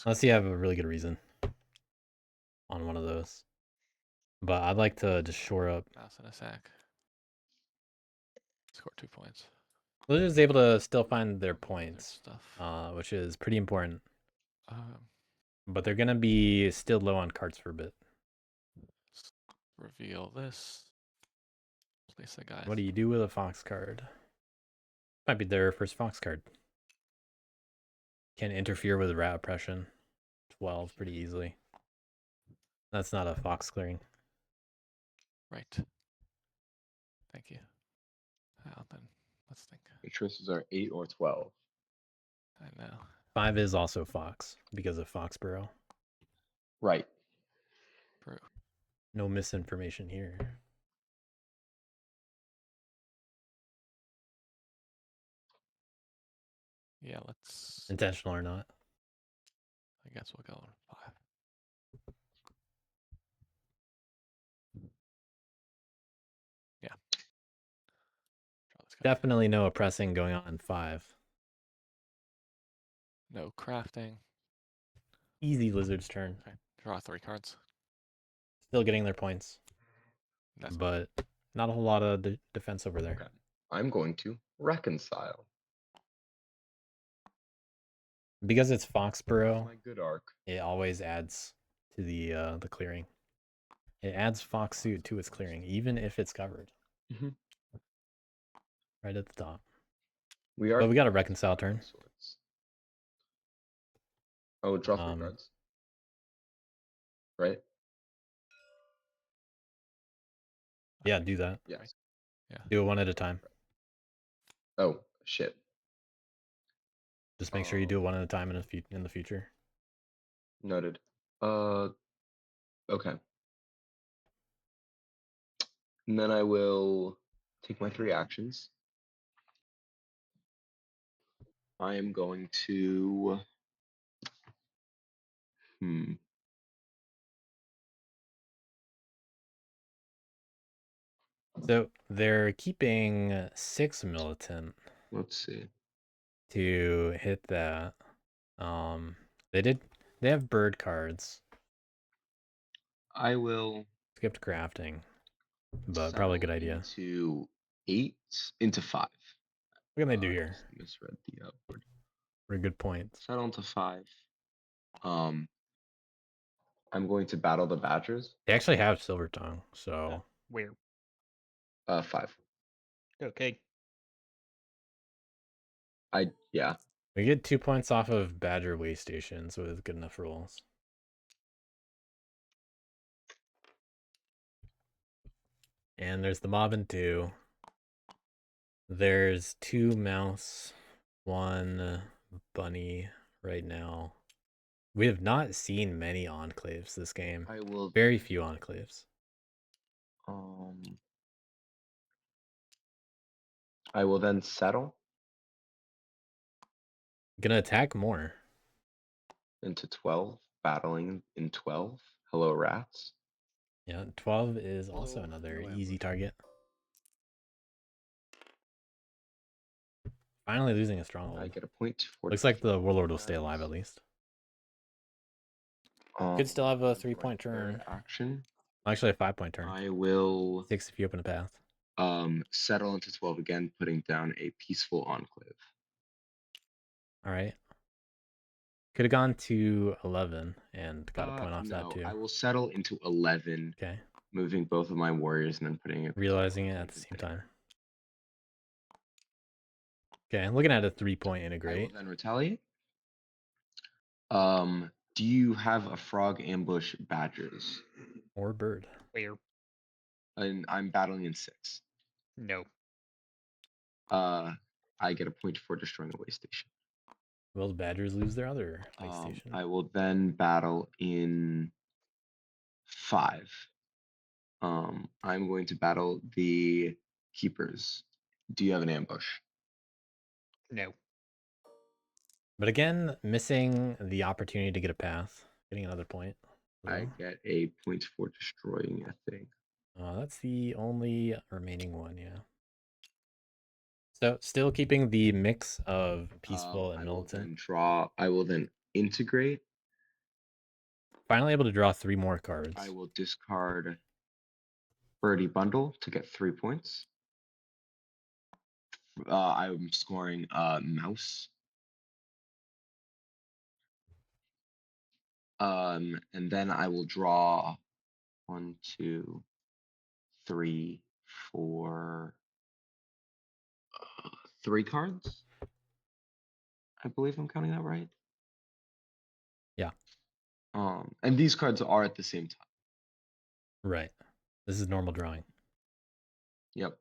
unless you have a really good reason on one of those. But I'd like to just shore up. Mouse in a sack. Score 2 points. Lizards able to still find their Good points, stuff. which is pretty important. Um, But they're gonna be still low on cards for a bit. reveal this. Place a guy. What do you do with a fox card? Might be their first fox card. Can interfere with rat oppression. 12 pretty easily. That's not a fox clearing. Right. Thank you. Well, then let's think. The choices are 8 or 12. I know. 5 is also fox because of Foxburrow. Right. Brew. No misinformation here. Yeah, let's. Intentional or not. I guess we'll go 5. Yeah. Draw this guy. Definitely no oppressing going on in 5. No crafting. Easy lizard's turn. Okay. Draw 3 cards. Still getting their points, That's but not a whole lot of defense over there. Okay. I'm going to reconcile. Because it's That's Foxburrow, my good arc. it always adds to the clearing. It adds fox suit to its clearing, even if it's covered. Mhm. Right at the top. We are. But we got a reconcile turn. Swords. Oh, draw 3 Um, cards. Right? Yeah, do that. Yes. Yeah. Do it one at a time. Oh, shit. Just make sure you do it one at a time in the future. Noted. Okay. And then I will take my 3 actions. I am going to. So they're keeping 6 militant Let's see. to hit that. They have bird cards. I will Skipped crafting, but probably a good idea. Into 5. What can they do here? Just misread the board. Pretty good points. Settle into 5. I'm going to battle the badgers. They actually have Silver Tongue, so Where? 5. Okay. Yeah. we get 2 points off of Badger Way Stations with good enough rolls. And there's the mob in 2. There's 2 mouse, 1 bunny right now. We have not seen many enclaves this game. I will. Very few enclaves. I will then settle Gonna attack more. into 12, battling in 12. Hello, rats. Yeah, 12 is also Hello, another no easy ambush. target. Finally losing a stronghold. I get a point for. Looks like the warlord will stay alive at least. Could still have a 3-point turn. Action. Actually, a 5-point turn. I will 6 if you open a path. settle into 12 again, putting down a peaceful enclave. All right. Could have gone to 11 and got a point off that too. I will settle into 11. Okay. Moving both of my warriors and then putting it. Realizing it at the same time. Okay, looking at a 3-point I will integrate. then retaliate. Do you have a frog ambush badgers? Or bird. Where? And I'm battling in 6. No. I get a point for destroying a way station. Will the badgers lose their other way station? I will then battle in 5. I'm going to battle the keepers. Do you have an ambush? No. But again, missing the opportunity to get a path. Getting another point. I get a point for destroying a thing. That's the only remaining one, yeah. So still keeping the mix of peaceful and militant. I will then integrate. Finally able to draw 3 more cards. I will discard Birdie Bundle to get 3 points. I'm scoring Mouse. And then I will draw 1, 2, 3, 4, 3 cards. I believe I'm counting that right. Yeah. And these cards are at the same time. Right. This is normal drawing. Yep.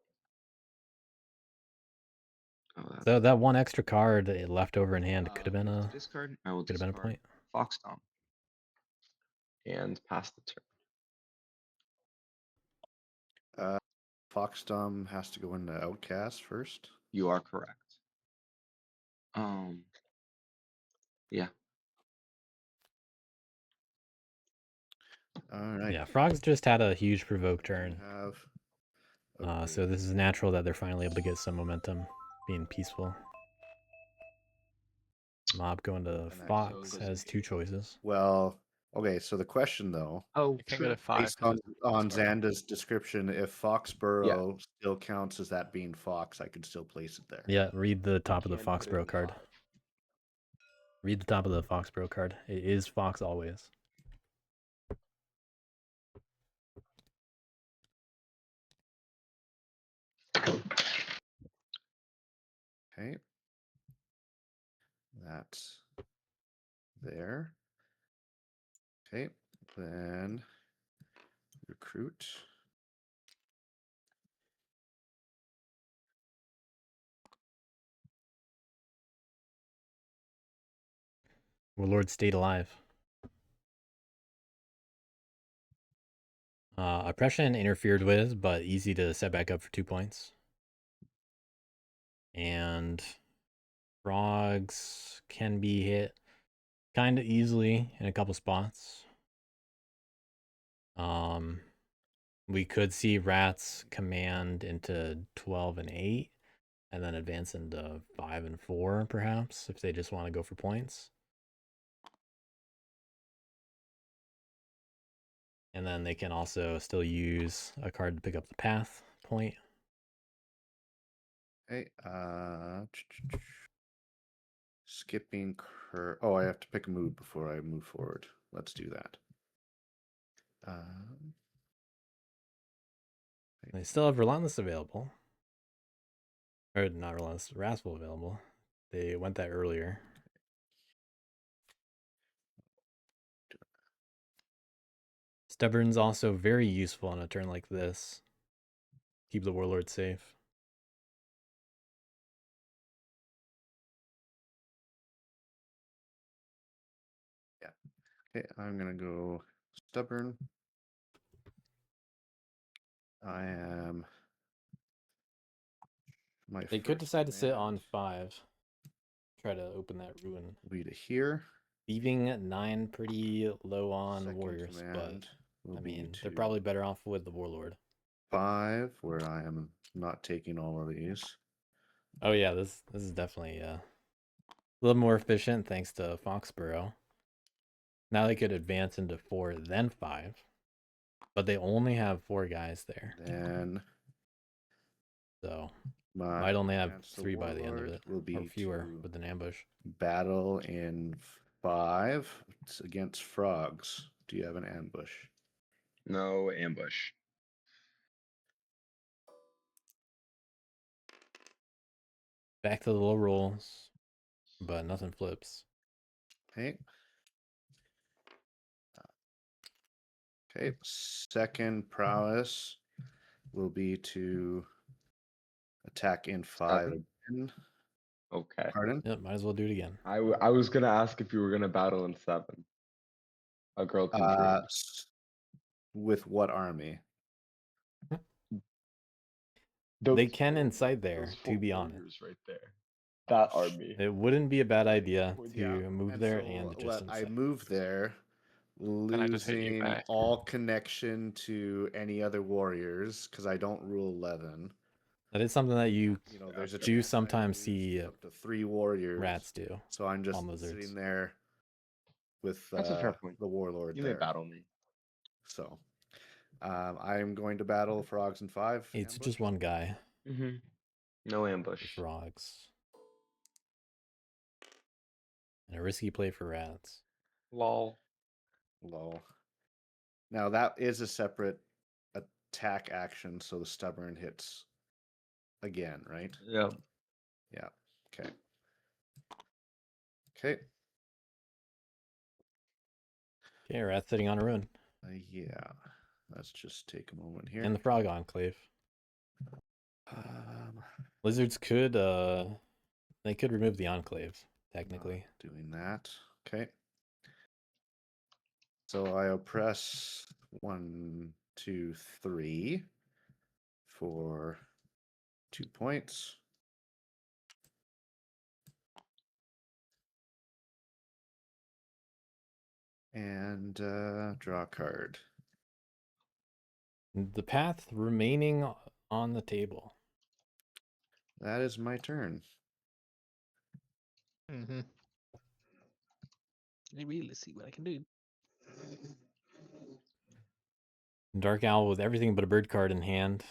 So that 1 extra card left over in hand could have been a discard. I will could have been a point. Foxdom. And pass the turn. Foxdom has to go into Outcast first. You are correct. Yeah. All right. Yeah, frogs just had a huge provoke turn. Have So this is natural that they're finally able to get some momentum, being peaceful. Mob going to Fox has 2 choices. Well, okay. So the question though, Oh, You can't get a 5 based 'cause on it's Foxburrow. Zaanda's description, if Foxburrow still counts as that being Fox, I could still place it there. Yeah, read the top of the Can't put it in Foxburrow card. 5. Read the top of the Foxburrow card. It is Fox always. Okay. That's there. Okay. Then recruit. Warlord stayed alive. Oppression interfered with, but easy to set back up for 2 points. And frogs can be hit kind of easily in a couple spots. We could see rats command into 12 and 8, and then advance into 5 and 4, perhaps, if they just want to go for points. And then they can also still use a card to pick up the path point. Okay. Skipping curve. Oh, I have to pick a move before I move forward. Let's do that. They still have Relentless available. Or not Relentless, Wrathful available. They went that earlier. Stubborn's also very useful on a turn like this. Keep the Warlord safe. Yeah. Okay, I'm gonna go Stubborn. I am. They could decide to sit on 5. Try to open that ruin. Will be to here. Leaving 9 pretty low on Second warriors, but command will I be mean, they're to probably better off with the Warlord. 5, where I am not taking all of these. Oh yeah, this is definitely a little more efficient thanks to Foxburrow. Now they could advance into 4, then 5, but they only have 4 guys there. Then So my might only have against the 3 by the end of Warlord it, will or be fewer to with an ambush. battle in 5. It's against frogs. Do you have an ambush? No ambush. Back to the low rolls, but nothing flips. Okay. Okay. Second prowess will be to attack in 5 7? again. Okay. Pardon? Yep, might as well do it again. I was gonna ask if you were gonna battle in 7. A girl can dream. With what army? They Those can 4 incite there, those to 4 be honest. warriors right there. That army. It wouldn't be a bad idea Would- to Yeah, move and there so and just let I incite. move there, Then I just hit you losing back. all connection to any other warriors because I don't rule 11. That is something that you You know, there's a do chance I sometimes lose see up to 3 warriors. rats do. So I'm just on lizards. sitting there with That's a fair point. the warlord You may there. battle me. So I'm going to battle frogs in 5. It's ambush. just one guy Mm-hmm. No for ambush. frogs. And a risky play for rats. Lol. Low. Now that is a separate attack action, so the stubborn hits again, right? Yeah. Yeah. Okay. Okay. Okay, rats sitting on a ruin. Yeah. Let's just take a moment here. And the frog enclave. Lizards could they could remove the enclave, technically. Not doing that. Okay. So I oppress 1, 2, 3 for 2 points. And draw a card. The path remaining on the table. That is my turn. Mm-hmm. Let me really see what I can do. Dark Owl with everything but a bird card in hand.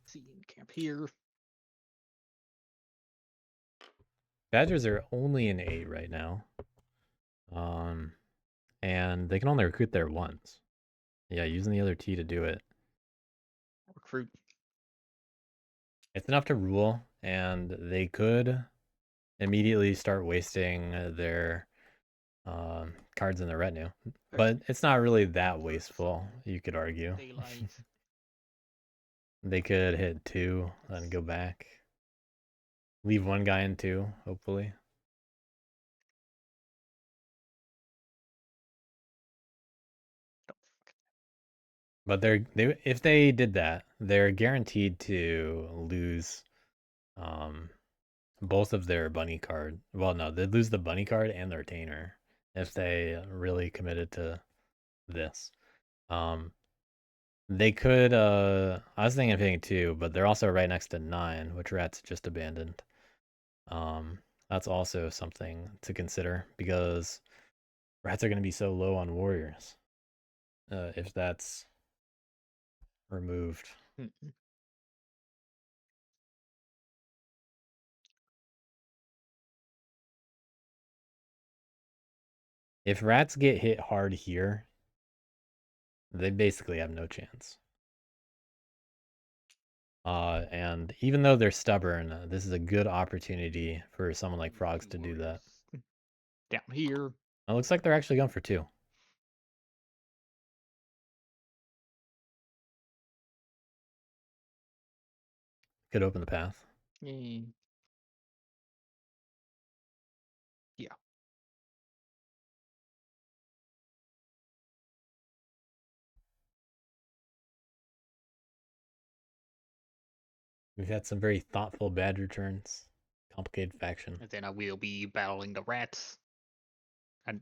See in camp here. Badgers are only in 8 right now. And they can only recruit there once. Yeah, using the other T to do it. Recruit. It's enough to rule, and they could immediately start wasting their cards in the retinue. But it's not really that wasteful, you could argue. Daylight. They could hit 2, then go back. Leave one guy in 2, hopefully. But if they did that, they're guaranteed to lose both of their bunny card. Well, no, they'd lose the bunny card and their retainer if they really committed to this. They could I was thinking of hitting 2, but they're also right next to 9, which Rats just abandoned. That's also something to consider because Rats are going to be so low on warriors if that's removed. If Rats get hit hard here, they basically have no chance. And even though they're stubborn, this is a good opportunity for someone like Frogs to do that. Down here. It looks like they're actually going for 2. Could open the path. Yeah. We've had some very thoughtful Badger turns. Complicated faction. And then I will be battling the rats. And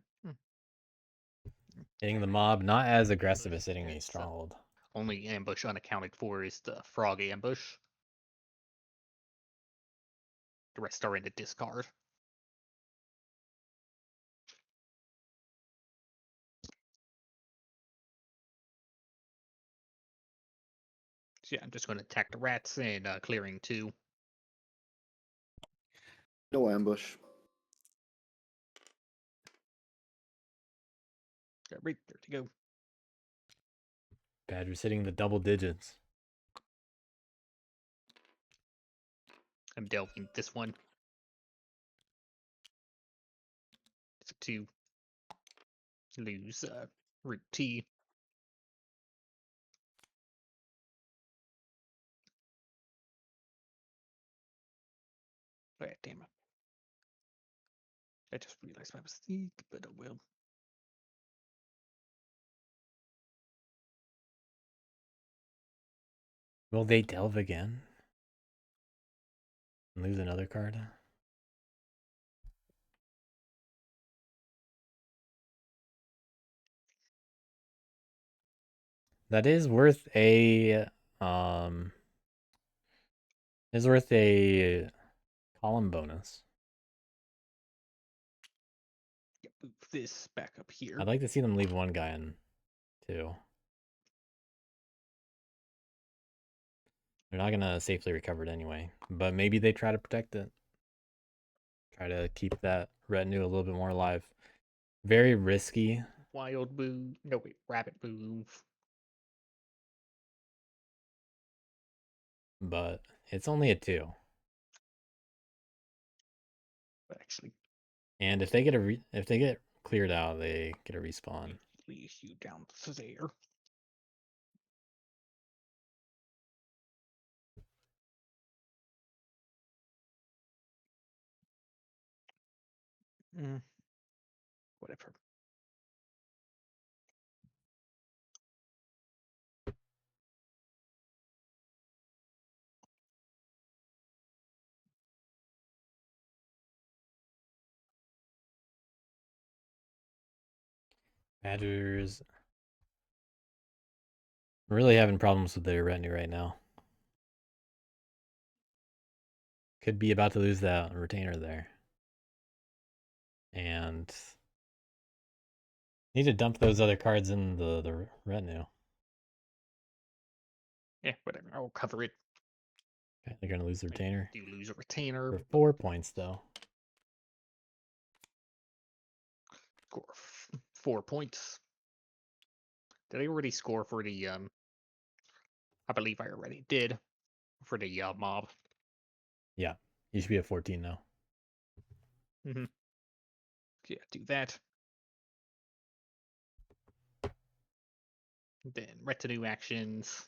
Hitting the mob, not as aggressive as hitting a stronghold. only ambush unaccounted for is the frog ambush. The rest are in the discard. So yeah, I'm just going to attack the rats and clearing 2. No ambush. Right, there to go. Badger's hitting the double digits. I'm delving this one. For 2. Lose root T. Oh, yeah, damn it. I just realized my mistake, but oh well. Will they delve again? And lose another card? That is worth a column bonus. Yeah, move this back up here. I'd like to see them leave one guy in 2. They're not gonna safely recover it anyway, but maybe they try to protect it. Try to keep that retinue a little bit more alive. Very risky. Wild move. No, wait, rabbit move. But it's only a 2. But actually, And if they get cleared out, they get a respawn. leaves you down to there. Whatever. Badgers really having problems with their retinue right now. Could be about to lose that retainer there. And need to dump those other cards in the retinue. Yeah, whatever. I'll cover it. Okay, they're gonna lose the retainer. Do lose a retainer. For 4 points though. Score 4 points. Did I already score for the I believe I already did for the mob. Yeah, you should be at 14 now. Yeah, do that. Then retinue actions.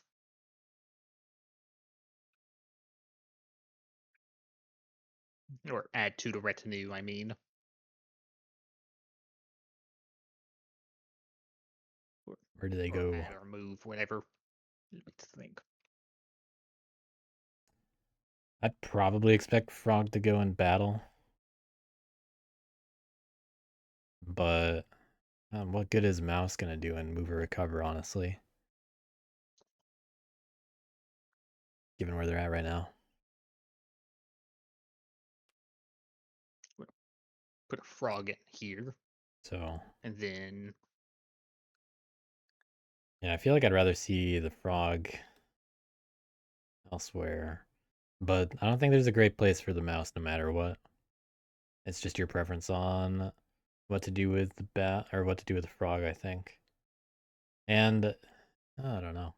Or add 2 to retinue, I mean. Where do they Or go? add or move, whatever you like to think. I'd probably expect Frog to go in battle. But what good is Mouse gonna do in move or recover, honestly? Given where they're at right now. Put a frog in here, So and then yeah, I feel like I'd rather see the Frog elsewhere. But I don't think there's a great place for the Mouse no matter what. It's just your preference on what to do with the bat or what to do with the Frog, I think. And I don't know.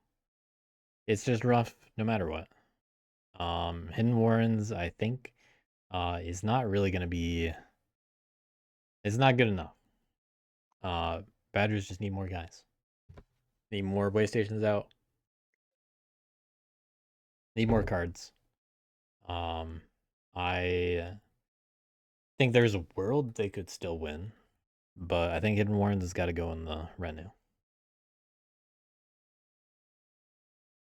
It's just rough no matter what. Hidden Warrens, I think, is not really gonna be. It's not good enough. Badgers just need more guys. Need more way stations out. Need more cards. I think there's a world they could still win, but I think Hidden Warrens has got to go in the retinue.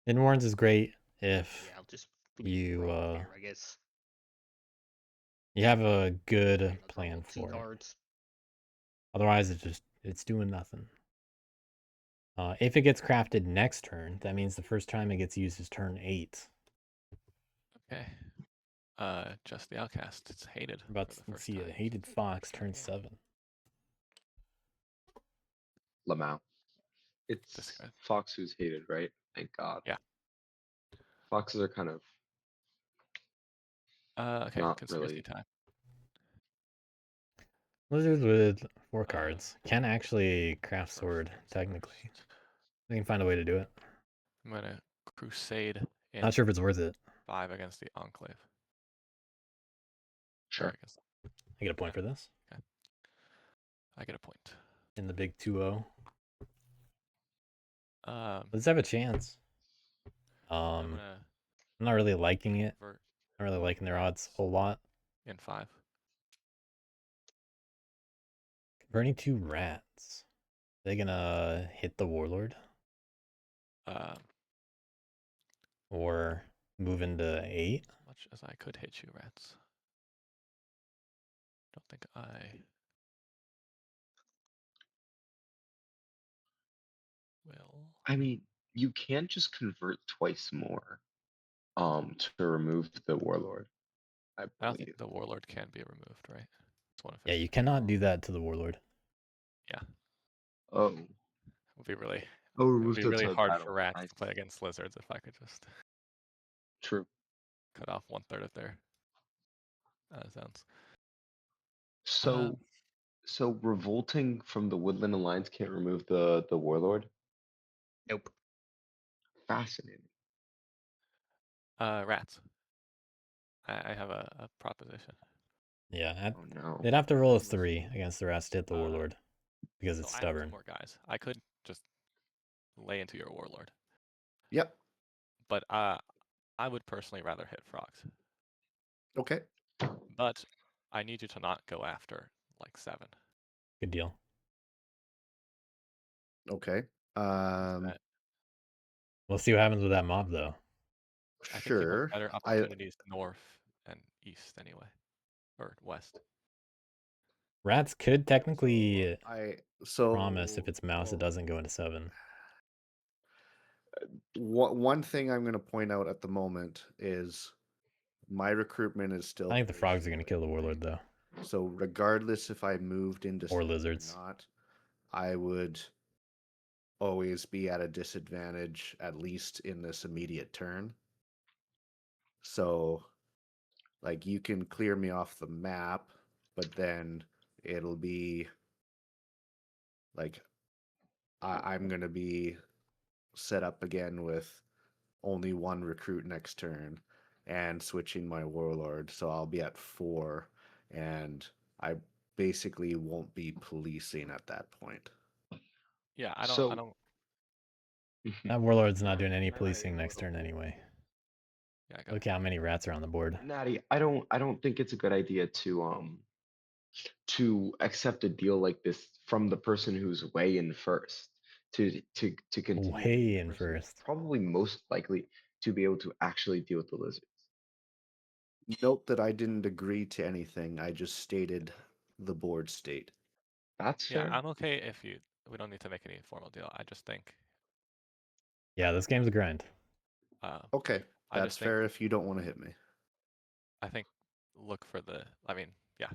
Hidden Warrens is great if yeah, I'll just you here, I guess. you have a good And I'll draw plan 2 for it. cards. Otherwise, it's doing nothing. If it gets crafted next turn, that means the first time it gets used is turn 8. Okay. Just the Outcast. It's hated. We're about for the to first see a time. hated fox turn Yeah. 7. Lamau. This It's guy. Fox who's hated, right? Thank God. Yeah. Foxes are kind of Okay. not Conspiracy really. time. Lizards with 4 cards can actually craft First sword, things technically. first. They can find a way to do it. I'm gonna crusade in Not sure if it's worth it. 5 against the Enclave. Sure. I guess I get a point for this I get a point. in the big 2-0. Um, Let's have a chance. I'm I'm gonna not really liking it. convert Not really liking their odds a whole lot. in 5. Converting 2 rats. Are they gonna hit the warlord or move into 8? As much as I could hit you, rats. Don't think I will. I mean, you can't just convert twice more to remove the warlord. I I don't think believe. the Warlord can be removed, right? It's one of his. Yeah, you cannot do that to the warlord. Yeah. Oh. It would be really. Oh, It would remove be the really hard title. for rats I to play see. against lizards if I could just True. cut off 1/3 of their sounds. So so revolting from the Woodland Alliance can't remove the warlord? Nope. Fascinating. Rats. I have a proposition. Yeah, Oh no. they'd have to roll a 3 against the rats to hit the warlord because it's So I have 2 stubborn. more guys. I could just lay into your Warlord, Yep. but I would personally rather hit frogs. Okay. But I need you to not go after like 7. Good deal. Okay. Instead, We'll see what happens with that mob, though. I think you have Sure. better opportunities north and east anyway, or west. Rats could technically So promise if it's mouse, it doesn't go into 7. one thing I'm going to point out at the moment is my recruitment is still. I think the very frogs are going to kill the short, warlord, though. So regardless if I moved into Or 7 lizards. or not, I would always be at a disadvantage, at least in this immediate turn. So, like, you can clear me off the map, but then it'll be like I'm gonna be set up again with only 1 recruit next turn and switching my warlord, so I'll be at 4, and I basically won't be policing at that point. Yeah, I So- don't. That warlord's not doing any policing next turn anyway. Yeah, I got Look how many rats are on the board. Natty, I don't think it's a good idea to accept a deal like this from the person who's way in first to continue to be Way the in person who's first. probably most likely to be able to actually deal with the lizards. Note that I didn't agree to anything. I just stated the board state. That's Yeah, fair. I'm okay if you. We don't need to make any formal deal. I just think. Yeah, this game's a grind. Okay, I that's just think. fair if you don't want to hit me. I think. Look for the. I mean, yeah.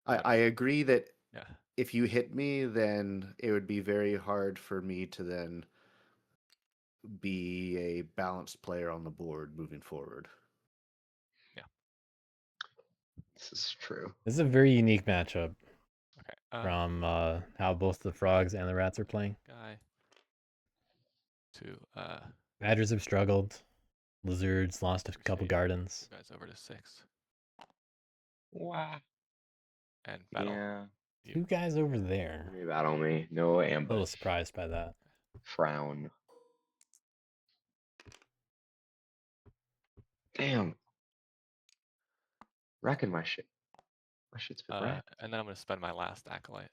I agree that Yeah. if you hit me, then it would be very hard for me to then be a balanced player on the board moving forward. This is true. This is a very unique matchup Okay. from how both the frogs and the rats are playing. Guy. To Badgers have struggled. Lizards lost a couple Shade. gardens. You guys over to 6. Wow. And battle. Yeah. Two guys over there. Maybe battle me. No A ambush. little surprised by that. Frown. Damn. Wrecking my shit. My shit's been wrecked. And then I'm gonna spend my last acolyte.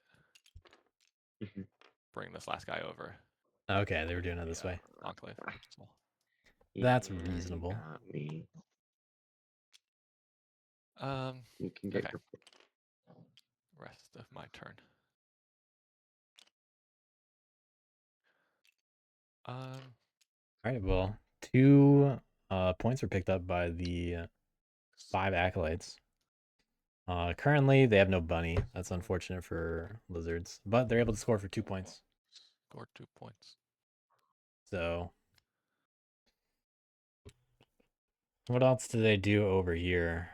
Mhm. Bring this last guy over. Okay, they were doing it this way. Enclave. So, That's Yeah, reasonable. You got me. You can get okay. your. Rest of my turn. All right, well, 2 points were picked up by the 5 acolytes. Currently, they have no bunny. That's unfortunate for lizards, but they're able to score for 2 points. Score 2 points. So, what else do they do over here?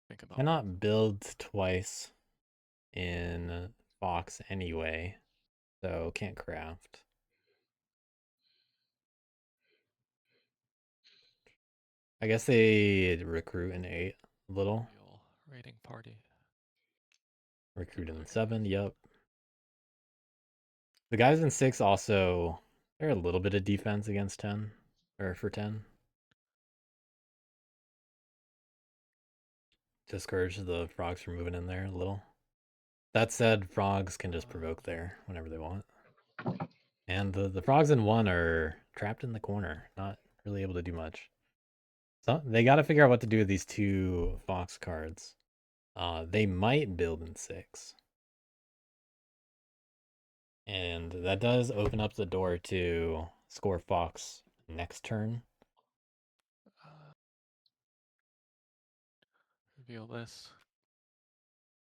Think about. Cannot build twice in Fox anyway, so can't craft. I guess they recruit in 8 a little. Raiding party. Recruit in 7, yep. The guys in 6 also, they're a little bit of defense against 10, or for 10. Discourage the frogs from moving in there a little. That said, frogs can just provoke there whenever they want. And the frogs in 1 are trapped in the corner, not really able to do much. So they got to figure out what to do with these 2 fox cards. They might build in 6. And that does open up the door to score fox next turn. Reveal this.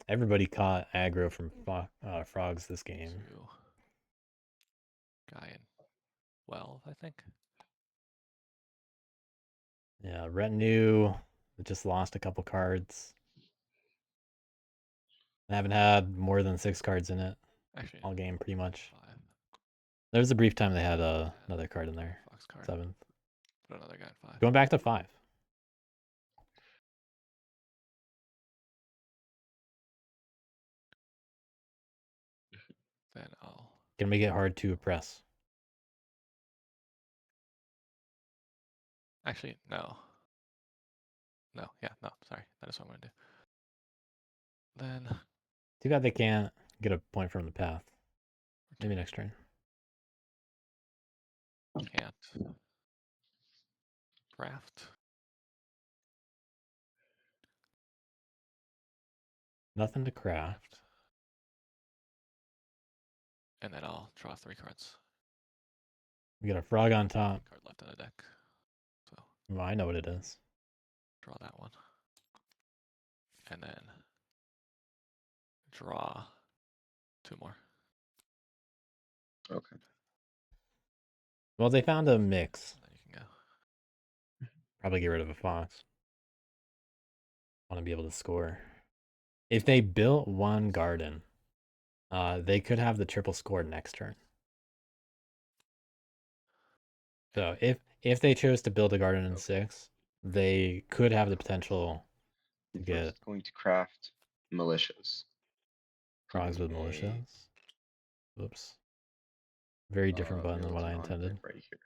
Everybody caught aggro from frogs this game. 2. Guy in 12, I think. Yeah, retinue just lost a couple cards. I haven't had more than 6 cards in it Actually, all game, pretty much. 5. There was a brief time they had another card in there. Fox card. 7th. Put another guy in 5. Going back to 5. Then I'll. Gonna make it hard to oppress. Actually, no. No, yeah, no, sorry. That is what I'm going to do. Then. Too bad they can't get a point from the path. Maybe next turn. Can't. Craft. Nothing to craft. And then I'll draw 3 cards. We got a frog on top. Card left in the deck. So Well, I know what it is. draw that one. And then draw 2 more. Okay. Well, they found a mix. And then you can go. Probably get rid of a fox. Want to be able to score. If they built 1 garden, they could have the triple score next turn. So if they chose to build a garden in 6, they could have the potential to I'm get first going to craft militias. frogs with Putting a- militias. Oops. Very different button than build what I an enclave intended. right here.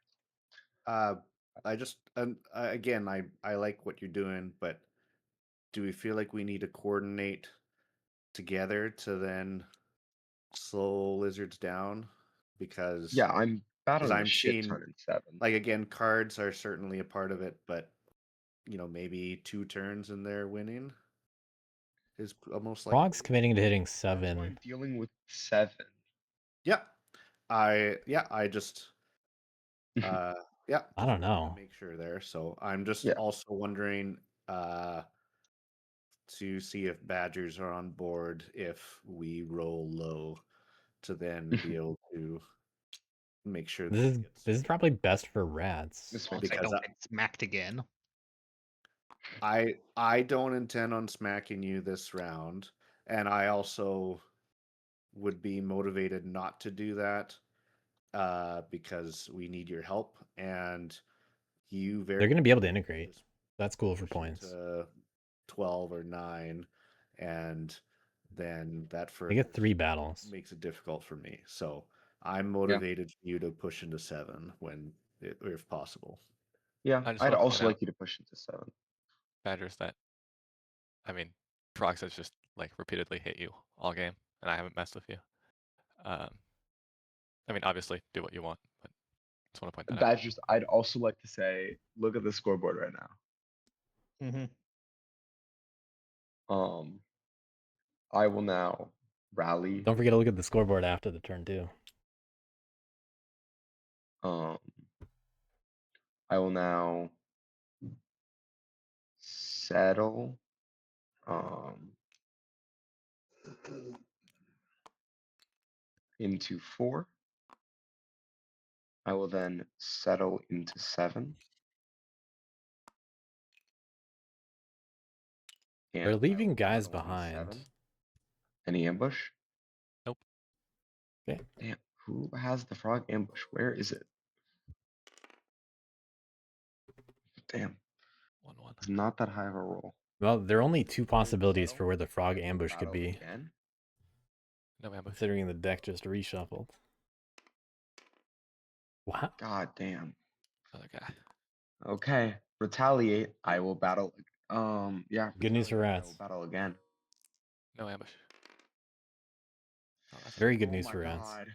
I just again, I like what you're doing, but do we feel like we need to coordinate together to then slow lizards down? Because Yeah, I'm battling a I'm shit seeing, ton in 7. like, again, cards are certainly a part of it, but maybe 2 turns and they're winning is almost like Frog's committing to hitting That's why 7. I'm dealing with 7. yeah. I just yeah. I don't Just wanted to know. make sure there. So I'm just Yeah. also wondering to see if Badgers are on board if we roll low to then be able to make sure that This we is get this is some- probably best for rats. This Once makes I Because don't get smacked again. I don't intend on smacking you this round, and I also would be motivated not to do that because we need your help, and you very They're going to be able to well integrate. just That's cool for push points. into 12 or 9, and then that They further get 3 battles. makes it difficult for me. So I'm Yeah. motivated for you to push into 7 if possible. Yeah, I just I'd want to point also out, like you to push into 7. Badgers, that I mean, Frogs has just like repeatedly hit you all game, and I haven't messed with you. I mean, obviously, do what you want, but just want to point that out. Badgers, I'd also like to say, look at the scoreboard right now. Mm-hmm. I will now rally. Don't forget to look at the scoreboard after the turn too. I will now settle into 4. I will then settle into 7. And They're I leaving will guys settle into behind. 7. Any ambush? Nope. Okay. Damn, who has the frog ambush? Where is it? Damn, 1-1. it's not that high of a roll. Well, there are only 2 Good possibilities settle. for where the frog I will ambush could battle be, again. No ambush. considering the deck just reshuffled. Wow. God damn. Other guy. Okay, retaliate. I will battle. Yeah. Good news for retaliate, I will rats. battle again. No ambush. Oh, that's Very good Oh news my for rats. God.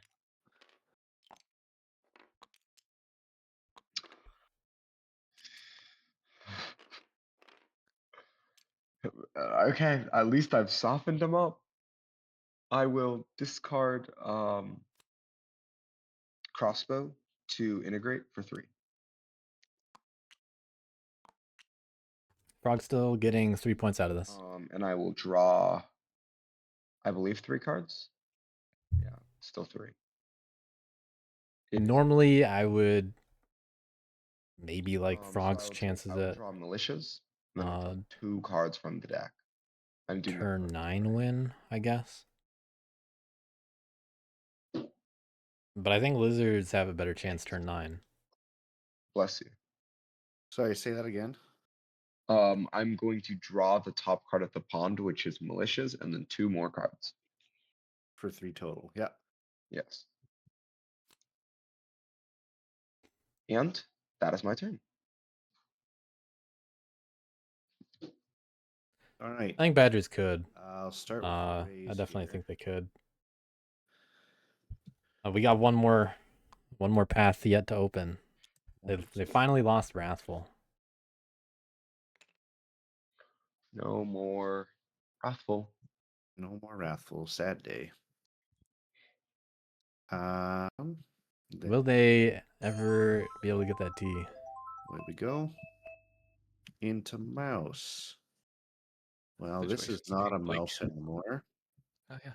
Okay, at least I've softened them up. I will discard crossbow to integrate for 3. Frog's still getting 3 points out of this. And I will draw, I believe, 3 cards. Yeah, still 3. It is- Normally, I would maybe like so Frog's chances I will at draw militias. And then I'll draw 2 cards from the deck. I'm doing that turn for 9 win, I guess. But I think lizards have a better chance turn 9. Bless you. Sorry, say that again. I'm going to draw the top card at the pond, which is militias, and then 2 more cards. For 3 total. Yeah. Yes. And that is my turn. All right. I think Badgers could. I'll start with the I raise definitely here. think they could. We got one more path yet to open. They finally lost Wrathful. No more Wrathful. No more Wrathful. Sad day. Will they ever be able to get that T? There we go. Into mouse. Well, this is Situation's not a looking bleak. mouse anymore. Oh yeah.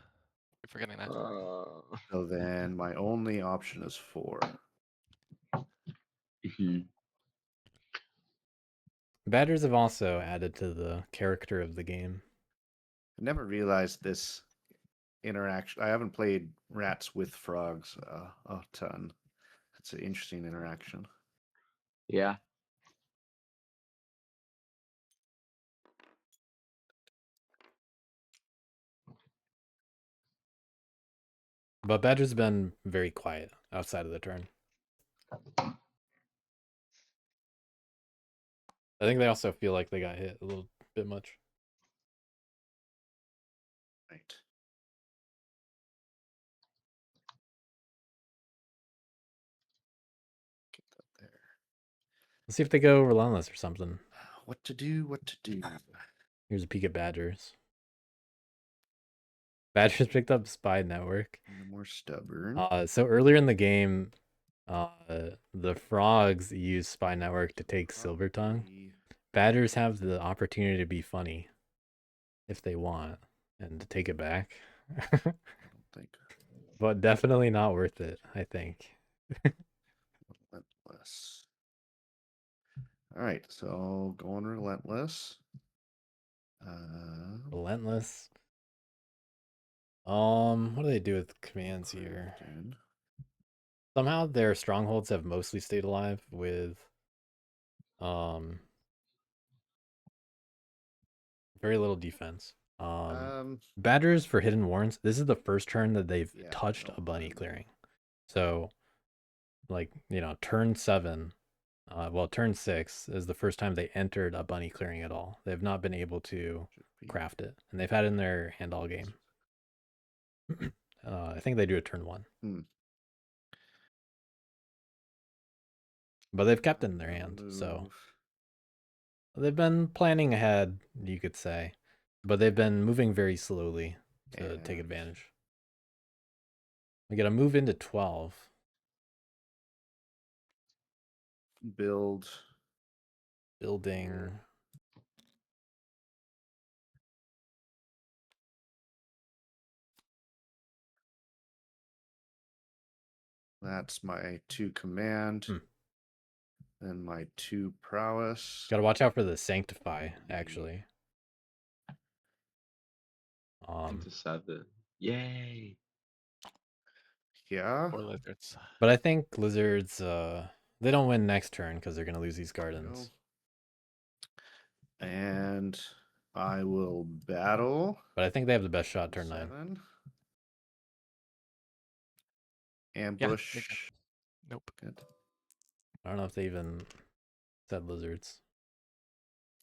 Keep forgetting that. So then my only option is 4. Badgers have also added to the character of the game. I never realized this interaction. I haven't played rats with frogs a ton. It's an interesting interaction. Yeah. But Badgers have been very quiet. outside of the turn. I think they also feel like they got hit a little bit much. Right. Get that there. Let's see if they go relentless or something. What to do? What to do? Here's a peek at Badgers. Badgers picked up Spy Network. The more stubborn. So earlier in the game, the Frogs used Spy Network to take Silver Tongue. Probably- Badgers have the opportunity to be funny if they want and to take it back. I don't think. But definitely not worth it, I think. Relentless. All right, so going relentless. Relentless. What do they do with commands here? Again. Somehow their strongholds have mostly stayed alive with very little defense. Badgers for hidden warrants. This is the first turn that they've Yeah, I touched don't a bunny mind. clearing. So, like, turn 7, turn 6 is the first time they entered a bunny clearing at all. They've not been able to Should be- craft it, and they've had it in their hand all game. I think they do a turn 1. But they've kept it in their hand, so Move. they've been planning ahead, you could say. But they've been moving very slowly to take And- advantage. We gotta move into 12. Build. Building. Here. That's my 2 command. Then my 2 prowess. Gotta watch out for the Sanctify, actually. Into 7. Yay. Yeah. Or lizards. But I think Lizards, they don't win next turn because they're gonna lose these There we gardens. go. And I will battle. But I think they have the best shot turn 9. 7. Ambush. Nope. Good. I don't know if they even said Lizards.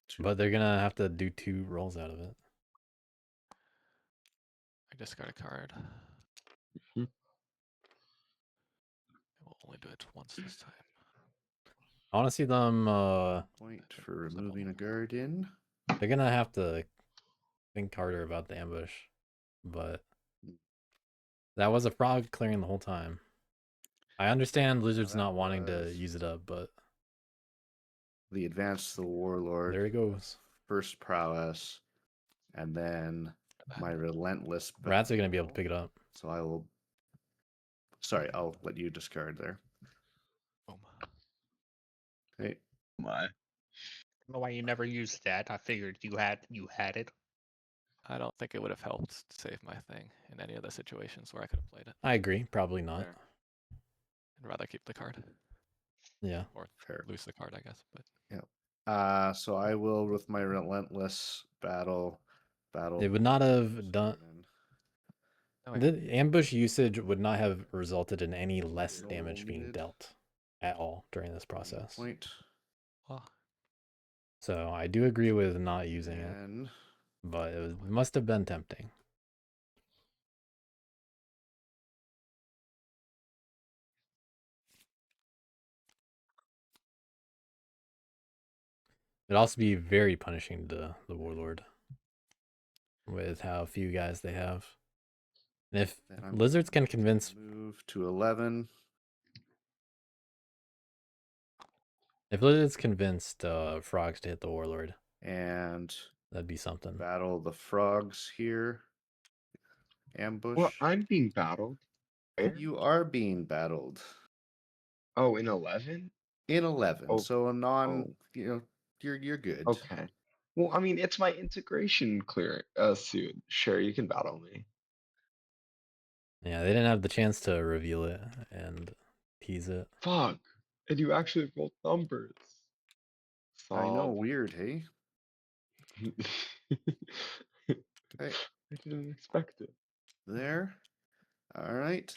2. But they're gonna have to do 2 rolls out of it. I discard a card. Mhm. We'll only do it once this time. I wanna see them, Point for removing a garden. they're gonna have to think harder about the ambush. But that was a frog clearing the whole time. I understand Lizards that not wanting to was- use it up, but The advance to the warlord. there he goes. First prowess. And then my relentless. Rats are gonna be able to battle. pick it up. So I will. Sorry, I'll let you discard there. Boom. Okay. My. I don't know why you never used that. I figured you had it. I don't think it would have helped save my thing in any of the situations where I could have played it. I agree, probably not. Fair. I'd rather keep the card. Yeah. Or Fair. lose the card, I guess. But So I will with my relentless battle. They would not have done no, wait. the ambush usage would not have resulted in any less Roll damage being needed. dealt at all during this process. Point. Well, So I do agree with not using it, And but it must have been tempting. It'd also be very punishing to the warlord with how few guys they have. And if then I'm Lizards can going to convince move to 11. if Lizards convinced frogs to hit the warlord, And that'd be something. battle the frogs here. Ambush. Well, I'm being battled. Where? You are being battled Oh, in 11? in 11. Oh, So a non, oh. you're good. Okay. Well, I mean, it's my integration clear suit. Sure, you can battle me. Yeah, they didn't have the chance to reveal it and tease it. Fuck. And you actually rolled numbers. I know, Solve. weird, hey? Okay, I didn't expect it. there. All right.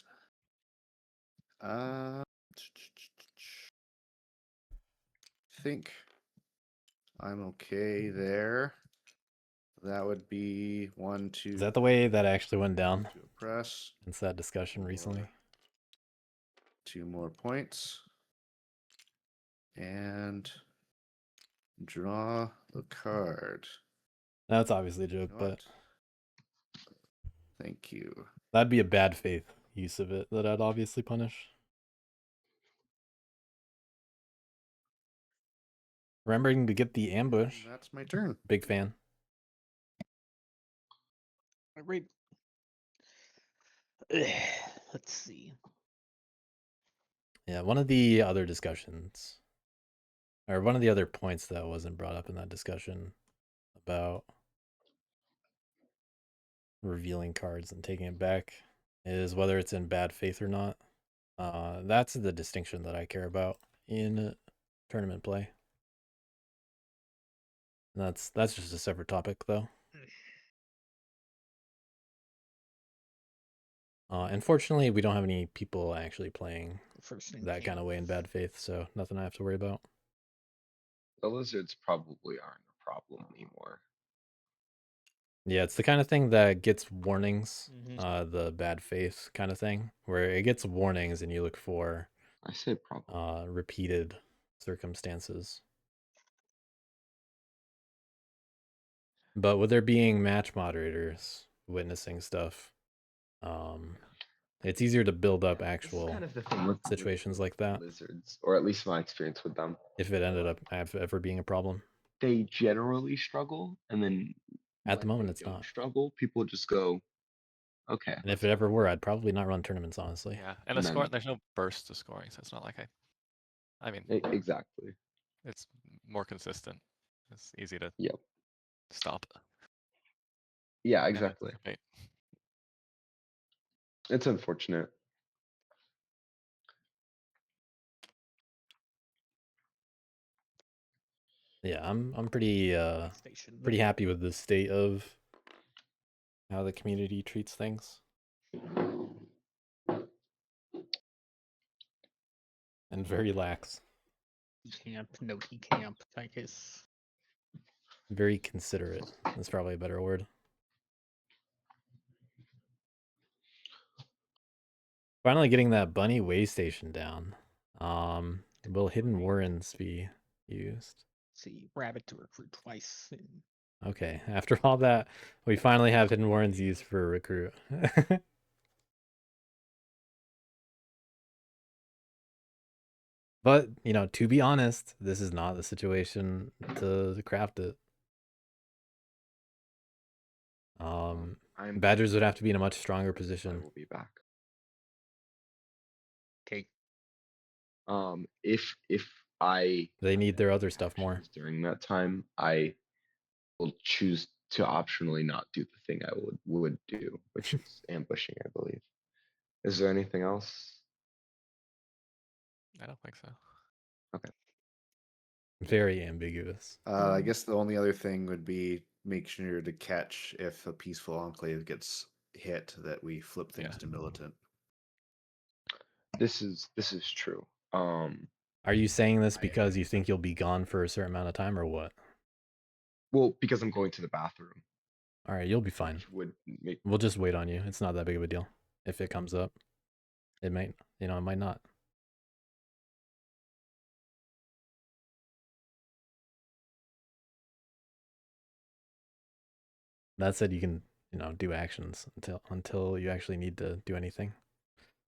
Think I'm okay there. That would be 1, 2. Is that the way that actually went down? To press. It's that discussion recently. 2 more points. And draw the card. That's obviously a joke, You know but what? Thank you. that'd be a bad faith use of it that I'd obviously punish. Remembering to get the ambush. That's my turn. Big fan. Agreed. Let's see. Yeah, one of the other discussions, or one of the other points that wasn't brought up in that discussion about revealing cards and taking it back is whether it's in bad faith or not. That's the distinction that I care about in tournament play. And that's just a separate topic, though. Unfortunately, we don't have any people actually playing that kind of way in bad faith, so nothing I have to worry about. The lizards probably aren't a problem anymore. Yeah, it's the kind of thing that gets warnings, the bad faith kind of thing, where it gets warnings and you look for I say probably. repeated circumstances. But with there being match moderators witnessing stuff, it's easier to build up actual Kind of the thing with situations like that. Lizards, or at least my experience with them. If it ended up ever being a problem. They generally struggle, and then At the when moment, they it's don't not. struggle, people just go, okay. And if it ever were, I'd probably not run tournaments, honestly. Yeah, and And the score, then- there's no burst to scoring, so it's not like I mean, Exactly. it's more consistent. It's easy to Yep. stop. Yeah, and exactly. anticipate. It's unfortunate. Yeah, I'm pretty pretty happy with the state of how the community treats things. And very lax. Camp, no T camp, I guess. Very considerate. That's probably a better word. Finally getting that bunny way station down. Will hidden warrens be used? See, rabbit to recruit twice. Okay, after all that, we finally have hidden warrens used for a recruit. But, you know, to be honest, this is not the situation to craft it. Badgers would have to be in a much stronger I position. will be back. Okay. If I They need their other stuff more. actions during that time, I will choose to optionally not do the thing I would do, which is ambushing, I believe. Is there anything else? I don't think so. Okay. Very ambiguous. I guess the only other thing would be make sure to catch if a peaceful enclave gets hit that we flip things to militant. This is true. Are you saying this because you think you'll be gone for a certain amount of time or what? Well, because I'm going to the bathroom. All right, you'll be fine. Which would make We'll just wait on you. It's not that big of a deal. If it comes up, it might, it might not. That said, you can, do actions until you actually need to do anything.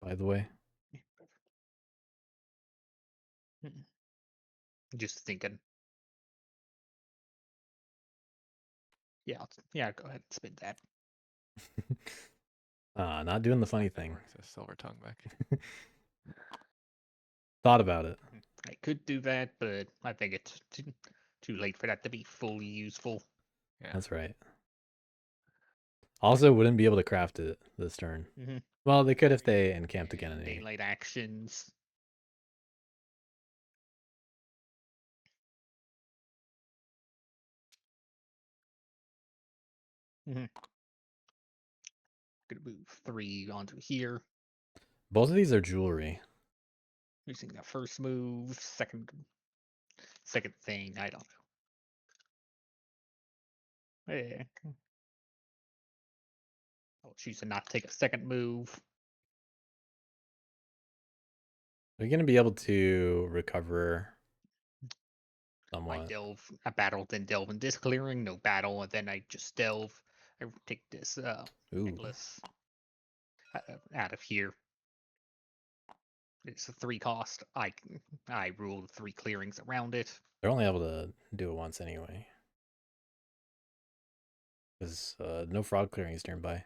By the way. Just thinking. Yeah, go ahead and spin that. Not doing the funny thing. Works a silver tongue back. Thought about it. I could do that, but I think it's too late for that to be fully useful. Yeah. That's right. Also, wouldn't be able to craft it this turn. Well, they could if they encamped again in Daylight actions. Gonna move 3 onto here. Both of these are jewelry. Using the first move, second thing, I don't know. Yeah. I'll choose to not take a second move. Are you going to be able to recover I somewhat? delve, I battle, then delve in this clearing, no battle, and then I just delve. I take this Ooh, necklace out of here. It's a 3 cost. I rule the 3 clearings around it. they're only able to do it once anyway. Because no frog clearings nearby.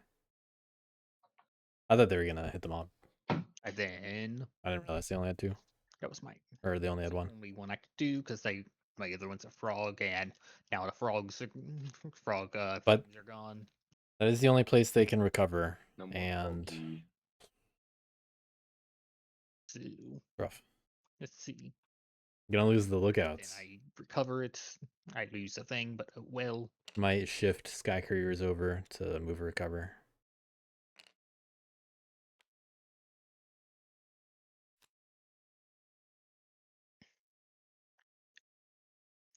I thought they were going to hit them up. And then I didn't realize they only had 2. that was my Or they only had 1. only one I could do because my other one's a frog, and now the frogs are But- things are gone. That is the only place they can recover. No more And froggy. So rough. let's see. You're going to lose the Then lookouts. I recover it. I lose a thing, but oh well. Might shift Sky Couriers over to move or recover.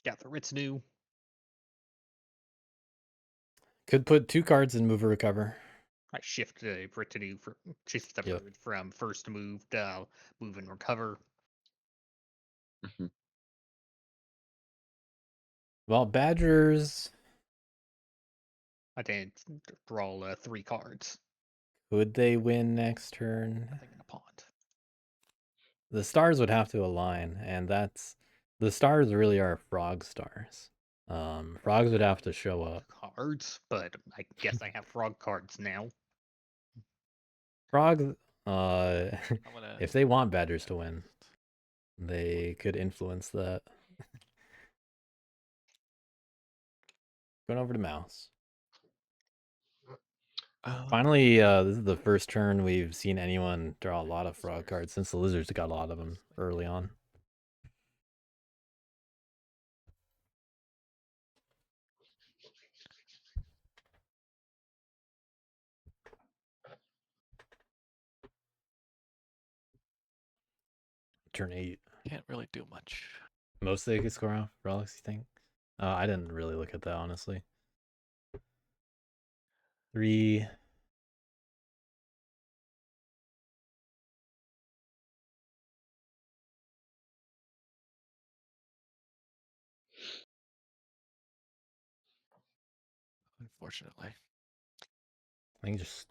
Got the Ritznu. Could put 2 cards in move or recover. I shift the Ritznu shift the Yep. bird from first move to move and recover. Mhm. Well, Badgers, I then draw 3 cards. could they win next turn? Nothing in a pond. The stars would have to align, and that's the stars really are frog stars. Frogs would have to show up. Cards, but I guess I have frog cards now. Frogs, I'm gonna if they want Badgers to win, they could influence that. Going over to Mouse. Finally, this is the first turn we've seen anyone draw a lot of frog cards since the Lizards got a lot of them early on. Turn 8. Can't really do much. Most they could score off relics, you think? I didn't really look at that, honestly. 3. Unfortunately. I think just.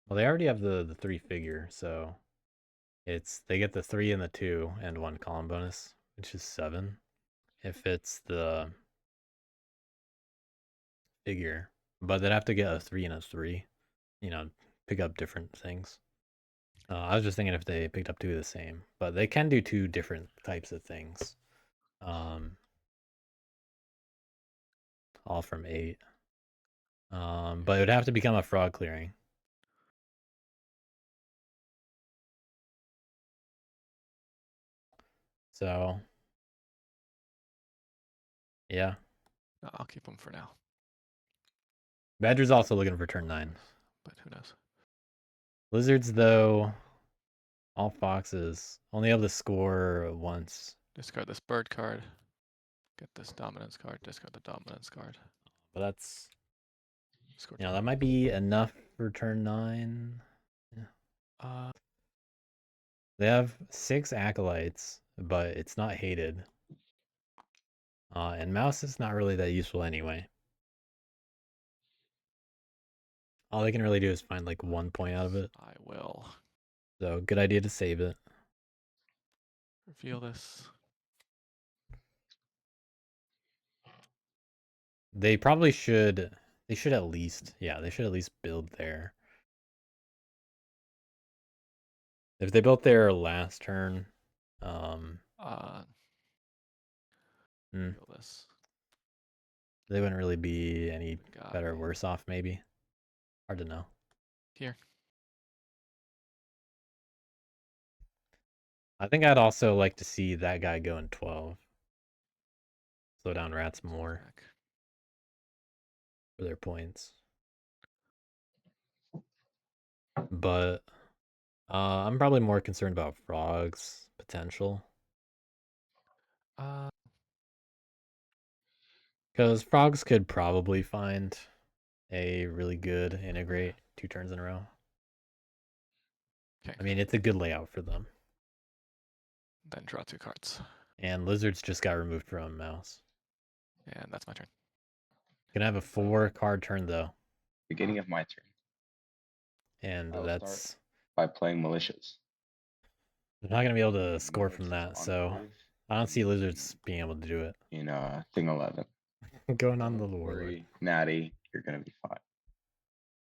Well, they already have the 3 figure, so they get the 3 and the 2 and 1 column bonus, which is 7. If it's the figure, but they'd have to get a 3 and a 3. You know, pick up different things. I was just thinking if they picked up 2 of the same, but they can do 2 different types of things. All from 8. But it would have to become a frog clearing. So, yeah. I'll keep them for now. Badger's also looking for turn 9. But who knows? Lizards, though, all foxes, only able to score once. Discard this bird card. Get this dominance card. Discard the dominance card. But that's, Score you know, two. that might be enough for turn 9. They have 6 acolytes, but it's not hated. And mouse is not really that useful anyway. All they can really do is find like 1 point out of it. I will So good idea to save it. reveal this. They probably should. They should at least. Yeah, they should at least build there. If they built their last turn, Reveal this. they wouldn't really be any Got better or it. worse off. Maybe. Hard to know. Here. I think I'd also like to see that guy go in 12. Slow down rats more Back. for their points. but I'm probably more concerned about frogs potential. Because frogs could probably find a really good integrate 2 turns in a row. Okay. I mean, it's a good layout for them. Then draw 2 cards. And lizards just got removed from mouse. And that's my turn. Gonna have a 4-card turn though. Beginning of my turn. And I will that's... start by playing malicious. They're not gonna be able to The score from malicious that, so enclave I don't see in- lizards being able to do it. in thing 11. Going on the Don't warlord. worry, Natty, you're gonna be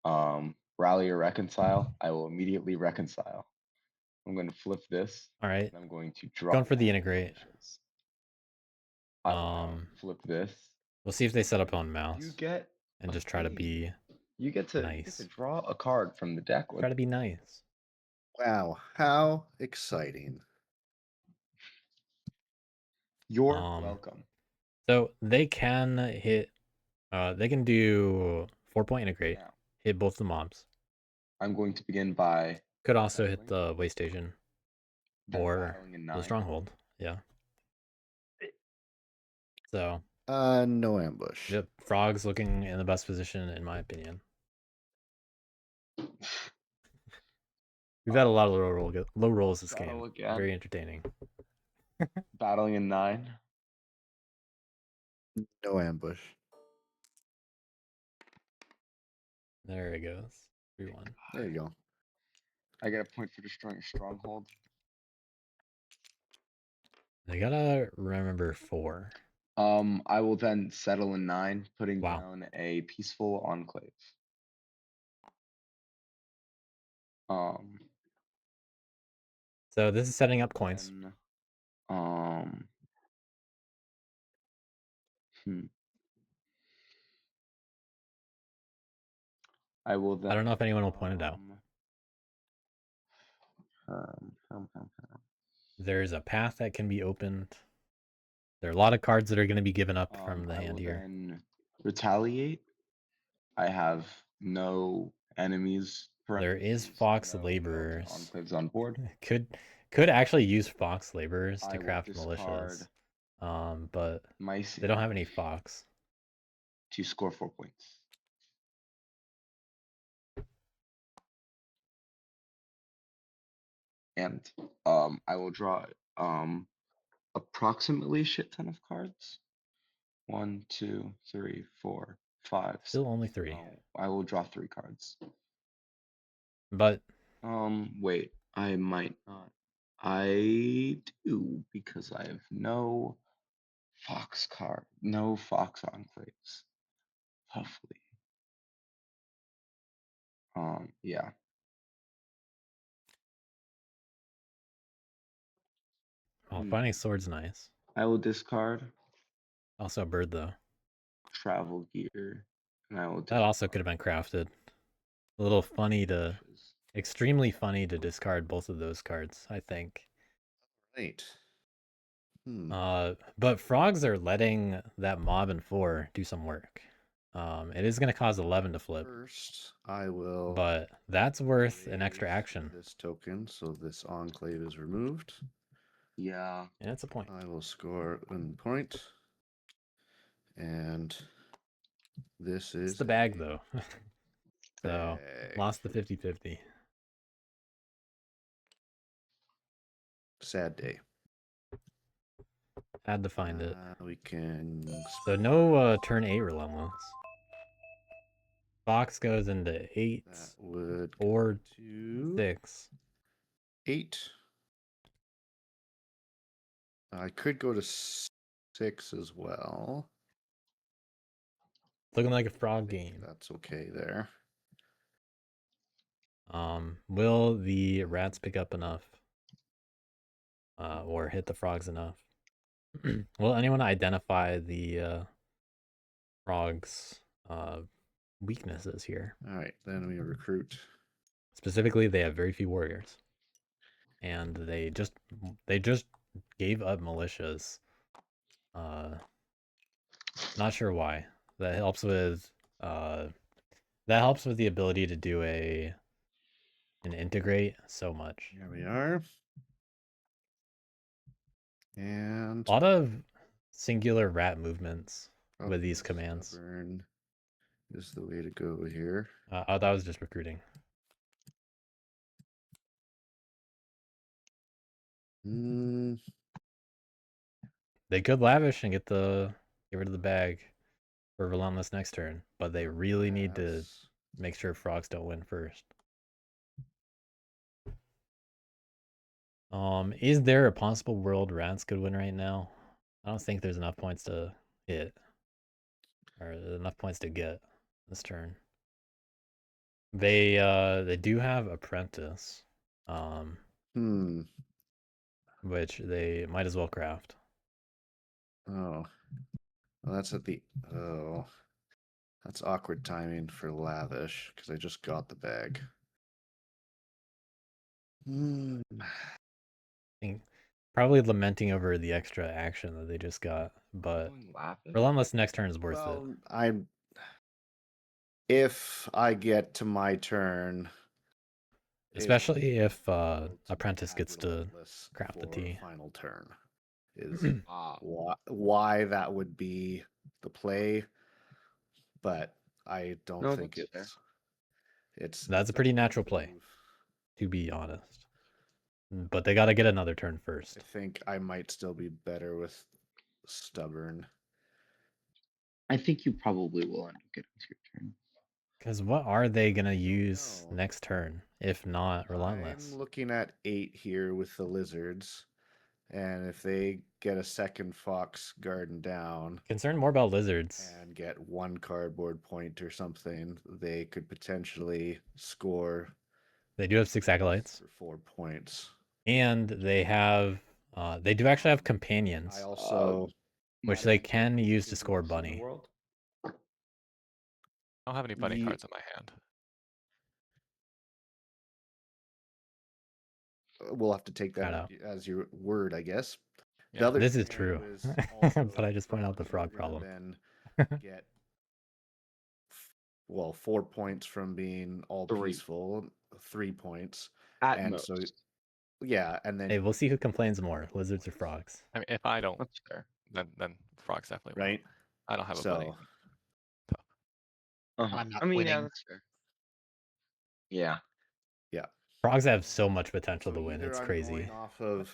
fine. Rally or reconcile. I will immediately reconcile. I'm going to flip this. All right, And I'm going to draw. going for the one integrate. malicious. I will now flip this. We'll see if they set up on You mouse get and a just try to phase. be You get to nice. draw a card from the deck. Try to be nice. Wow, how exciting. You're Um, welcome. So they can hit. They can do 4-point integrate. Now, Hit both the mobs. I'm going to begin by Could also hit battling, the way station then or battling in the 9. stronghold. Yeah. So No ambush. yep, frogs looking in the best position in my opinion. We've had a lot of low rolls this Battle game. again. Very entertaining. Battling in 9. No ambush. There it goes. 3-1. There you go. I get a point for destroying a stronghold. They gotta remember 4. I will then settle in 9, putting Wow. down a peaceful enclave. So this is setting up coins. Then, I will then. I don't know if anyone will point it out. There's a path that can be opened. There are a lot of cards that are going to be given up from the I hand will here. then retaliate. I have no enemies. There is parentheses, Fox no Laborers. enclaves on board. Could actually use Fox Laborers I to will craft discard militias. But my they don't have any Fox. to score 4 points. And I will draw approximately a shit ton of cards. 1, 2, 3, 4, 5. Still only 3. No, I will draw 3 cards. But wait, I might not. I do because I have no Fox card, no Fox enclaves. Hopefully. Yeah. finding sword's nice. I will discard Also a bird though. travel gear, and I will. That also could have been crafted. A little funny to, extremely funny to discard both of those cards, I think. Right. But frogs are letting that mob in 4 do some work. It is going to cause 11 to flip. First, I will. But that's worth an extra action. This token, so this enclave is removed. Yeah. And it's a point. I will score 1 point. And this is It's the bag though. So bag. lost the 50-50. Sad day. Had to find it. We can. So no turn 8 relentless. Fox goes into 8 That would or to 6. 8. I could go to 6 as well. Looking like a frog game. That's okay there. Will the rats pick up enough? Or hit the frogs enough? Will anyone identify the frogs' weaknesses here? All right, then we recruit. Specifically, they have very few warriors, and they just gave up militias. Not sure why. That helps with the ability to do a and integrate so much. Here we are. And A lot of singular rat movements with these probably commands. stubborn is the way to go here. Oh, that was just recruiting. They could lavish and get rid of the bag for Relentless next turn, but they really need to Yes. make sure frogs don't win first. Is there a possible world rats could win right now? I don't think there's enough points to hit, or enough points to get this turn. They do have Apprentice, which they might as well craft. Oh. Well, that's at the... Oh. That's awkward timing for Lavish, because I just got the bag. I think probably lamenting over the extra action that they just got, but Relentless next turn is worth it. If I get to my turn, Especially if it'll be Apprentice have gets to Relentless craft the for T. final turn is why that would be the play, but I don't think it's That's a pretty natural play, to be honest. But they got to get another turn first. I think I might still be better with stubborn. I think you probably will end up getting to your turn. Because what are they going to use next turn, if not Relentless? I'm looking at 8 here with the lizards, and if they get a second fox garden down... Concerned more about lizards. And get 1 cardboard point or something, they could potentially score... They do have 6 acolytes. For 4 points. And they have... they do actually have companions. I also... which they can use to score bunny. I don't have any bunny cards in my hand. We'll have to take that as your word, I guess. Yeah. The other This is true, but I just point out the frog you're problem. Then get 4 points from being all peaceful, 3 points, At and most. so yeah, and then Hey, we'll see who complains more, lizards or frogs. I mean, if I don't, That's fair. then frogs definitely win. right. I don't have a bunny. I'm not I mean, winning. yeah, that's fair. Yeah. Frogs have so much potential So to win. either It's I'm crazy. going off of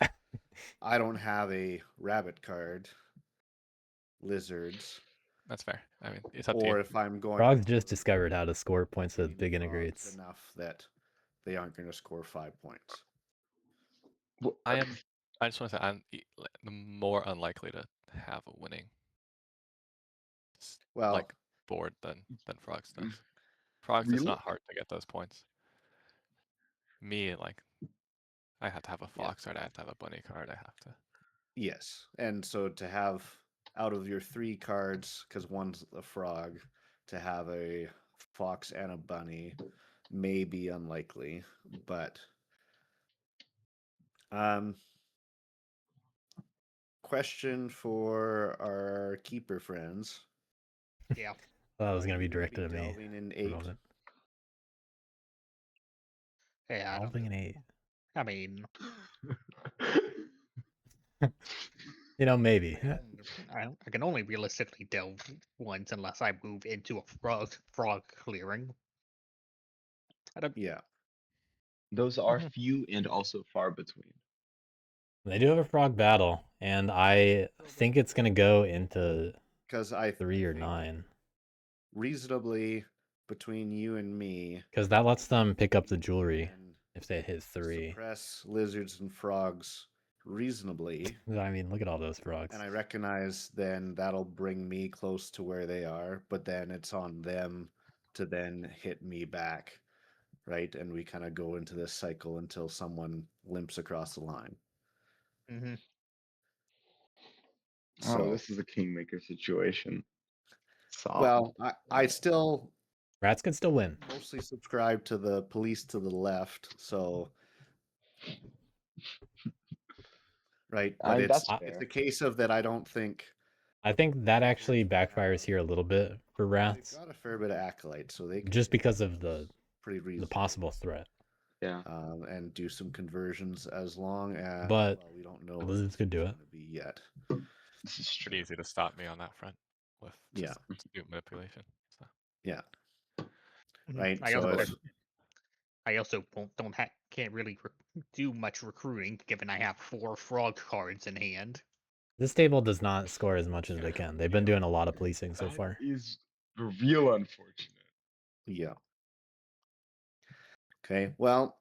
I don't have a rabbit card, lizards, That's fair. I mean, it's up to or you. if I'm going. Frogs just discovered how to score points with big frogs integrates. enough that they aren't going to score 5 points. I just want to say I'm the more unlikely to have a winning board than frogs does. Frogs it's not hard to get those points. Me, I have to have a fox card, I have to have a bunny card, I have to. Yes, and so to have out of your 3 cards, because one's a frog, to have a fox and a bunny may be unlikely, but question for our keeper friends. Yeah. That was going to be directed at me. Delving in 8. Yeah. Delving in 8. I mean, Maybe. I can only realistically delve once unless I move into a frog clearing. Yeah. Those are few and also far between. They do have a frog battle, and I think it's going to go into 3 or 9. Reasonably between you and me. Because that lets them pick up the jewelry if they hit 3. Suppress lizards and frogs reasonably. I mean, look at all those frogs. And I recognize then that'll bring me close to where they are, but then it's on them to then hit me back, right? And we kind of go into this cycle until someone limps across the line. Mm-hmm. So this is a kingmaker situation. Well, I still... Rats can still win. Mostly subscribe to the police to the left, so... Right, but it's a case of that I don't think... I think that actually backfires here a little bit for rats. They've got a fair bit of acolytes, so they just because of the pretty possible threat. Yeah. and do some conversions as long as But well, we don't know the what lizards this could do is it. gonna be yet. This is true. Pretty easy to stop me on that front with Yeah. just suit manipulation. So. Yeah. Mhm. Right. I So also, it's, I also can't really do much recruiting given I have 4 frog cards in hand. This table does not score as much as they can. They've been doing a lot of policing so That far. is real unfortunate. yeah. Okay. Well,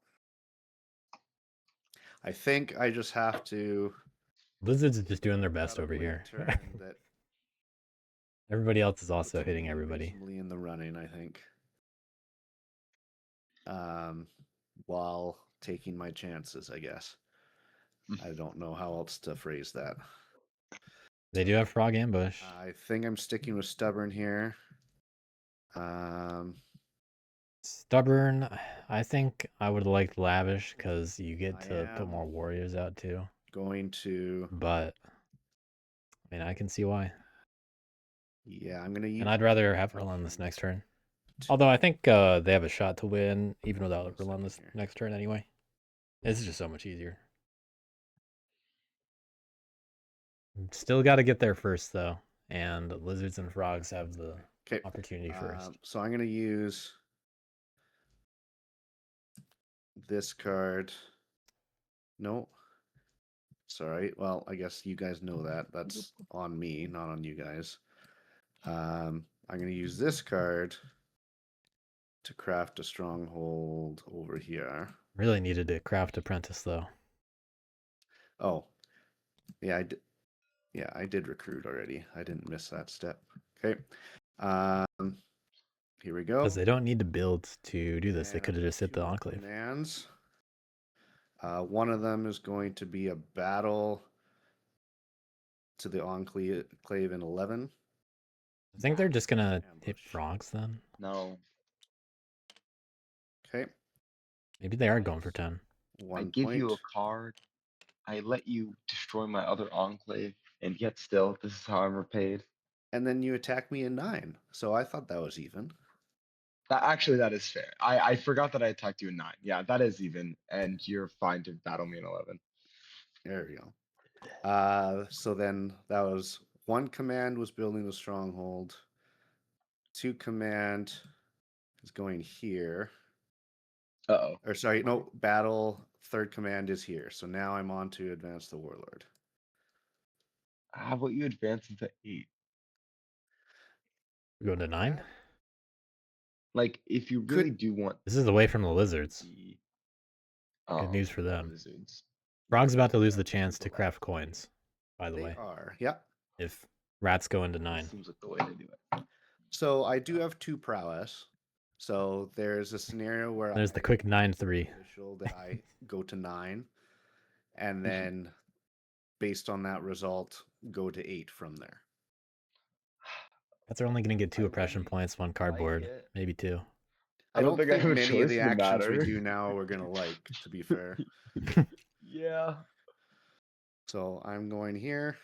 I think I just have to. Lizards are just doing their best over probably here. turn that Everybody else is also puts hitting me everybody. reasonably in the running, I think. While taking my chances, I guess. I don't know how else to phrase that. They do have frog ambush. I think I'm sticking with stubborn here. Stubborn, I think I would have liked lavish because you get I to put am more warriors out too. going to. But I mean, I can see why. Yeah, I'm gonna use. And I'd rather have Verlon this next turn. Although I think they have a shot to win even without Verlon this next turn anyway. This is just so much easier. Still got to get there first though, and lizards and frogs have the opportunity first. So I'm gonna use this card. No. Sorry. Well, I guess you guys know that. That's on me, not on you guys. I'm going to use this card to craft a stronghold over here. Really needed to craft apprentice though. Oh, yeah, I did recruit already. I didn't miss that step. Okay. Here we go. Because they don't need to build to do this. They And could have just hit the two enclave. Commands. One of them is going to be a battle to the enclave in 11. I think they're just gonna hit frogs then. No. Okay. Maybe they are going for 10. I give you a card. I let you destroy my other enclave, and yet still, this is how I'm repaid. And then you attack me in 9. So I thought that was even. Actually, that is fair. I forgot that I attacked you in 9. Yeah, that is even, and you're fine to battle me in 11. There we go. So then that was 1 command was building the stronghold. 2 command is going here. Uh-oh. Or sorry, no, battle. 3rd command is here. So now I'm on to advance the warlord. How about you advance into 8? We're going to 9? Like, if you really do want... This is away from the lizards. Good news for the them. Lizards. Frog's about to lose the chance to craft coins, by the They way. are, yep. If rats go into 9. Seems like the way to do it. So I do have 2 prowess. So there's a scenario where There's the quick 9-3. That I go to 9, and then based on that result, go to 8 from there. Rats are only going to get 2 oppression points, 1 cardboard, maybe 2. I don't think I have a many of choice the in the actions we matter. do now are gonna like, to be fair. Yeah. So I'm going here.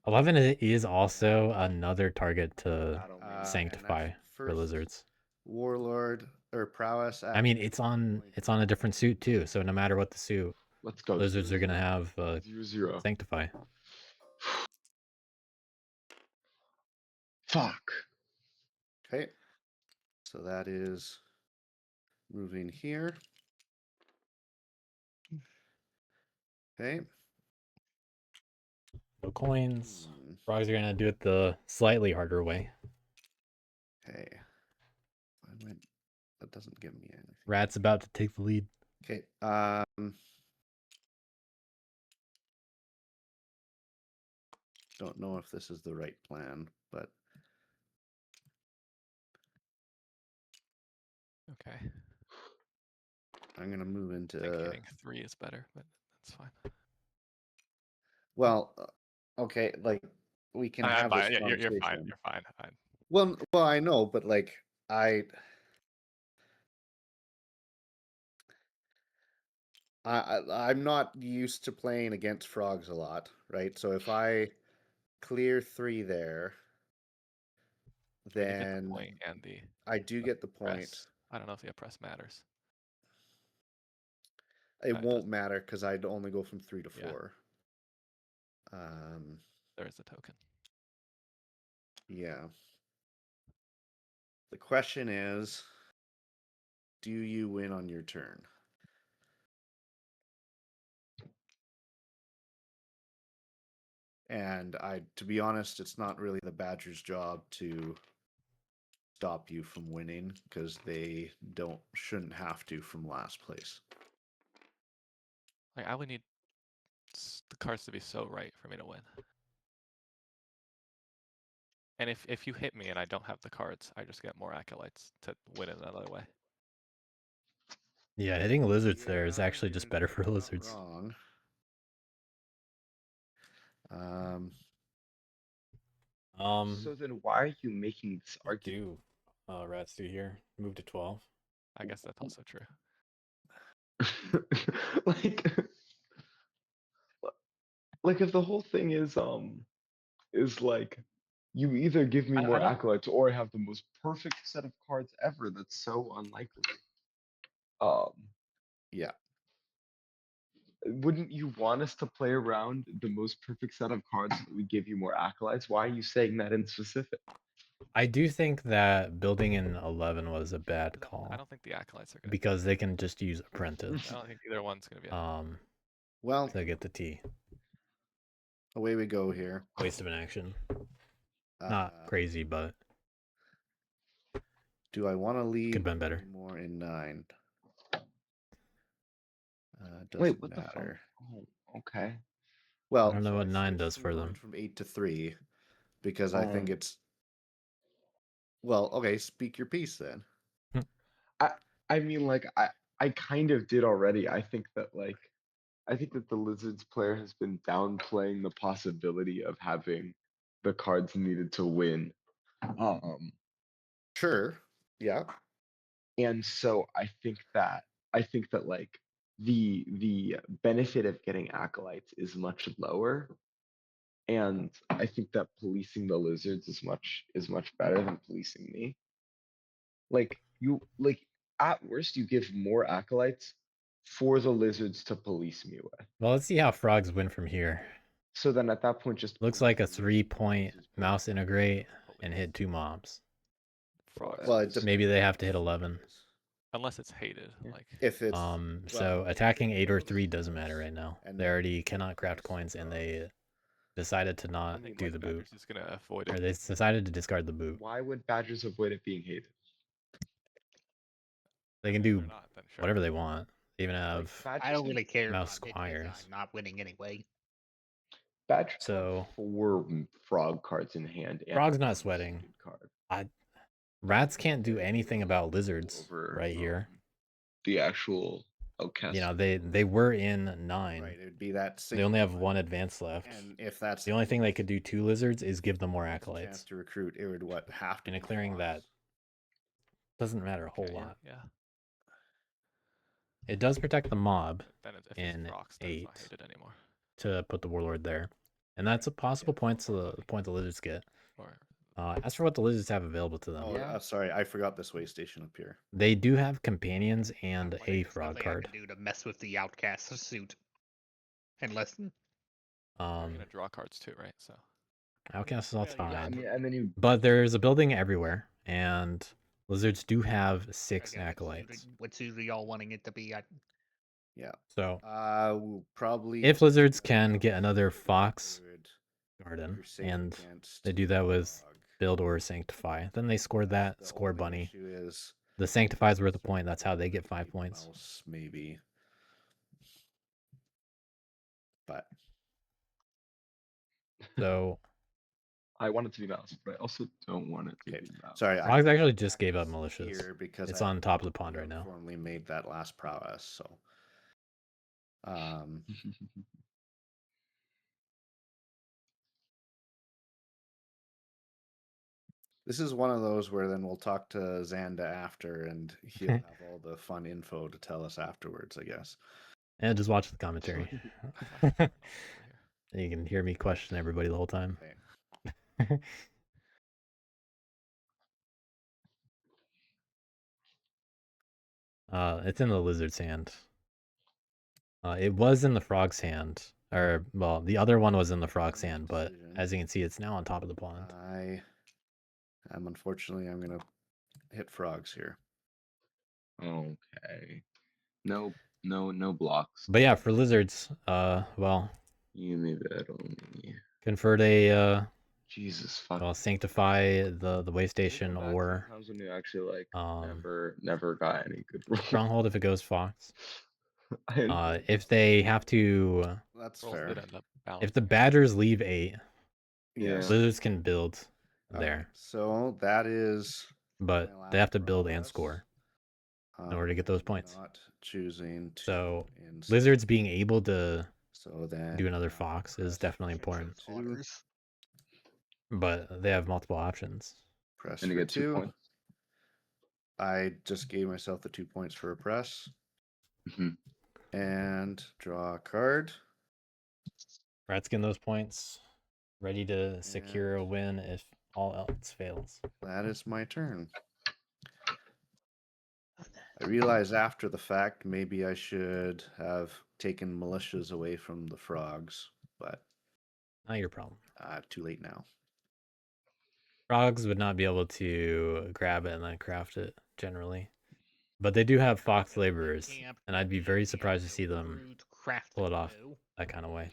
11 is also another target to and sanctify that's for first lizards. Warlord or prowess. I mean, it's on a different suit too, so no matter what the suit, Let's go. lizards are gonna have 0-0. sanctify. Fuck. Okay. So that is moving here. Okay. No coins. Frogs are gonna do it the slightly harder way. Okay. That doesn't give me anything. Rat's about to take the lead. Okay. Don't know if this is the right plan, but Okay. I'm gonna move into. I think hitting 3 is better, but that's fine. Well, okay, like we can have this Yeah, conversation. you're fine. You're fine. Well, I know, but like I'm not used to playing against frogs a lot, right? So if I clear 3 there, You get the then point and I do get the point. I don't know if the oppress matters. It That won't matter because I'd only go from 3 to Yeah. 4. There's the token. Yeah. The question is, do you win on your turn? And to be honest, it's not really the Badgers' job to stop you from winning because they shouldn't have to from last place. Like I would need the cards to be so right for me to win. And if you hit me and I don't have the cards, I just get more acolytes to win it another way. Yeah, hitting lizards there is Yeah, actually just better for you're not lizards. wrong. So then why are you making this What argument? do rats do here? Move to 12. I guess that's also true. like like if the whole thing is like you either give me I more don't- acolytes or I have the most perfect set of cards ever, that's so unlikely. Yeah. Wouldn't you want us to play around the most perfect set of cards so that we give you more acolytes? Why are you saying that in specific? I do think that building in 11 was a bad call. I don't think the acolytes are going to because they can just use apprentice I don't think either one's going to be. Well, to get the T. away we go here. Waste of an action. Not crazy, but Do I want to leave Could've been better. more in 9? Doesn't Wait, what the matter. fuck? Oh, okay. Well, I don't know so what 9 switched does from for them. going from 8 to 3 because I think Um, it's well. Okay, speak your piece then. I mean, like, I kind of did already. I think that the Lizards player has been downplaying the possibility of having the cards needed to win. Sure. Yeah. And so I think that like the benefit of getting acolytes is much lower. And I think that policing the lizards is much better than policing me. Like at worst you give more acolytes for the lizards to police me with. Well, let's see how frogs win from here. So then at that point just Looks police like a the lizards, 3-point lizards mouse integrate Police. and hit 2 mobs. Frogs. Well, Maybe they have to hit 11. Unless it's hated. Yeah. Like if it's So attacking 8 or 3 doesn't matter right now. And They already cannot craft coins and they decided to I not think do like the boot. Badgers is going to avoid Or it. they decided to discard the boot. Why would Badgers avoid it being hated? They can If do they're not, then sure. whatever they want. They even have Badgers I don't have- really care mouse about it squires. because I'm not winning anyway. Badgers So- have 4 frog cards in hand. And Frog's not one sweating. suited card. Rats can't do anything about lizards Over, right here. The actual outcast. You know, they were in 9. right, it would be that. They only have 1 advance left. And if that's The only thing they could do to lizards is give them more chance acolytes. to recruit, it would have to And a be clearing that frogs. doesn't matter a whole Okay, lot. Yeah. It does protect the mob Then if in it's frogs, then it's not 8. hated anymore. to put the warlord there. And that's a possible point the lizards get. Or As for what the lizards have available to them, Oh, Yeah. sorry, I forgot this way station up here. they do have companions and Not a winning. There's frog nothing I card. can do to mess with the outcast suit. Unless you're going to draw cards too, right? So Outcast is Yeah, fine. And then you But there's a building everywhere, and lizards do have 6 again, acolytes. what's usually all wanting it to be. Yeah. So We'll probably if lizards can get another fox would garden, crusade and against they do that with frog. build or sanctify, then they score that, The score only bunny. issue is The sanctify is worth a point. That's how they get 5 points. mouse, maybe. But So I want it to be mouse, but I also don't want it to Okay, be mouse. sorry, Frogs actually just gave up this militias. here because It's I on top of the pond right now. Formally made that last prowess, so this is one of those where then we'll talk to Zaandaa after, and he'll have all the fun info to tell us afterwards, I guess. And just watch the commentary. over here. You can hear me question everybody the whole time. Okay. It's in the lizard's hand. It was in the frog's hand, or well, the other one was in the frog's Make a hand, but decision. as you can see, it's now on top of the pond. Unfortunately, I'm gonna hit frogs here. Okay. No blocks. But yeah, for lizards, well, You may bet on me. convert a Jesus fuck. well, sanctify the way station, Go back to or times when you actually like um, never got any good rolls. stronghold if it goes fox. I If they have to, That's Rolls fair. did end up if balancing the out. badgers leave 8, Yes. lizards can build Alright, there, so that is. but my they have last to build and progress. score in order to get those points. Not choosing to. So instead. lizards being able to So then do another fox is press definitely for important, two, Otters. but they have multiple options. Press And you for get 2 2. points. I just gave myself the 2 points for a press. Mhm. And draw a card. Rats getting those points, ready to secure a win if all else fails. That is my turn. I realize after the fact maybe I should have taken militias away from the frogs, but Not your problem. too late now. Frogs would not be able to grab it and then craft it generally. But they do have fox laborers, Camp, and I'd be very camp, surprised to see build them route, craft pull it off bow. that kind of way.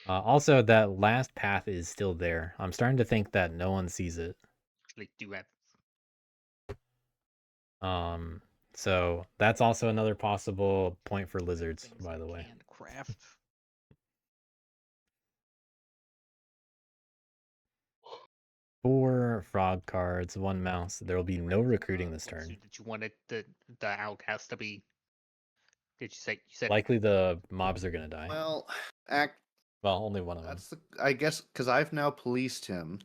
Also, that last path is still there. I'm starting to think that no one sees it. Actually, do have So that's also another possible point for lizards, things by the we way. can craft. 4 frog cards, 1 mouse. There will be no recruiting this What turn. suit did you wanted the outcast to be? Did you say you said Likely the mobs are gonna die. Well, Well, only one of them. that's I guess because I've now policed him,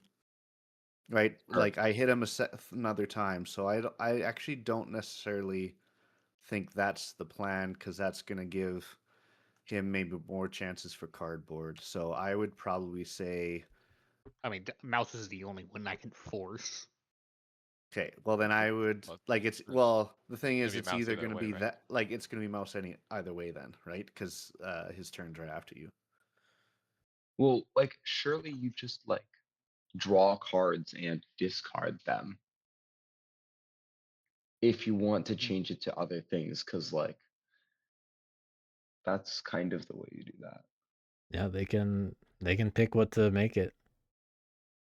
right? Like I hit him another time, so I actually don't necessarily think that's the plan because that's gonna give him maybe more chances for cardboard. So I would probably say, I mean, mouse is the only one I can force. okay, well then I would Well, like it's gonna- well the thing gonna is be it's mouse either either gonna way, be right? that like it's gonna be mouse either way then, right? Because his turn's right after you. Well, like surely you just like draw cards and discard them if you want to change it to other things, because like that's kind of the way you do that. Yeah, they can pick what to make it.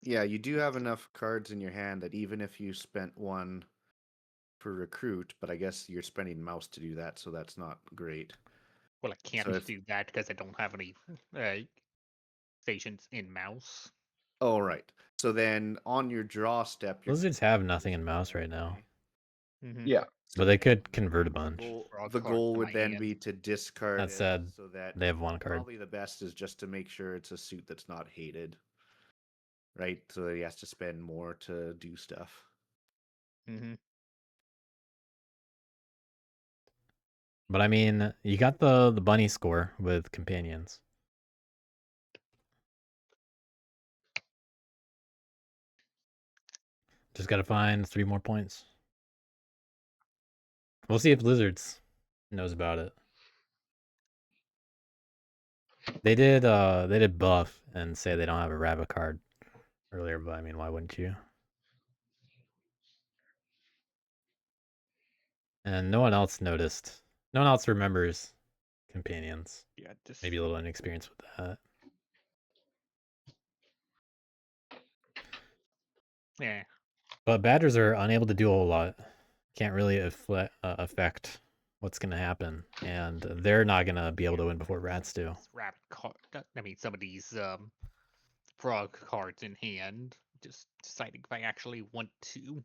Yeah, you do have enough cards in your hand that even if you spent one for recruit, but I guess you're spending mouse to do that, so that's not great. Well, I can't So if- do that because I don't have any stations in mouse. Oh right. So then on your draw step, you're Lizards have nothing in mouse right now, anyway. Mm-hmm. Yeah. but they could convert a The bunch. Frog the cards goal in would my then hand. be to discard That it said, so that they have 1 card. probably the best is just to make sure it's a suit that's not hated. Right? So that he has to spend more to do stuff. Mm-hmm. But I mean, you got the bunny score with companions. Just gotta find 3 more points. We'll see if Lizards knows about it. They did buff and say they don't have a rabbit card earlier, but I mean, why wouldn't you? And no one else noticed. No one else remembers companions. Yeah, just Maybe a little inexperienced with that. yeah. But badgers are unable to do a whole lot. Can't really affect what's gonna happen, and they're not gonna be able to win before rats do. Rabbit card. I mean, some of these frog cards in hand. Just deciding if I actually want to.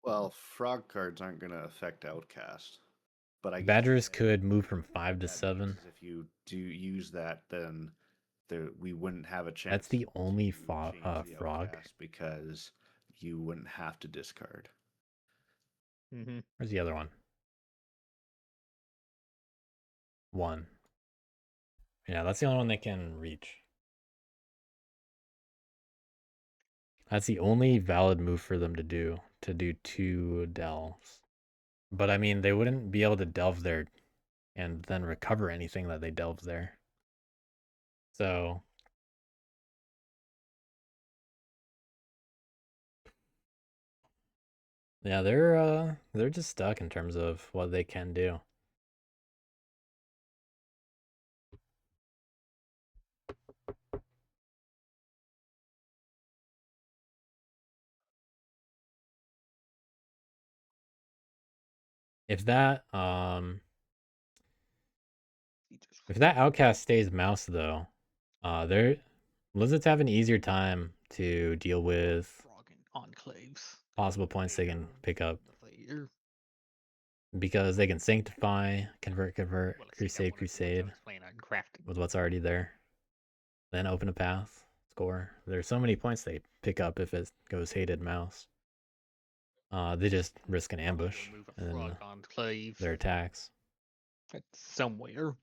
Well, frog cards aren't going to affect Outcast. But I guess Badgers then could move from 5 to that 7. means is if you do use that, then we wouldn't have a chance. That's the only to change the frog. Outcast because you wouldn't have to discard. Mm-hmm. Where's the other one? 1. Yeah, that's the only one they can reach. That's the only valid move for them to do. to do 2 delves. But I mean, they wouldn't be able to delve there and then recover anything that they delved there. So yeah, they're just stuck in terms of what they can do. If that outcast stays mouse though, lizards have an easier time to deal with Frog and enclaves. possible points they can pick up Later. because they can sanctify, convert, Well, let's see, that crusade one or two I was playing on crafting. with what's already there. Then open a path, score. There's so many points they pick up if it goes hated mouse. They just risk an ambush Move a and frog enclave. their attacks. It's somewhere.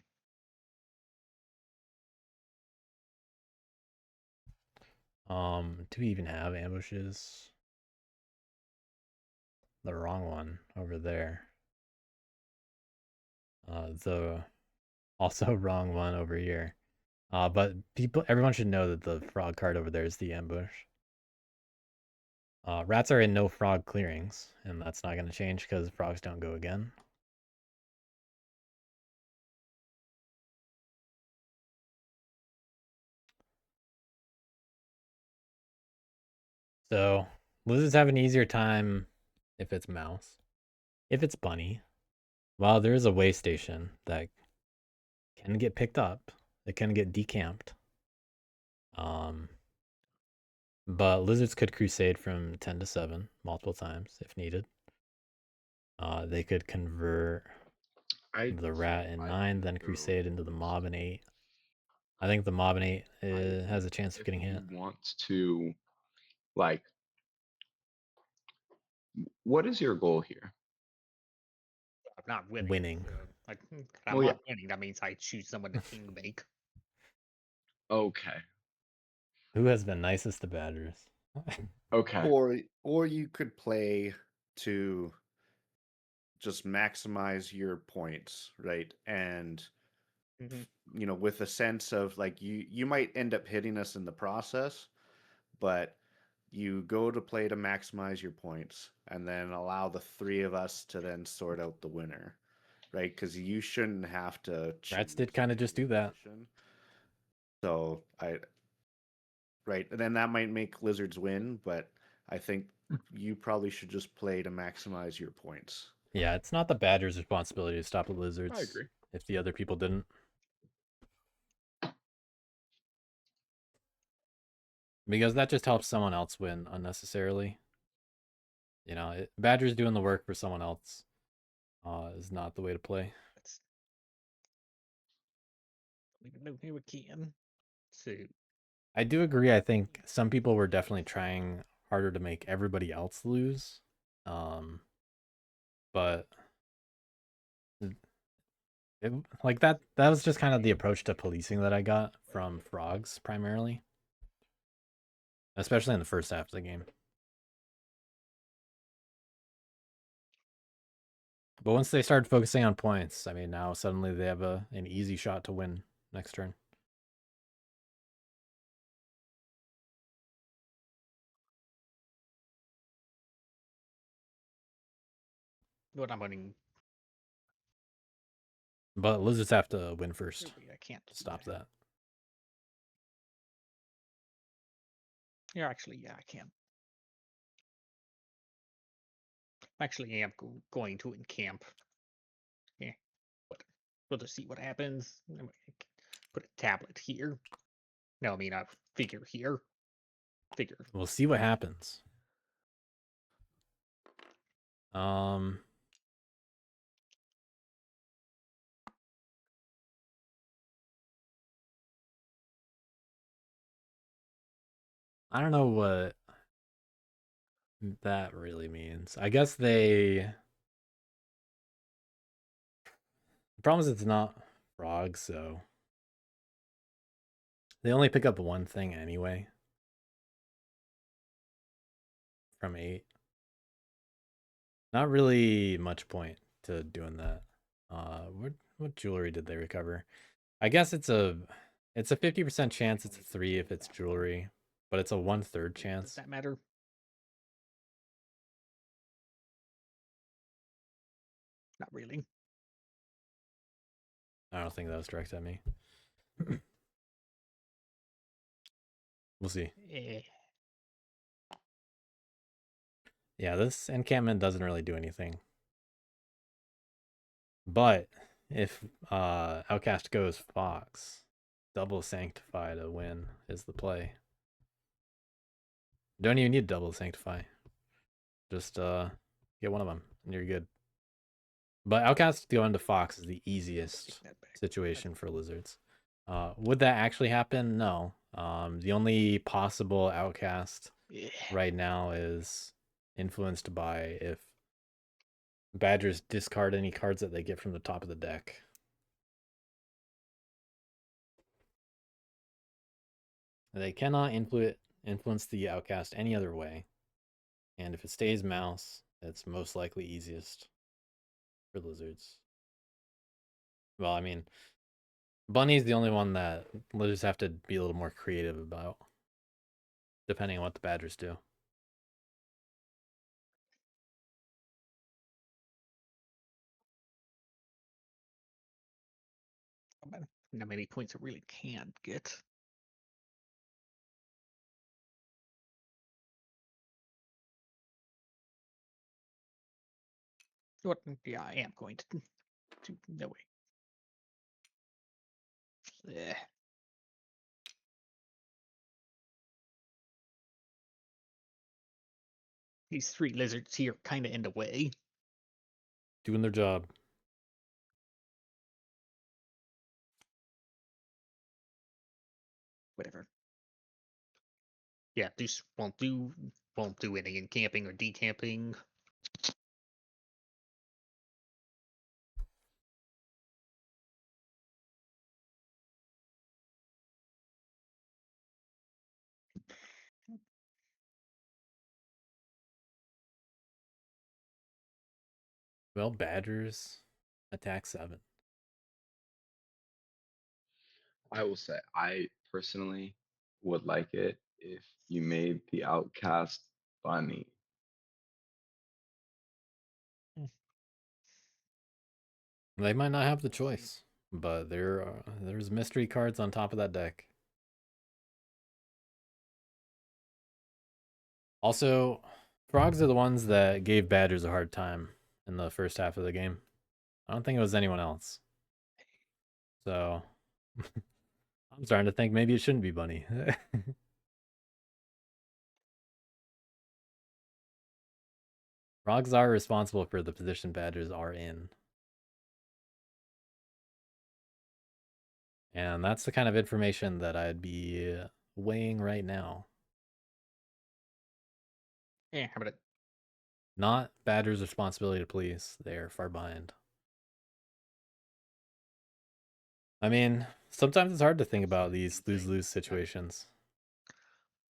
Do we even have ambushes? The wrong one over there. The also wrong one over here. But everyone should know that the frog card over there is the ambush. Rats are in no frog clearings, and that's not going to change because frogs don't go again. So lizards have an easier time if it's mouse. If it's bunny, well, there is a way station that can get picked up. It can get decamped. But lizards could crusade from 10 to 7 multiple times if needed. They could convert the rat in 9, then crusade into the mob in 8. I think the mob in 8 has a chance of getting hit. You want to, like, what is your goal here? I'm not winning. Winning. Like, I'm Well, not winning. That means I choose someone to king make. Okay. Who has been nicest to badgers? Okay. Or you could play to just maximize your points, right? And you know, with a sense of like you might end up hitting us in the process, but you go to play to maximize your points and then allow the 3 of us to then sort out the winner, right? Because you shouldn't have to Rats did choose kind of just do that. position. So right, and then that might make lizards win, but I think you probably should just play to maximize your points. Yeah, it's not the badger's responsibility to stop the lizards. I agree. If the other people didn't. Because that just helps someone else win unnecessarily. You know, badger's doing the work for someone else is not the way to play. We can do what we can. So I do agree. I think some people were definitely trying harder to make everybody else lose. But like that was just kind of the approach to policing that I got from frogs primarily. Especially in the first half of the game. But once they started focusing on points, I mean, now suddenly they have an easy shot to win next turn. what I'm winning. But lizards have to win first I can't to stop that. Yeah, actually, yeah, I can. Actually, I am going to encamp. Yeah, but we'll just see what happens. Put a tablet here. No, I mean a figure here. Figure. We'll see what happens. I don't know what that really means. I guess the problem is it's not frogs, so they only pick up one thing anyway from 8. Not really much point to doing that. What jewelry did they recover? I guess it's a 50% chance it's a 3 if it's jewelry, but it's a 1/3 Does chance. that matter? Not really. I don't think that was directed at me. We'll see. Yeah, this encampment doesn't really do anything. But if Outcast goes Fox, double Sanctify to win is the play. Don't even need double Sanctify. Just get one of them and you're good. But Outcast going to Fox is the easiest situation for Lizards. Would that actually happen? No. The only possible Outcast right now is influenced by if Badgers discard any cards that they get from the top of the deck. They cannot influence the Outcast any other way. And if it stays Mouse, it's most likely easiest for Lizards. Well, I mean, Bunny's the only one that Lizards have to be a little more creative about, depending on what the Badgers do. Not many points it really can get. What? Yeah, I am going to no way. These 3 lizards here kind of in the way. Doing their job. Whatever. Yeah, these won't do any encamping or decamping. Well, Badgers attack 7. I will say, I personally would like it if you made the Outcast Bunny. They might not have the choice, but there's mystery cards on top of that deck. Also, Frogs are the ones that gave Badgers a hard time in the first half of the game. I don't think it was anyone else. So, I'm starting to think maybe it shouldn't be Bunny. Frogs are responsible for the position Badgers are in. And that's the kind of information that I'd be weighing right now. Yeah, how about it? Not Badgers' responsibility to please. They're far behind. I mean, sometimes it's hard to think about these lose-lose situations.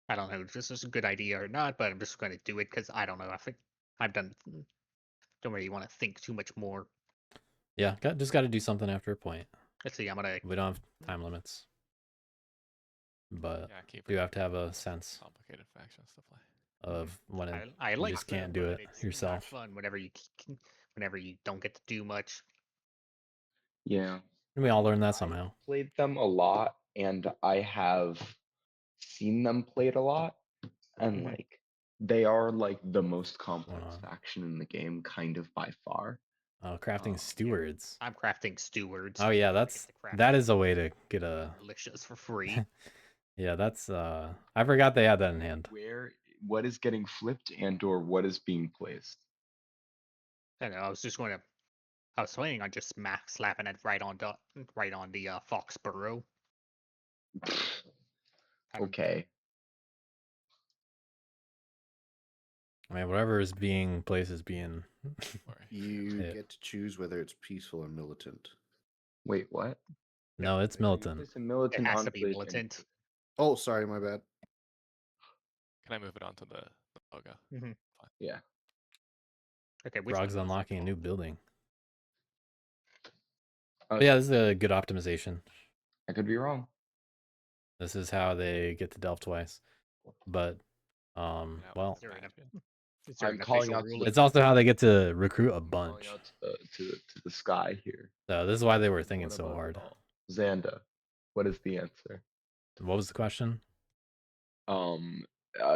I don't know if this is a good idea or not, but I'm just going to do it because I don't know. I think I've done. Don't really want to think too much more. Yeah, just got to do something after a point. Let's see. I'm gonna. We don't have time limits, but Yeah, you have to have a sense complicated factions to play. of when I you like just them, can't do but it it's yourself. not fun whenever you don't get to do much. Yeah. And we all learn that I somehow. played them a lot, and I have seen them played a lot, and Mhm. like they are like the most complex faction in the game, kind of by far. Oh, crafting stewards. I'm crafting stewards. Oh yeah, that is a way to get a delicious for free. Yeah, that's I forgot they had that in hand. What is getting flipped and or what is being placed? I know. I was planning on just slapping it right on the Foxburrow. Okay. I mean, whatever is being placed is being. You get to choose whether it's peaceful or militant. Wait, what? No, it's militant. It's a militant It has to be enclave militant. Oh, sorry, my bad. Can I move it onto the logo? Mm-hmm. Yeah. Okay, which Frog's one was it? unlocking a new building. Uh, But yeah, this is a good optimization. I could be wrong. This is how they get to delve twice. But Yeah, well, Is there an, imagine. is there I'm an calling official out to rule? the- it's also how they get to recruit a I'm calling bunch. out to the sky here. So this is why they were What thinking so about it hard. all? Zaandaa, what is the answer? What was the question?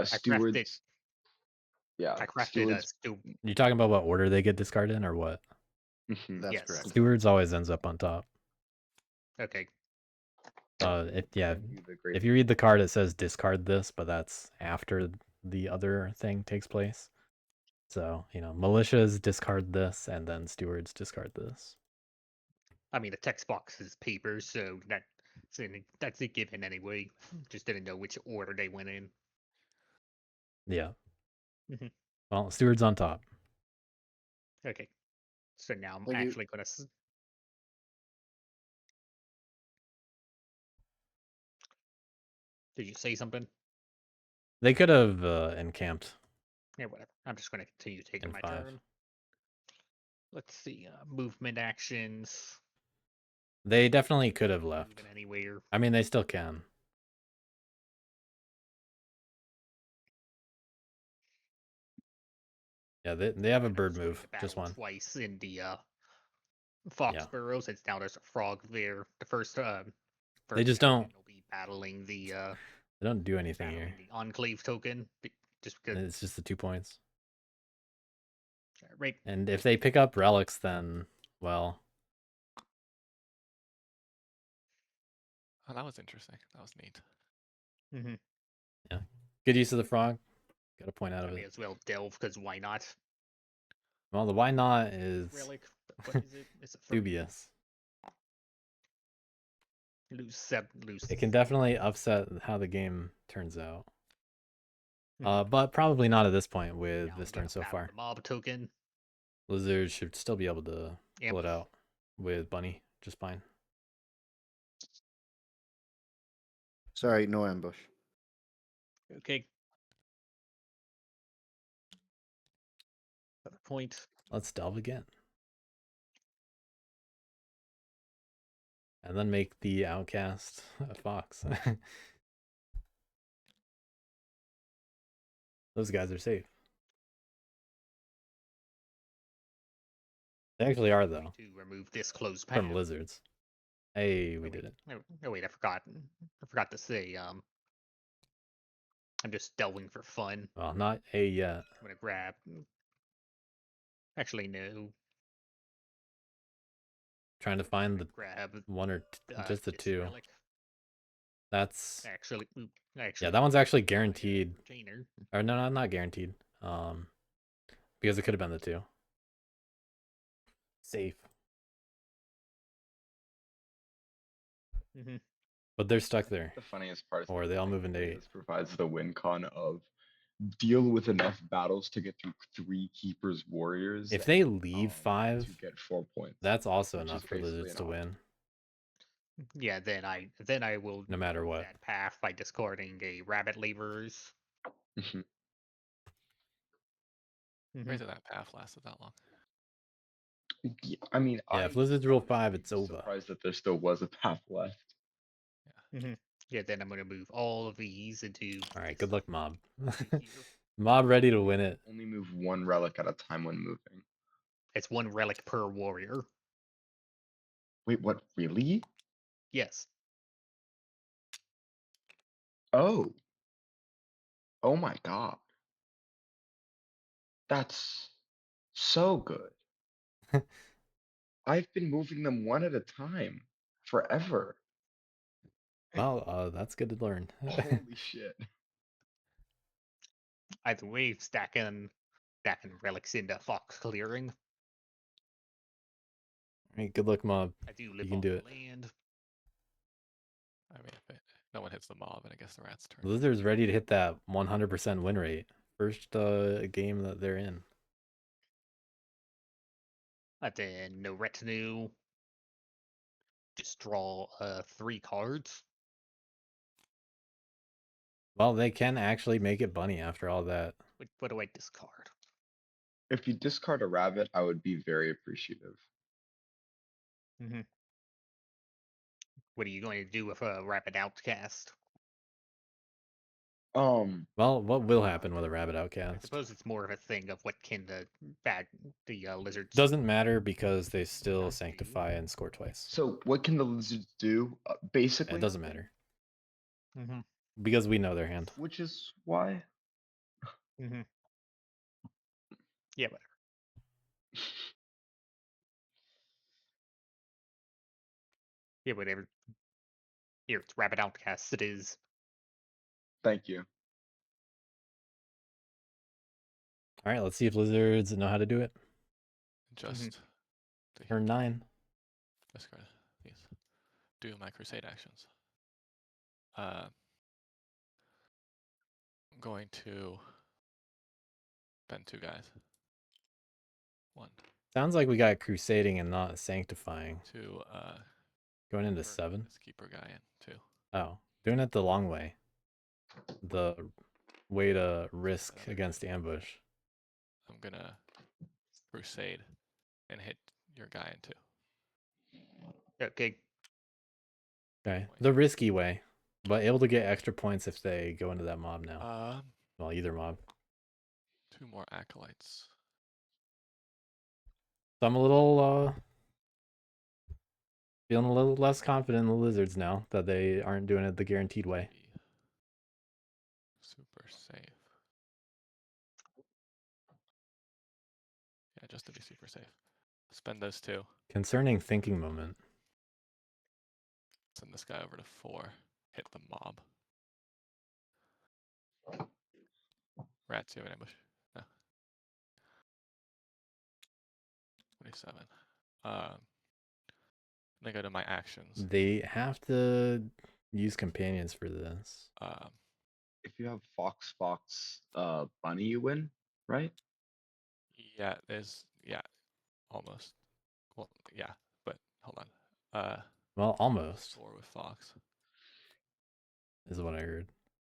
Stewards. Yeah, I crafted a stewards. stew. You talking about what order they get discarded in or what? Mhm. That's Yes. correct. Stewards always ends up on top. Okay. If you read the card, it says discard this, but that's after the other thing takes place. So, militias discard this, and then stewards discard this. I mean, the text box is paper, so that's a given anyway. Just didn't know which order they went in. Yeah. Mhm. Well, stewards on top. Okay. So now I'm Thank you. actually gonna. Did you say something? They could have encamped. Yeah, whatever. I'm just gonna continue taking In my 5. turn. Let's see. Movement actions. They definitely could have left. Moving anywhere. I mean, they still can. Yeah, they have a And I'm bird just going move. to Just battle one. twice in the Foxburrow, since now there's a frog there. The first They just action don't- will be battling the They don't do anything here. Enclave token. Just because It's just the 2 points. right. And if they pick up relics, then, well, Oh, that was interesting. That was neat. Mm-hmm. good use of the frog. Got a point out I of may it. as well delve, because why not? Well, the why not is Relic. What is it? It's a dubious. Lose. It can definitely upset how the game turns out. Mhm. But probably not at this point with Now this I'm gonna turn so battle far. The mob token. Lizards should still be able to Yep. pull it out with Bunny just fine. Sorry, no ambush. Okay. Another point. Let's delve again. And then make the outcast a fox. Those guys are safe. They actually are, though, To remove this closed path. from lizards. Hey, we did it. Oh wait, I forgot. I forgot to say. I'm just delving for fun. Well, not a yet. I'm gonna grab. Actually, no. Trying to find the Grab one or just the this 2. relic. That's Actually, yeah. That one's actually my, guaranteed. retainer. Or no, not guaranteed. Because it could have been the 2. Safe. Mm-hmm. But they're stuck there. The funniest part is Or they all move into 8. this provides the win con of deal with enough battles to get through 3 keepers warriors. If they leave to 5, get 4 points. that's also which is enough for basically lizards to an win. Yeah, then I will No matter remove what. that path by discarding a rabbit laborers. Mhm. Crazy that path lasted that long. Yeah, I mean, Yeah, if lizards rule 5, it's was over. surprised that there still was a path left. Yeah, then I'm gonna move all of these into. All right, this good luck, mob. here. Mob ready to win it. Only move 1 relic at a time when moving. It's 1 relic per warrior. Wait, what? Really? Yes. Oh. Oh my god. That's so good. I've been moving them 1 at a time forever. Well, that's good to learn. Holy shit. Either way, stacking relics into fox clearing. Hey, good luck, mob. I do live can on do the it. land. I mean, if no one hits the mob, and I guess the rat's turn. Lizard's ready to hit that 100% win rate. First game that they're in. Then no retinue. Just draw 3 cards. Well, they can actually make it bunny after all that. What do I discard? if you discard a rabbit, I would be very appreciative. What are you going to do with a rapid outcast? Um, Well, what will happen with a rabbit I outcast? suppose it's more of a thing of what can the lizards. Doesn't matter because they still sanctify and score twice. so what can the lizards do? Basically, It doesn't nothing, matter because we know their hand. which is why. Yeah, whatever. Yeah, whatever. Here, it's rapid outcast. It is. Thank you. All right, let's see if lizards know how to do it. Just Turn 9. discard these. Do my crusade actions. I'm going to bend 2 guys. 1, Sounds like we got crusading and not sanctifying. 2. Going into turn 7. This keeper guy in 2. Oh, doing it the long way. The way to risk against ambush. I'm gonna crusade and hit your guy in 2. Okay. Okay, the risky way, but able to get extra points if they go into that mob now. Well, either mob. 2 more acolytes. So I'm a little feeling a little less confident in the lizards now that they aren't doing it the guaranteed way. Super safe. Yeah, just to be super safe. Spend those 2. Concerning thinking moment. Send this guy over to 4. Hit the mob. Rats, you have an ambush. No. 27. Then go to my actions. They have to use companions for this. If you have Fox, Bunny, you win, right? Yeah, almost. Well, yeah, but hold on. Well, almost 4 with Fox. is what I heard.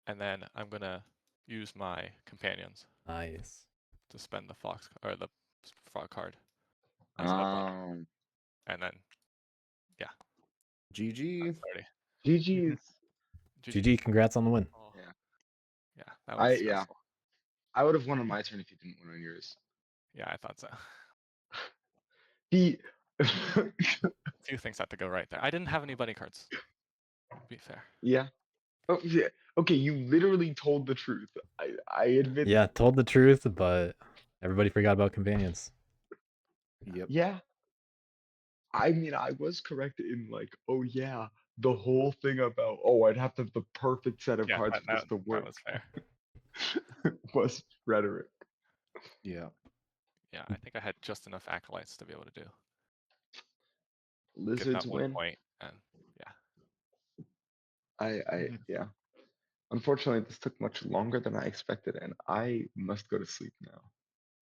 And then I'm gonna use my companions Nice. to spend the Fox or the frog card as the bunny. And then GG. that's 30. GG. GG, congrats on the win. Oh, yeah, that was stressful. I would have won on my turn if you didn't win on yours. Yeah, I thought so. The A few things had to go right there. I didn't have any bunny cards. To be fair. yeah. Oh, yeah. Okay, you literally told the truth. I admit. Yeah, told the truth, but everybody forgot about companions. Yep. Yeah. I mean, I was correct in like, oh yeah, the whole thing about I'd have to have the perfect set of Yeah, cards for this to that work was fair. was rhetoric. Yeah. Yeah, I think I had just enough acolytes to be able to do. Get Lizards that 1 win. point, and yeah. Yeah. Unfortunately, this took much longer than I expected, and I must go to sleep now.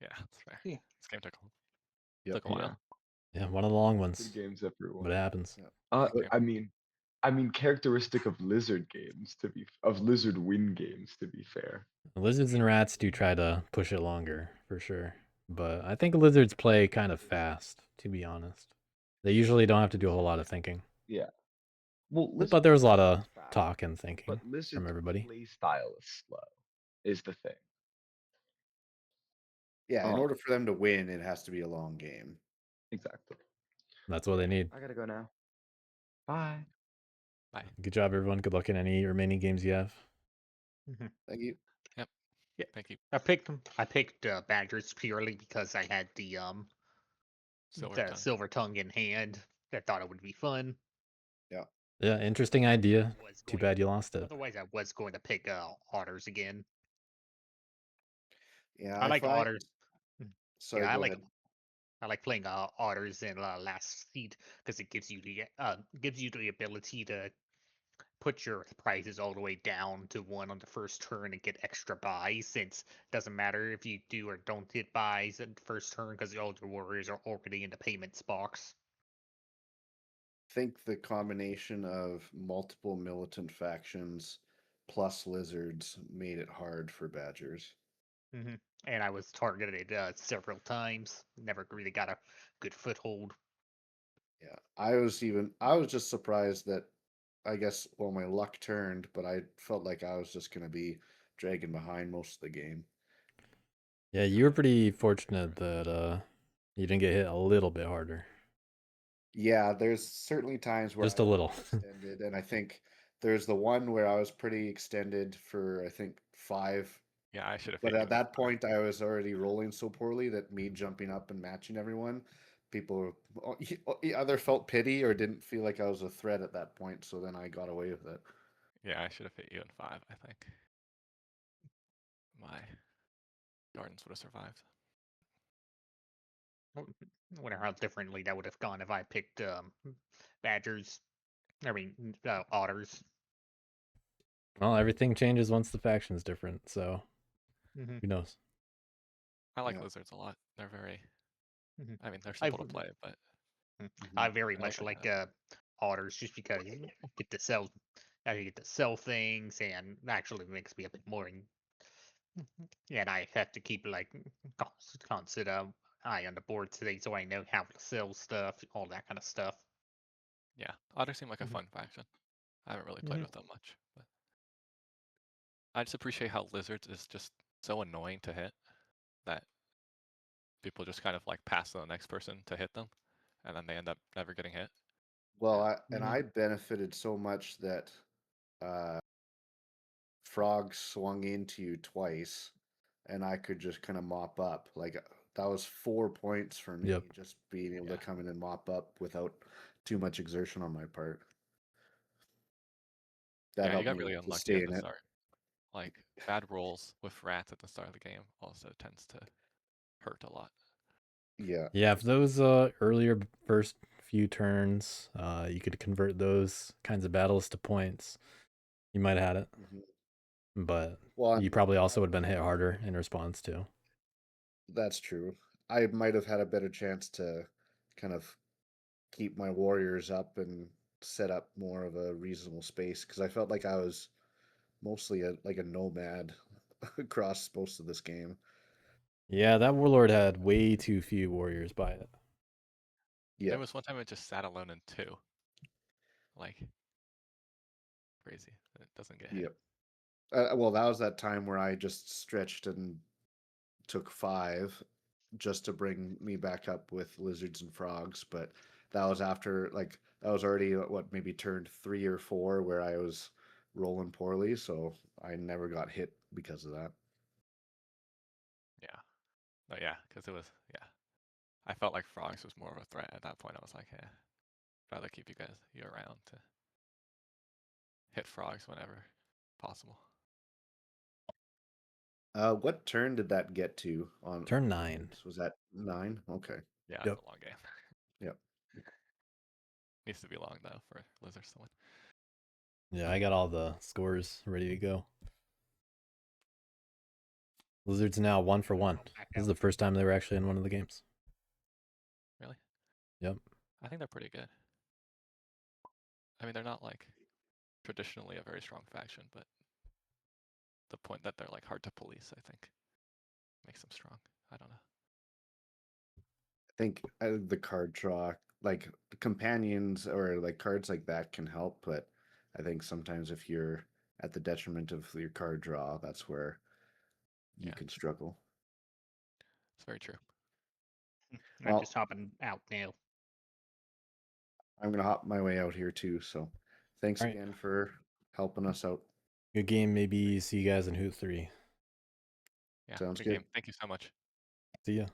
Yeah, that's fair. Yeah. This game took Yep. a while. Yeah, one of the long Good ones. games, everyone. But it happens. Thank you. I mean, characteristic of lizard games of lizard win games. To be fair, The lizards and rats do try to push it longer for sure, but I think lizards play kind of fast. To be honest, they usually don't have to do a whole lot of thinking. yeah. Well, But there was a lot of lizards fast, talk and thinking but lizards from everybody. play style is slow. Is the thing. Yeah, in order for them to win, it has to be a long game. Exactly. That's what they need. I gotta go now. Bye. Bye. Good job, everyone. Good luck in any remaining games you have. Thank you. Yep. Yeah. Thank you. I picked badgers purely because I had the silver tongue in hand. I thought it would be fun. Yeah, interesting idea. Too bad you lost it. Otherwise, I was going to pick otters again. Yeah, I like otters. Sorry, Yeah, go ahead. I like playing otters in last seat because it gives you the ability to put your prices all the way down to 1 on the first turn and get extra buys, since it doesn't matter if you do or don't get buys at the first turn because all your warriors are already in the payments box. Think the combination of multiple militant factions plus lizards made it hard for badgers. and I was targeted several times. Never really got a good foothold. Yeah, I was just surprised that I guess my luck turned, but I felt like I was just gonna be dragging behind most of the game. Yeah, you were pretty fortunate that you didn't get hit a little bit harder. Yeah, there's certainly times where Just I a was little. extended, and I think there's the one where I was pretty extended for I think 5. Yeah, I should have But hit you at in that 5. point, I was already rolling so poorly that me jumping up and matching everyone, people either felt pity or didn't feel like I was a threat at that point. So then I got away with it. Yeah, I should have hit you in 5, I think. My gardens would have survived. I wonder how differently that would have gone if I picked badgers. I mean, otters. Well, everything changes once the faction's different, so Mm-hmm. who knows? I like Yeah. lizards a lot. They're very. Mm-hmm. I mean, they're simple to play, but I very I much like like otters just because you get to sell. I get to sell things, and actually makes me a bit more. And I have to keep like constant eye on the board today, so I know how to sell stuff, all that kind of stuff. yeah, otters seem like a Mhm. fun faction. I haven't really played Mhm. with them much, but I just appreciate how lizards is just so annoying to hit that people just kind of like pass to the next person to hit them, and then they end up never getting hit. Well, Yeah. I benefited so much that uh, Frog swung into you twice, and I could just kind of mop up. Like that was 4 points for me, Yep. just being able Yeah. to come in and mop up without too much exertion on my part. That Yeah, you helped got me really to unlucky stay at in the it. start. Like bad rolls with rats at the start of the game also tends to hurt a lot. Yeah. Yeah, if those earlier first few turns, you could convert those kinds of battles to points, you might have had it. Mhm. But Well, you probably also would have been hit harder in response too. that's true. I might have had a better chance to kind of keep my warriors up and set up more of a reasonable space because I felt like I was mostly like a nomad across most of this game. Yeah, that warlord had way too few warriors by it. Yeah. There was one time it just sat alone in 2. Like crazy. It doesn't get hit. Yep. Well, that was that time where I just stretched and took 5 just to bring me back up with lizards and frogs. But that was after, like, that was already what maybe turned 3 or 4 where I was rolling poorly. So I never got hit because of that. Yeah. But yeah, because it was I felt like frogs was more of a threat at that point. I was like, yeah, I'd rather keep you around to hit frogs whenever possible. What turn did that get to on Turn 9. Was that 9? Okay. Yeah, Yep. it's a long game. Yep. Needs to be long though for lizards to win. Yeah, I got all the scores ready to go. Lizards now 1 for 1. This is the first time they were actually in one of the games. Really? Yep. I think they're pretty good. I mean, they're not like traditionally a very strong faction, but the point that they're like hard to police, I think, makes them strong. I don't know. I think the card draw, like the companions or like cards like that can help, but I think sometimes if you're at the detriment of your card draw, that's where you Yeah. can struggle. It's very true. I'm Well, just hopping out now. I'm gonna hop my way out here too. So thanks All right. again for helping us out. Good game. Maybe see you guys in Hoot 3. Yeah. Sounds Good good. game. Thank you so much. See ya.